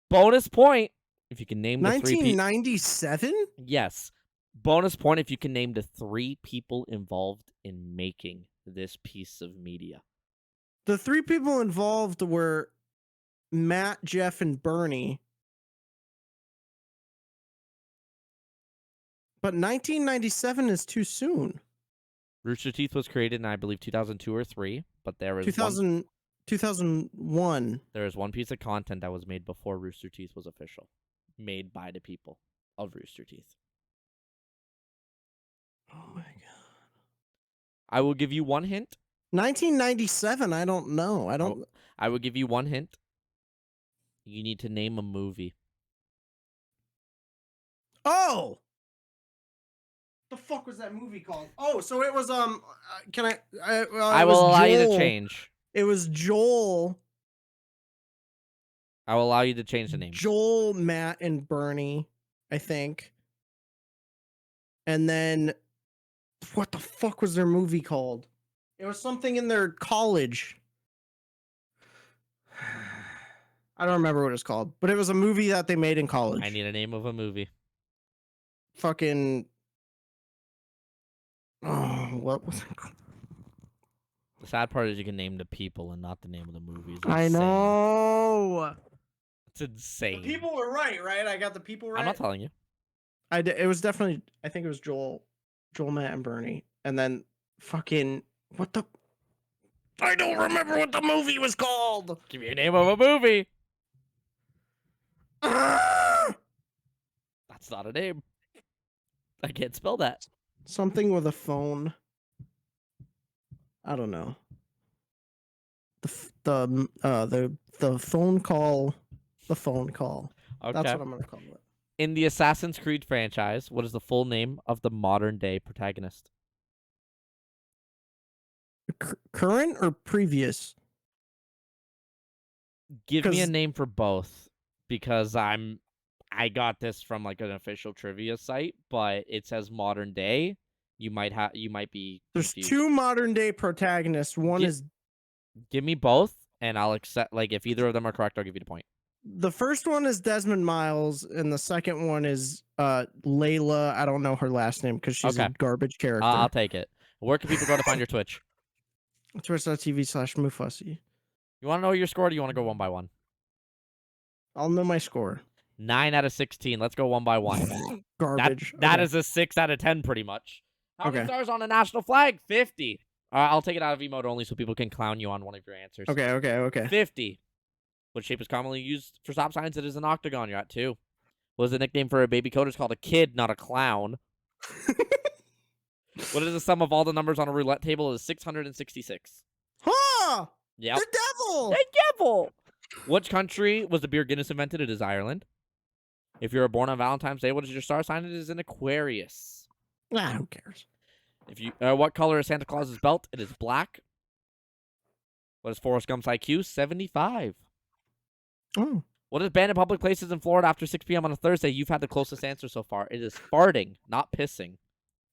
[SPEAKER 1] Bonus point if you can name the
[SPEAKER 2] 1997?
[SPEAKER 1] Yes. Bonus point if you can name the 3 people involved in making this piece of media.
[SPEAKER 2] The 3 people involved were Matt, Jeff, and Bernie. But 1997 is too soon.
[SPEAKER 1] Rooster Teeth was created in, I believe, 2002 or 3, but there is
[SPEAKER 2] 2001.
[SPEAKER 1] There is one piece of content that was made before Rooster Teeth was official, made by the people of Rooster Teeth.
[SPEAKER 2] Oh my god.
[SPEAKER 1] I will give you one hint.
[SPEAKER 2] 1997, I don't know.
[SPEAKER 1] I will give you one hint. You need to name a movie.
[SPEAKER 2] Oh! The fuck was that movie called? Oh, so it was can I
[SPEAKER 1] I will allow you to change.
[SPEAKER 2] It was Joel.
[SPEAKER 1] I will allow you to change the name.
[SPEAKER 2] Joel, Matt, and Bernie, I think. And then what the fuck was their movie called? It was something in their college. I don't remember what it was called, but it was a movie that they made in college.
[SPEAKER 1] I need a name of a movie.
[SPEAKER 2] Fucking what was it called?
[SPEAKER 1] The sad part is you can name the people and not the name of the movies.
[SPEAKER 2] I know.
[SPEAKER 1] It's insane.
[SPEAKER 2] The people were right? I got the people right.
[SPEAKER 1] I'm not telling you.
[SPEAKER 2] It was definitely. I think it was Joel, Matt, and Bernie, and then fucking what the. I don't remember what the movie was called.
[SPEAKER 1] Give me a name of a movie. That's not a name. I can't spell that.
[SPEAKER 2] Something with a phone. I don't know. the phone call. The phone call. That's
[SPEAKER 1] Okay.
[SPEAKER 2] what I'm gonna call it.
[SPEAKER 1] In the Assassin's Creed franchise, what is the full name of the modern day protagonist?
[SPEAKER 2] Current or previous?
[SPEAKER 1] Give me a
[SPEAKER 2] 'Cause
[SPEAKER 1] name for both, because I got this from like an official trivia site, but it says modern day. You might be
[SPEAKER 2] there's
[SPEAKER 1] confused.
[SPEAKER 2] 2 modern day protagonists. One is
[SPEAKER 1] Give me both, and I'll accept. Like if either of them are correct, I'll give you the point.
[SPEAKER 2] the first one is Desmond Miles, and the second one is Layla. I don't know her last name because she's a
[SPEAKER 1] Okay.
[SPEAKER 2] garbage character.
[SPEAKER 1] I'll take it. Where can people go to find your Twitch?
[SPEAKER 2] Twitch.tv/Mufussy.
[SPEAKER 1] You want to know your score, or do you want to go one by one?
[SPEAKER 2] I'll know my score.
[SPEAKER 1] 9 out of 16. Let's go one by one.
[SPEAKER 2] Garbage.
[SPEAKER 1] That
[SPEAKER 2] Okay.
[SPEAKER 1] is a 6 out of 10, pretty much. How many
[SPEAKER 2] Okay.
[SPEAKER 1] stars on a national flag? 50. I'll take it out of emote only so people can clown you on one of your answers.
[SPEAKER 2] Okay.
[SPEAKER 1] 50. What shape is commonly used for stop signs? It is an octagon. You're at 2. What is the nickname for a baby coder? It's called a kid, not a clown. What is the sum of all the numbers on a roulette table? It is 666.
[SPEAKER 2] Huh!
[SPEAKER 1] Yep.
[SPEAKER 2] The devil!
[SPEAKER 1] The devil! Which country was the beer Guinness invented? It is Ireland. If you were born on Valentine's Day, what is your star sign? It is an Aquarius.
[SPEAKER 2] Who cares?
[SPEAKER 1] If you, what color is Santa Claus's belt? It is black. What is Forrest Gump's IQ? 75.
[SPEAKER 2] Oh.
[SPEAKER 1] What is banned in public places in Florida after 6 p.m. on a Thursday? You've had the closest answer so far. It is farting, not pissing.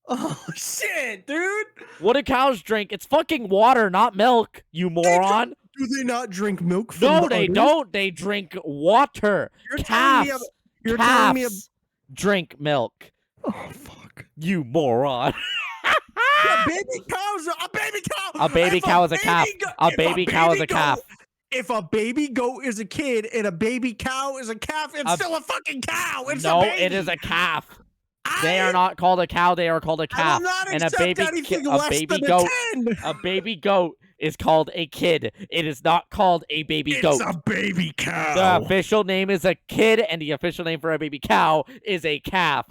[SPEAKER 2] Oh, shit, dude!
[SPEAKER 1] What do cows drink? It's fucking water, not milk, you moron.
[SPEAKER 2] Do they not drink milk from
[SPEAKER 1] No,
[SPEAKER 2] the
[SPEAKER 1] they
[SPEAKER 2] udders?
[SPEAKER 1] don't. They drink water. Calves drink milk.
[SPEAKER 2] Oh, fuck.
[SPEAKER 1] You moron.
[SPEAKER 2] A baby cow's a baby cow.
[SPEAKER 1] A baby cow is a calf. A baby cow is a calf.
[SPEAKER 2] If a baby goat is a kid and a baby cow is a calf, it's still a fucking cow. It's
[SPEAKER 1] no,
[SPEAKER 2] a baby.
[SPEAKER 1] it is a calf. They are not called a cow. They are called a calf.
[SPEAKER 2] I will not
[SPEAKER 1] and
[SPEAKER 2] accept anything
[SPEAKER 1] a
[SPEAKER 2] less
[SPEAKER 1] baby
[SPEAKER 2] than
[SPEAKER 1] goat.
[SPEAKER 2] a 10.
[SPEAKER 1] A baby goat is called a kid. It is not called a baby goat.
[SPEAKER 2] It's a baby cow.
[SPEAKER 1] The official name is a kid, and the official name for a baby cow is a calf.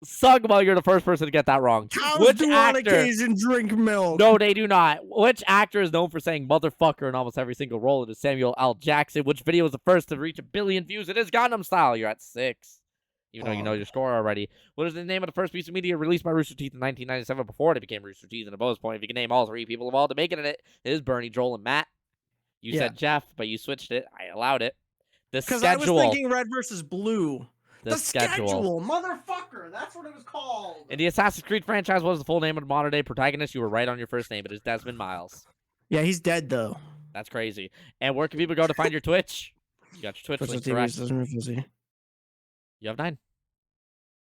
[SPEAKER 1] Sugma, you're the first person to get that wrong.
[SPEAKER 2] Cows do on occasion drink milk.
[SPEAKER 1] No, they do not. Which actor is known for saying motherfucker in almost every single role? It is Samuel L. Jackson. Which video was the first to reach 1 billion views? It is Gangnam Style. You're at 6. Even though you know your score already. What is the name of the first piece of media released by Rooster Teeth in 1997 before it became Rooster Teeth and a bonus point? If you can name all 3 people involved to make it in it, it is Bernie, Joel, and Matt. You said Jeff, but you switched it. I allowed it. The schedule.
[SPEAKER 2] Because I was thinking red versus blue.
[SPEAKER 1] The schedule.
[SPEAKER 2] Motherfucker. That's what it was called.
[SPEAKER 1] In the Assassin's Creed franchise, what is the full name of the modern day protagonist? You were right on your first name. It is Desmond Miles.
[SPEAKER 2] Yeah, he's dead, though.
[SPEAKER 1] That's crazy. And where can people go to find your Twitch? You got your Twitch link, correct? You have 9.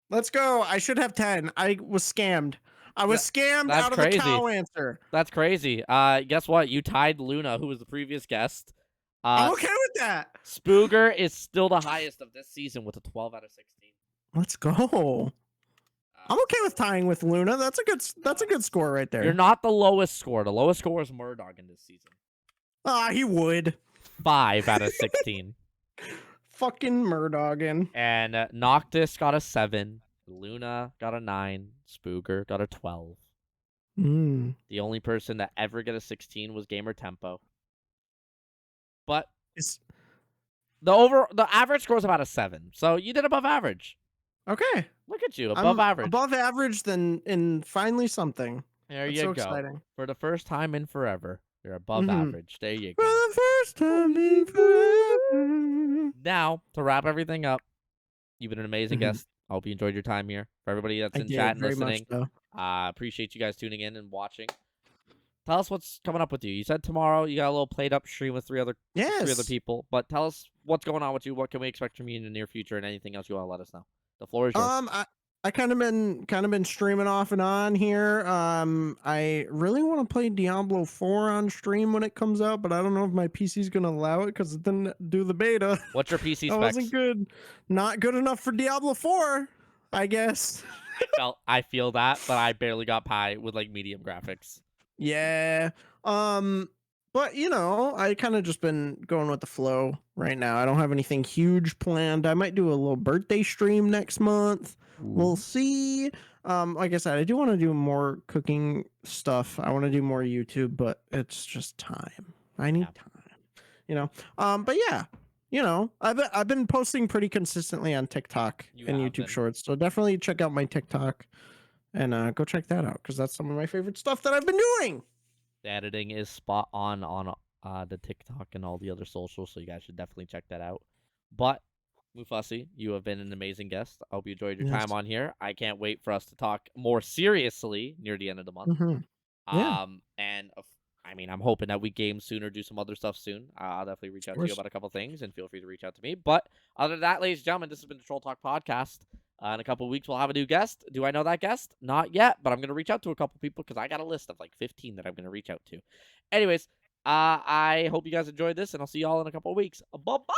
[SPEAKER 2] Let's go. I should have 10. I was scammed. I was scammed out of the cow answer.
[SPEAKER 1] That's crazy. Guess what? You tied Luna, who was the previous guest.
[SPEAKER 2] I'm okay with that.
[SPEAKER 1] Spooger is still the highest of this season with a 12 out of 16.
[SPEAKER 2] Let's go. I'm okay with tying with Luna. That's a good score right there.
[SPEAKER 1] You're not the lowest score. The lowest score is Murdog in this season.
[SPEAKER 2] He would.
[SPEAKER 1] 5 out of 16.
[SPEAKER 2] Fucking Murdoggin.
[SPEAKER 1] And Noctis got a 7. Luna got a 9. Spooger got a 12. The only person that ever got a 16 was Gamer Tempo. But the average score is about a 7. So you did above average.
[SPEAKER 2] Okay.
[SPEAKER 1] Look at you, above average.
[SPEAKER 2] Above average in finally something.
[SPEAKER 1] There
[SPEAKER 2] That's
[SPEAKER 1] you
[SPEAKER 2] so
[SPEAKER 1] go.
[SPEAKER 2] Exciting.
[SPEAKER 1] For the first time in forever, you're above average. There you go.
[SPEAKER 2] For the first time in forever.
[SPEAKER 1] Now, to wrap everything up, you've been an amazing guest. I hope you enjoyed your time here. For everybody that's in chat and listening, appreciate you guys tuning in and watching. Tell us what's coming up with you. You said tomorrow you got a little played up stream with 3 other people. But tell us what's going on with you. What can we expect from you in the near future, and anything else you want to let us know. The floor is yours.
[SPEAKER 2] I kind of been streaming off and on here. I really want to play Diablo 4 on stream when it comes out, but I don't know if my PC's gonna allow it because it didn't do the beta.
[SPEAKER 1] What's your PC specs?
[SPEAKER 2] That wasn't good. Not good enough for Diablo 4, I guess.
[SPEAKER 1] I feel that, but I barely got Pi with like medium graphics.
[SPEAKER 2] Yeah. But I kind of just been going with the flow right now. I don't have anything huge planned. I might do a little birthday stream next month. Ooh. We'll see. Like I said, I do want to do more cooking stuff. I want to do more YouTube, but it's just time. I need
[SPEAKER 1] Yeah.
[SPEAKER 2] time. But yeah, I've been posting pretty consistently on TikTok
[SPEAKER 1] You
[SPEAKER 2] and
[SPEAKER 1] have
[SPEAKER 2] YouTube
[SPEAKER 1] been.
[SPEAKER 2] Shorts, so definitely check out my TikTok and go check that out because that's some of my favorite stuff that I've been doing.
[SPEAKER 1] The editing is spot on the TikTok and all the other socials, so you guys should definitely check that out. But Mufussy, you have been an amazing guest. I hope you enjoyed your time
[SPEAKER 2] Yes.
[SPEAKER 1] on here. I can't wait for us to talk more seriously near the end of the month.
[SPEAKER 2] Hmm. Yeah,
[SPEAKER 1] I mean, I'm hoping that we game soon or do some other stuff soon. I'll definitely reach
[SPEAKER 2] of
[SPEAKER 1] out to you
[SPEAKER 2] course.
[SPEAKER 1] about a couple things, and feel free to reach out to me. But other than that, ladies and gentlemen, this has been the Troll Talk podcast. In a couple of weeks, we'll have a new guest. Do I know that guest? Not yet, but I'm going to reach out to a couple people because I got a list of like 15 that I'm going to reach out to. Anyways, I hope you guys enjoyed this, and I'll see y'all in a couple of weeks. Bye-bye!